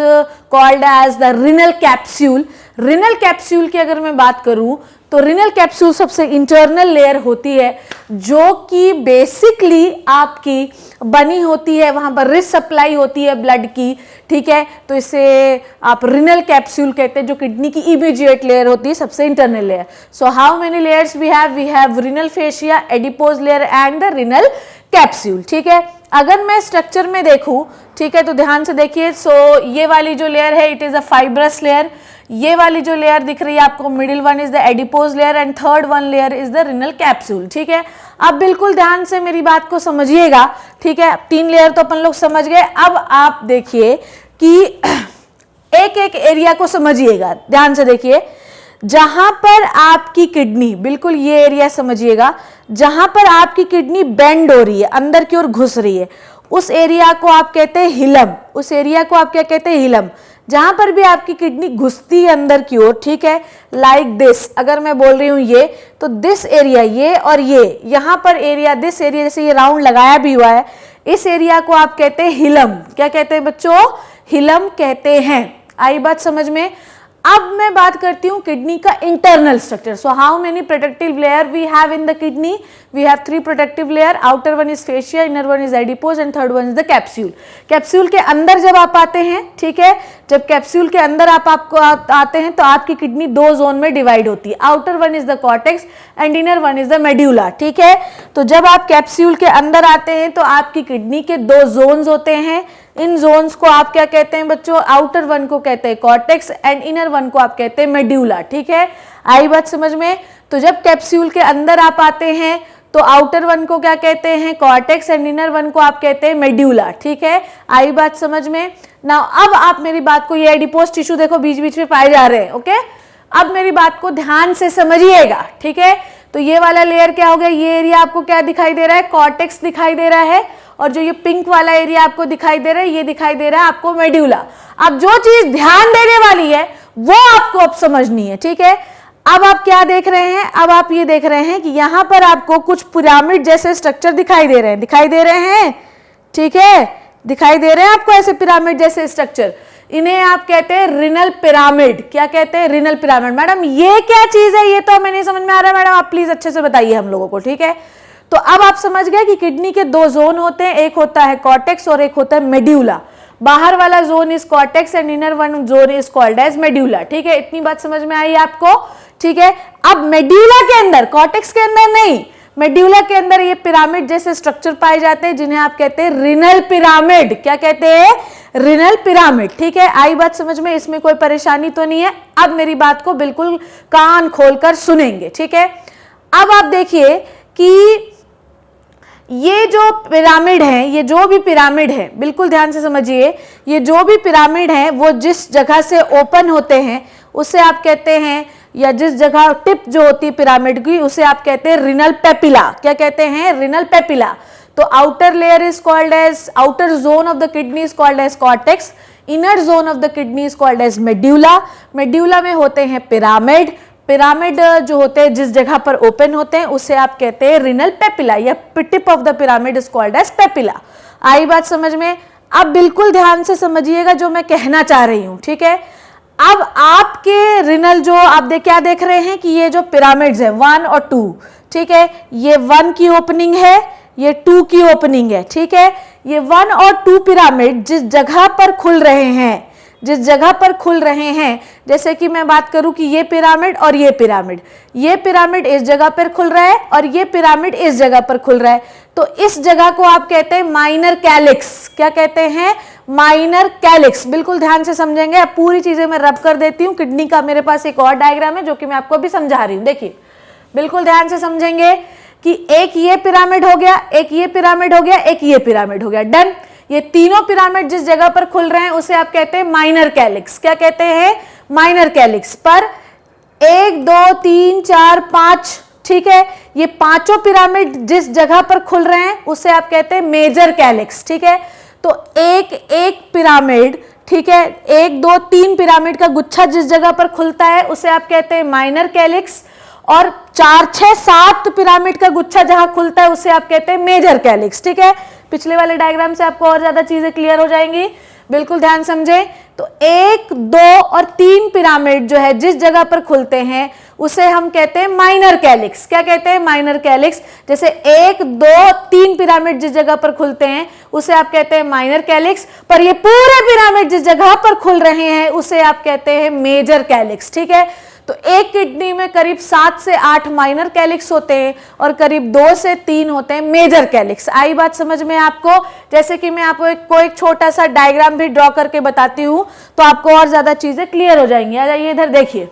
called as the renal capsule. Renal capsule की अगर मैं बात करूं तो रिनल कैप्सूल सबसे internal layer होती है जो कि बेसिकली आपकी बनी होती है, वहां पर रिच सप्लाई होती है ब्लड की, ठीक है, तो इसे आप रिनल कैप्सूल कहते हैं, जो किडनी की इमीडिएट लेयर होती है, सबसे internal layer. So how many layers we have renal fascia, adipose layer and the renal capsule. ठीक है, अगर मैं स्ट्रक्चर में देखूं, ठीक है, तो ध्यान से देखिए. सो ये वाली जो लेयर है it is a fibrous layer. ये वाली जो लेयर दिख रही है आपको, middle one is the adipose layer and third one layer is the renal capsule. ठीक है, अब बिल्कुल ध्यान से मेरी बात को समझिएगा. ठीक है, 3 लेयर तो अपन लोग समझ गए. अब आप देखिए कि एक एक एरिया को समझिएगा, ध्यान से देखिए. जहां पर आपकी किडनी, बिल्कुल ये एरिया समझिएगा, जहां पर आपकी किडनी बेंड हो रही है, अंदर की ओर घुस रही है, उस एरिया को आप कहते हैं हिलम. उस एरिया को आप क्या कहते हैं? हिलम. जहां पर भी आपकी किडनी घुसती है अंदर की ओर, ठीक है, लाइक दिस, अगर मैं बोल रही हूं ये, तो दिस एरिया, ये और ये, यहां पर एरिया, दिस एरिया, जैसे ये राउंड लगाया भी हुआ है, इस एरिया को आप कहते हैं हिलम. क्या कहते हैं बच्चों? हिलम कहते हैं. आई बात समझ में? अब मैं बात करती हूं किडनी का internal structure. So how many protective layer we have in the kidney? We have 3 protective layer. Outer one is fascia, inner one is adipose and third one is the capsule. Capsule के अंदर जब आप आते हैं, ठीक है, जब capsule के अंदर आपको आते हैं तो आपकी किडनी 2 जोन में डिवाइड होती है. Outer one is the cortex and inner one is the medulla. ठीक है, तो जब आप कैप्सूल के अंदर आते हैं तो आपकी किडनी के 2 जोन्स होते हैं. इन जोन्स को आप क्या कहते हैं बच्चों? आउटर वन को कहते हैं कॉर्टेक्स एंड इनर वन को आप कहते हैं मेड्यूला. ठीक है, आई बात समझ में? तो जब कैप्सूल के अंदर आप आते हैं तो आउटर वन को क्या कहते हैं? कॉर्टेक्स एंड इनर वन को आप कहते हैं मेड्यूला. ठीक है, आई बात समझ में? नाउ अब आप मेरी बात को, ये एडिपोज टिश्यू देखो बीच बीच में पाए जा रहे हैं. ओके, अब मेरी बात को ध्यान से समझिएगा. ठीक है, तो ये वाला लेयर क्या हो गया? ये एरिया आपको क्या दिखाई दे रहा है? कॉर्टेक्स दिखाई दे रहा है. और जो ये पिंक वाला एरिया आपको दिखाई दे रहा है, ये दिखाई दे रहा है आपको मेड्यूला. अब जो चीज ध्यान देने वाली है वो आपको अब समझनी है. ठीक है, अब आप क्या देख रहे हैं? अब आप ये देख रहे हैं कि यहां पर आपको कुछ पिरामिड जैसे स्ट्रक्चर दिखाई दे रहे हैं. दिखाई दे रहे हैं? ठीक है, दिखाई दे रहे हैं आपको ऐसे पिरामिड जैसे स्ट्रक्चर. इन्हें आप कहते हैं रिनल पिरामिड. क्या कहते हैं? Renal pyramid. मैडम ये क्या चीज है? ये तो हमें नहीं समझ में आ रहा है मैडम, आप प्लीज अच्छे से बताइए हम लोगों को. ठीक है, तो अब आप समझ गए कि किडनी के 2 जोन होते हैं, एक होता है कॉर्टेक्स और एक होता है मेड्यूला. बाहर वाला zone is cortex and inner one zone is called as medulla. ठीक है, इतनी बात समझ में आई आपको? ठीक है, अब मेड्यूला के अंदर, कॉर्टेक्स के अंदर नहीं, मेड्यूला के अंदर ये पिरामिड जैसे स्ट्रक्चर पाए जाते हैं जिन्हें आप कहते हैं रिनल पिरामिड. क्या कहते हैं? Renal pyramid. ठीक है, आई बात समझ में? इसमें कोई परेशानी तो नहीं है? अब मेरी बात को बिल्कुल कान खोलकर सुनेंगे. ठीक है, अब आप देखिए कि ये जो पिरामिड है, ये जो भी पिरामिड है, बिल्कुल ध्यान से समझिए, ये जो भी पिरामिड है वो जिस जगह से ओपन होते हैं उसे आप कहते हैं, या जिस जगह टिप जो होती है पिरामिड की उसे आप कहते हैं रिनल पेपिला. क्या कहते हैं? Renal papilla. तो outer layer is called as, outer zone of the kidney is called as cortex, inner zone of the kidney is called as medulla. Medulla में होते हैं पिरामिड. पिरामिड जो होते हैं जिस जगह पर ओपन होते हैं उसे आप कहते हैं रिनल पेपिला, या tip of the pyramid is called as papilla. आई बात समझ में? अब बिल्कुल ध्यान से समझिएगा जो मैं कहना चाह रही हूं. ठीक है, अब आपके रिनल जो आप क्या देख रहे हैं कि ये जो पिरामिड्स है 1 और 2, ठीक है, ये 1 की ओपनिंग है, ये 2 की ओपनिंग है. ठीक है, ये 1 और 2 पिरामिड जिस जगह पर खुल रहे हैं, जिस जगह पर खुल रहे हैं, जैसे कि मैं बात करूं कि ये पिरामिड और ये पिरामिड इस जगह पर खुल रहा है और ये पिरामिड इस जगह पर खुल रहा है, तो इस जगह को आप कहते हैं माइनर कैलिक्स. क्या कहते हैं? Minor calyx. बिल्कुल ध्यान से समझेंगे. अब पूरी चीजें मैं रब कर देती हूं. किडनी का मेरे पास एक और डायग्राम है जो कि मैं आपको अभी समझा रही हूं. देखिए, बिल्कुल ध्यान से समझेंगे कि एक ये पिरामिड हो गया, एक ये पिरामिड हो गया, एक ये पिरामिड हो गया. डन. ये तीनों पिरामिड जिस जगह पर खुल रहे हैं उसे आप कहते हैं माइनर कैलिक्स. क्या कहते हैं? Minor calyx. पर 1 2 3 4 5, ठीक है, ये पांचों पिरामिड जिस जगह पर खुल रहे हैं उसे आप कहते हैं मेजर कैलिक्स. ठीक है, तो एक एक पिरामिड, ठीक है, 1 2 3 पिरामिड का गुच्छा जिस जगह पर खुलता है उसे आप कहते हैं माइनर कैलिक्स, और 4 6 7 पिरामिड का गुच्छा जहां खुलता है उसे आप कहते हैं मेजर कैलिक्स. ठीक है, पिछले वाले डायग्राम से आपको और ज्यादा चीजें क्लियर हो जाएंगी, बिल्कुल ध्यान समझे। तो 1, 2 और 3 पिरामिड जो है जिस जगह पर खुलते हैं उसे हम कहते हैं माइनर कैलिक्स। क्या कहते हैं? Minor calyx. जैसे 1, 2, 3 पिरामिड जिस जगह पर खुलते हैं उसे आप कहते हैं माइनर कैलिक्स, पर ये पूरे पिरामिड जिस जगह पर खुल रहे हैं उसे आप कहते हैं मेजर कैलिक्स। ठीक है, तो एक किडनी में करीब 7 से 8 माइनर कैलिक्स होते हैं और करीब 2 से 3 होते हैं मेजर कैलिक्स। आई बात समझ में आपको? जैसे कि मैं आपको एक छोटा सा डायग्राम भी ड्रॉ करके बताती हूं तो आपको और ज्यादा चीजें क्लियर हो जाएंगी। आ जाइए इधर देखिए,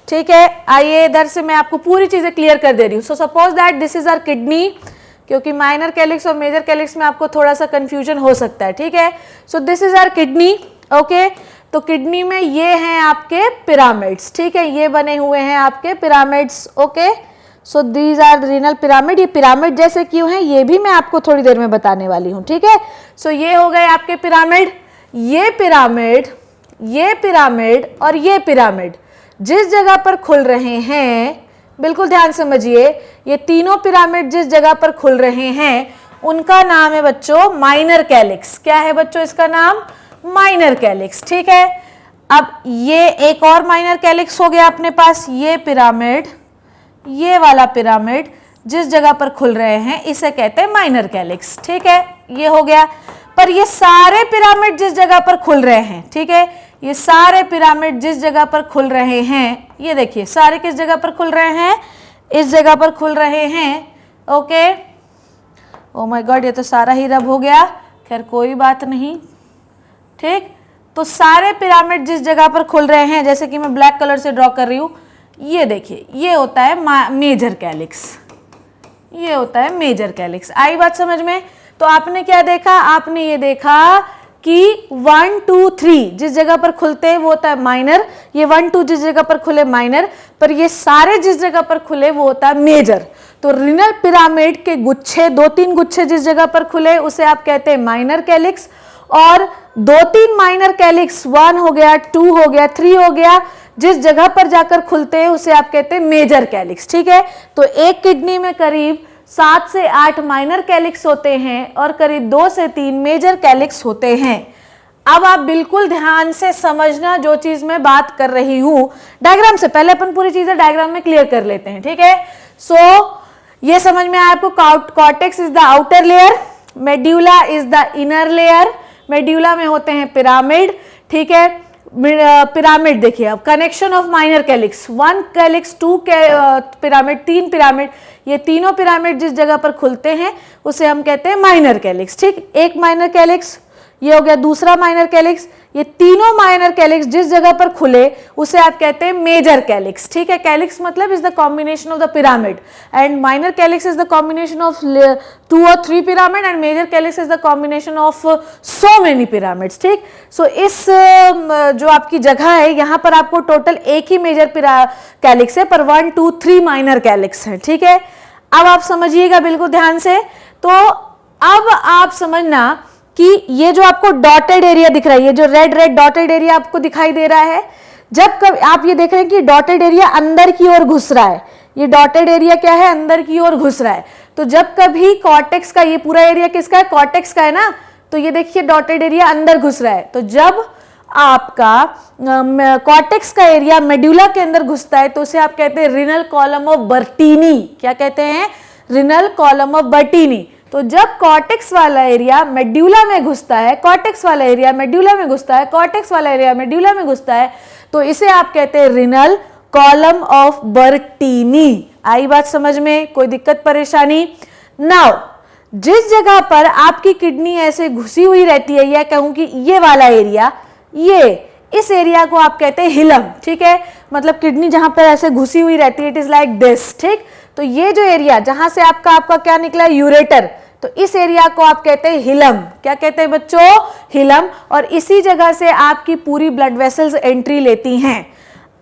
ठीक है, आइए इधर से मैं आपको पूरी चीजें क्लियर कर दे रही हूँ। So suppose that this is our kidney, क्योंकि माइनर कैलिक्स और मेजर कैलिक्स में आपको थोड़ा सा कंफ्यूजन हो सकता है। ठीक है, so this is our kidney. Okay, तो किडनी में ये हैं आपके पिरामिड्स। ठीक है, ये बने हुए हैं आपके pyramids. Okay, so these are the renal pyramid. ये पिरामिड जैसे क्यों हैं ये भी मैं आपको थोड़ी देर में बताने वाली हूँ। ठीक है, सो ये हो गए आपके पिरामिड। ये पिरामिड, ये पिरामिड और ये पिरामिड जिस जगह पर खुल रहे हैं, बिल्कुल ध्यान समझिए, ये तीनों पिरामिड जिस जगह पर खुल रहे हैं उनका नाम है बच्चों माइनर कैलिक्स। क्या है बच्चों इसका नाम? Minor calyx. ठीक है, अब ये एक और माइनर कैलिक्स हो गया अपने पास। ये पिरामिड, ये वाला पिरामिड जिस जगह पर खुल रहे हैं इसे कहते हैं माइनर कैलिक्स। ठीक है, ये हो गया। पर ये सारे पिरामिड जिस जगह पर खुल रहे हैं, ठीक है, ये सारे पिरामिड जिस जगह पर खुल रहे हैं, ये देखिए सारे किस जगह पर खुल रहे हैं? इस जगह पर खुल रहे हैं। ओके, ओ माय गॉड, ये तो सारा ही रब हो गया। खैर कोई बात नहीं। ठीक, तो सारे पिरामिड जिस जगह पर खुल रहे हैं, जैसे कि मैं ब्लैक कलर से ड्रॉ कर रही हूं, ये देखिए ये होता है मेजर कैलिक्स। ये होता है मेजर कैलिक्स। आई बात समझ में? तो आपने क्या देखा? आपने ये देखा कि 1, 2, 3 जिस जगह पर खुलते हैं वो होता है माइनर, ये 1, 2 जिस जगह पर खुले माइनर, पर ये सारे जिस जगह पर खुले वो होता है मेजर। तो रीनल पिरामिड के गुच्छे, 2-3 गुच्छे जिस जगह पर खुले उसे आप कहते हैं माइनर कैलिक्स, और 2-3 माइनर कैलिक्स, 1 हो गया, 2 हो गया, 3 हो गया, जिस जगह पर जाकर खुलते हैं उसे आप कहते हैं मेजर कैलिक्स। ठीक है, तो एक किडनी में करीब 7 से 8 माइनर कैलिक्स होते हैं और करीब 2 से 3 मेजर कैलिक्स होते हैं। अब आप बिल्कुल ध्यान से समझना जो चीज मैं बात कर रही हूं डायग्राम से। पहले अपन पूरी चीजें डायग्राम में क्लियर कर लेते हैं। ठीक है, सो ये समझ में आया आपको? Cortex is the outer layer, medulla is the inner layer. Medulla में होते हैं पिरामिड। ठीक है, पिरामिड देखिए, अब connection of minor calyx, 1 calyx, 2 pyramid, 3 pyramid, ये तीनों पिरामिड जिस जगह पर खुलते हैं उसे हम कहते हैं माइनर कैलिक्स। ठीक, एक माइनर कैलिक्स, ये हो गया दूसरा माइनर कैलिक्स। ये तीनों माइनर कैलिक्स जिस जगह पर खुले उसे आप कहते हैं मेजर कैलिक्स। ठीक है, कैलिक्स मतलब is the combination of the pyramid and minor calyx is the combination of 2 or 3 pyramid and major calyx is the combination of so many pyramids. ठीक, सो इस जो आपकी जगह है यहाँ पर आपको टोटल एक ही मेजर कैलिक्स है, पर 1, 2, 3 माइनर कैलिक्स है। ठीक है, अब आप समझिएगा बिल्कुल ध्यान से। तो अब आप समझना कि ये जो आपको डॉटेड एरिया दिख रहा है, ये जो रेड डॉटेड एरिया आपको दिखाई दे रहा है, जब कभी आप ये देख रहे हैं कि डॉटेड एरिया अंदर की ओर घुस रहा है, ये डॉटेड एरिया क्या है? अंदर की ओर घुस रहा है। तो जब कभी कॉर्टेक्स का, ये पूरा एरिया किसका है? कॉर्टेक्स का है ना, तो ये देखिए डॉटेड एरिया अंदर घुस रहा है। तो जब आपका कॉर्टेक्स का एरिया मेड्यूला के अंदर घुसता है तो उसे आप कहते हैं रीनल कॉलम ऑफ बर्टीनी। क्या कहते हैं? Renal column of बर्टीनी। तो जब कॉर्टेक्स वाला एरिया मेड्यूला में घुसता है, कॉर्टेक्स वाला एरिया मेड्यूला में घुसता है, कॉर्टेक्स वाला एरिया मेड्यूला में घुसता है, तो इसे आप कहते हैं रीनल कॉलम ऑफ बर्टीनी। आई बात समझ में? कोई दिक्कत परेशानी? नाउ जिस जगह पर आपकी किडनी ऐसे घुसी हुई रहती है, या कहूं कि ये वाला एरिया, ये इस एरिया को आप कहते हैं हिलम। ठीक है, मतलब किडनी जहां पर ऐसे घुसी हुई रहती है, इट इज लाइक दिस। ठीक, तो ये जो एरिया जहां से आपका क्या निकला? यूरेटर। तो इस एरिया को आप कहते हैं हिलम। क्या कहते हैं बच्चों? हिलम। और इसी जगह से आपकी पूरी ब्लड वेसल्स एंट्री लेती हैं।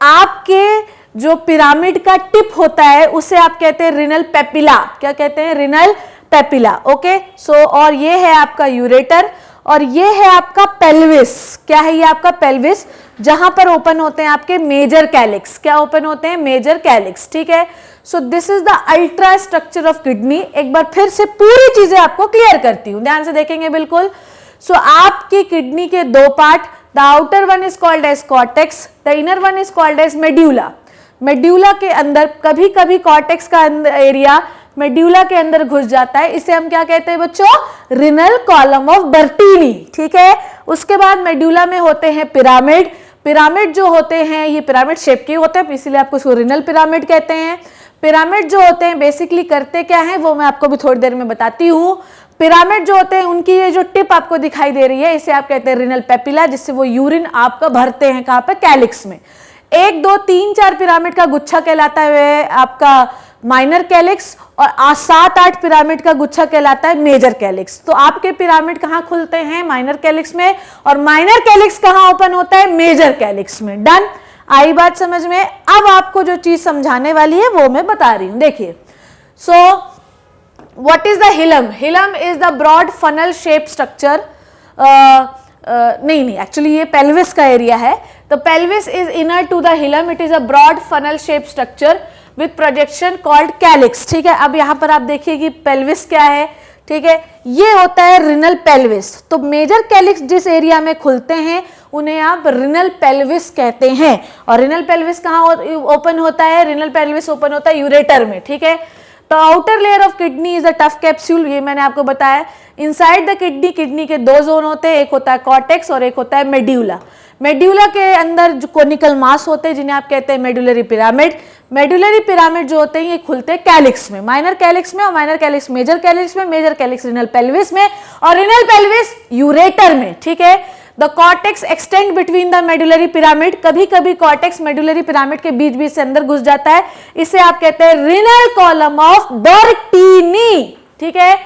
आपके जो पिरामिड का टिप होता है उसे आप कहते हैं रीनल पेपिला। क्या कहते हैं? Renal papilla. ओके, सो और ये है आपका यूरेटर, और ये है आपका पेल्विस। क्या है ये आपका पेल्विस, जहां पर ओपन होते हैं आपके मेजर कैलिक्स। क्या ओपन होते हैं, मेजर कैलिक्स, ठीक है। So this is the ultra structure of kidney. एक बार फिर से पूरी चीजें आपको क्लियर करती हूं, ध्यान से देखेंगे बिल्कुल। सो आपकी किडनी के दो part, the outer one is called as cortex, the inner one is called as medulla. Medulla के अंदर कभी कभी कॉर्टेक्स का एरिया मेड्यूला के अंदर घुस जाता है, इसे हम क्या कहते हैं बच्चों, रिनल कॉलम ऑफ बर्टीनी, ठीक है। उसके बाद मेड्यूला में होते हैं पिरामिड। पिरामिड जो होते हैं ये पिरामिड शेप के होते हैं, इसीलिए आपको उसको रिनल पिरामिड कहते हैं। पिरामिड जो होते हैं बेसिकली करते क्या है वो मैं आपको भी थोड़ी देर में बताती हूँ। पिरामिड जो होते हैं उनकी ये जो टिप आपको दिखाई दे रही है इसे आप कहते हैं रिनल पेपिला, जिससे वो यूरिन आपका भरते हैं कहाँ पे, कैलिक्स में। 1 2 3 4 पिरामिड का गुच्छा कहलाता है आपका माइनर कैलिक्स, और 7 8 पिरामिड का गुच्छा कहलाता है मेजर कैलिक्स। तो आपके पिरामिड कहाँ खुलते हैं, माइनर कैलिक्स में, और माइनर कैलिक्स कहाँ ओपन होता है, मेजर कैलिक्स में। डन, आई बात समझ में। अब आपको जो चीज समझाने वाली है वो मैं बता रही हूं, देखिए। So what is the hilum? Hilum is the broad funnel shape structure. नहीं एक्चुअली ये पेल्विस का एरिया है। The pelvis is inner to the hilum, it is a broad funnel shape structure with projection called calyx, ठीक है। अब यहां पर आप देखिए कि पेल्विस क्या है, ठीक है, ये होता है रिनल पेल्विस। तो मेजर कैलिक्स जिस एरिया में खुलते हैं उन्हें आप रिनल पेल्विस कहते हैं। और रिनल पेल्विस कहाँ ओपन होता है, रिनल पेल्विस ओपन होता है यूरेटर में, ठीक है। तो outer layer of kidney is a tough capsule, ये मैंने आपको बताया। इनसाइड द किडनी, किडनी के 2 जोन होते हैं, एक होता है कॉर्टेक्स और एक होता है मेड्यूला। मेड्यूला के अंदर जो कोनिकल मास होते हैं जिन्हें आप कहते हैं मेडुलरी पिरामिड। मेडुलरी पिरामिड जो होते हैं ये खुलते हैं कैलिक्स में, माइनर कैलिक्स में, और माइनर कैलिक्स मेजर कैलिक्स में, मेजर कैलिक्स रिनल पेल्विस में, और रिनल पेल्विस यूरेटर में, ठीक है। The cortex extend between the medullary pyramid, कभी कभी कॉर्टेक्स मेडुलरी पिरामिड के बीच बीच से अंदर घुस जाता है, इसे आप कहते हैं रिनल कॉलम ऑफ बर्टीनी, ठीक है।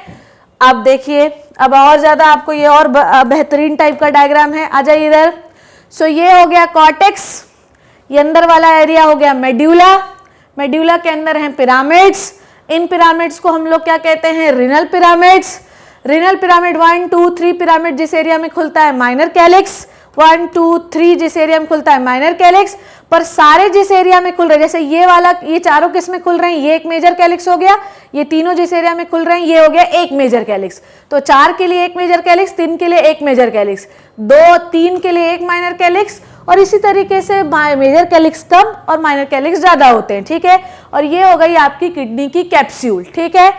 अब देखिए, अब और ज्यादा आपको ये और बेहतरीन टाइप का डायग्राम है, आ जाइए इधर। सो ये हो गया कॉर्टेक्स, ये अंदर वाला एरिया हो गया मेड्यूला। मेड्यूला के अंदर हैं पिरामिड्स, इन पिरामिड्स को हम लोग क्या कहते हैं, renal pyramids. Renal pyramid 1 2 3 pyramid जिस एरिया में खुलता है माइनर कैलिक्स, 1 2 3 जिस एरिया में खुलता है माइनर कैलिक्स। पर सारे जिस एरिया में खुल रहे हैं, जैसे ये वाला, ये चारों किस में खुल रहे हैं, ये एक मेजर कैलिक्स हो गया, ये तीनों जिस एरिया में खुल रहे हैं ये हो गया एक मेजर कैलिक्स। तो 4 के लिए एक मेजर कैलिक्स, 3 के लिए एक मेजर कैलिक्स, 2 3 के लिए एक माइनर कैलिक्स, और इसी तरीके से मेजर कैलिक्स कम और माइनर कैलिक्स ज्यादा होते हैं, ठीक है। और ये हो गई आपकी किडनी की कैप्सूल, ठीक है।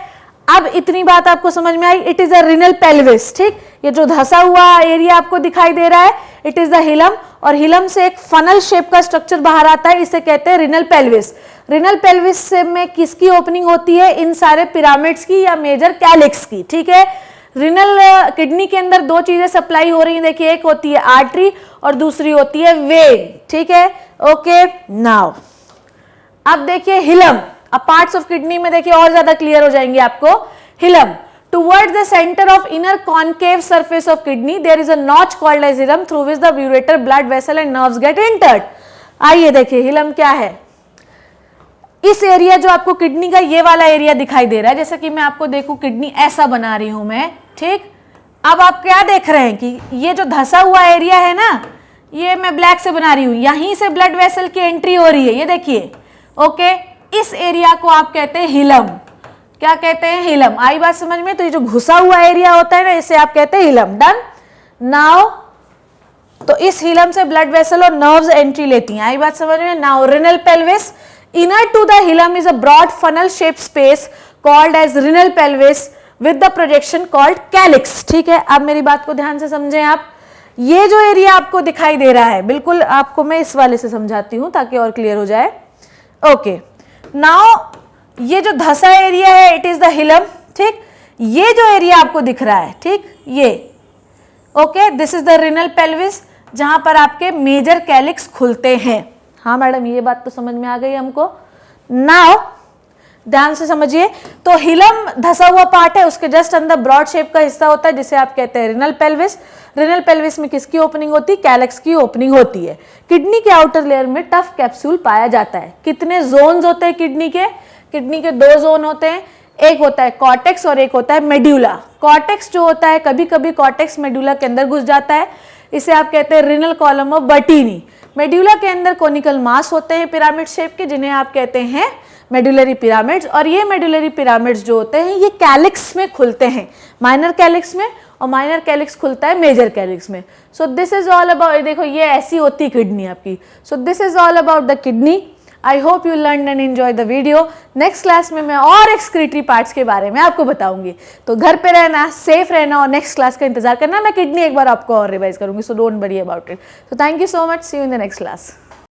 अब इतनी बात आपको समझ में आई, it is a renal pelvis, ठीक। ये जो धसा हुआ एरिया आपको दिखाई दे रहा है इट इज द हिलम, और हिलम से एक फनल शेप का स्ट्रक्चर बाहर आता है, इसे कहते हैं रिनल पेल्विस। रिनल पेल्विस से में किसकी ओपनिंग होती है, इन सारे पिरामिड्स की या मेजर कैलिक्स की, ठीक है। रिनल किडनी के अंदर 2 चीजें सप्लाई हो रही हैं, देखिए, एक होती है आर्टरी और दूसरी होती है वेन, ठीक है। ओके, नाउ अब देखिए हिलम। अब पार्ट्स ऑफ किडनी में देखिए और ज्यादा क्लियर हो जाएंगे आपको। Hilum, towards the centre of inner concave surface of kidney there is a notch called as hilum through which the ureter blood vessel and nerves get entered. आइए देखिए helium क्या है। इस एरिया जो आपको किडनी का ये वाला एरिया दिखाई दे रहा है, जैसा कि मैं आपको देखूं किडनी ऐसा बना रही हूं मैं, ठीक। अब आप क्या देख रहे हैं कि ये जो धसा हुआ एरिया है ना, ये मैं ब्लैक से बना रही हूं, यहीं से ब्लड वेसल की एंट्री हो रही है, ये देखिए, ओके। इस एरिया को आप कहते हैं हिलम। क्या कहते हैं, हिलम। आई बात समझ में? तो ये जो घुसा हुआ एरिया होता है ना, इसे आप कहते हैं हिलम। डन। नाउ तो इस हिलम से ब्लड वेसल और नर्व्स एंट्री लेती हैं, आई बात समझ में? Now renal pelvis, inner to the hilum is a broad funnel shape space called as renal pelvis with the projection called calyx, ठीक है। अब मेरी बात को ध्यान से समझें आप। ये जो एरिया आपको दिखाई दे रहा है, बिल्कुल आपको मैं इस वाले से समझाती हूं ताकि और क्लियर हो जाए। ओके, नाउ ये जो धसा एरिया है इट इज द हिलम, ठीक। ये जो एरिया आपको दिख रहा है, ठीक, ये okay, this is the renal pelvis जहां पर आपके मेजर कैलिक्स खुलते हैं। हाँ मैडम, ये बात तो समझ में आ गई हमको। नाउ ध्यान से समझिए, तो हिलम धसा हुआ पार्ट है, उसके जस्ट अंदर ब्रॉड शेप का हिस्सा होता है जिसे आप कहते हैं रिनल पेल्विस। रिनल पेल्विस में किसकी ओपनिंग होती है, कैलिक्स की ओपनिंग होती है। किडनी के आउटर लेयर में टफ कैप्सूल पाया जाता है। कितने जोन्स होते हैं किडनी के? किडनी के 2 जोन होते हैं, एक होता है कॉर्टेक्स और एक होता है मेड्यूला। कॉर्टेक्स जो होता है कभी कभी कॉर्टेक्स मेड्यूला के अंदर घुस जाता है, इसे आप कहते हैं रिनल कॉलम ऑफ बर्टीनी। मेड्यूला के अंदर कोनिकल मास होते हैं पिरामिड शेप के, जिन्हें आप कहते हैं मेडुलरी पिरामिड्स। और ये मेडुलरी पिरामिड्स जो होते हैं ये कैलिक्स में खुलते हैं, माइनर कैलिक्स में, और माइनर कैलिक्स खुलता है मेजर कैलिक्स में। सो दिस इज ऑल अबाउट, देखो ये ऐसी होती है किडनी आपकी। सो this is all about the kidney. I hope you learn and enjoy the video. Next class में मैं और एक्सक्रीटरी पार्ट्स के बारे में आपको बताऊंगी। तो घर पे रहना, सेफ रहना और नेक्स्ट क्लास का इंतजार करना। मैं किडनी एक बार आपको और रिवाइज करूंगी, so don't worry about it. So thank you so much, see you in the next class.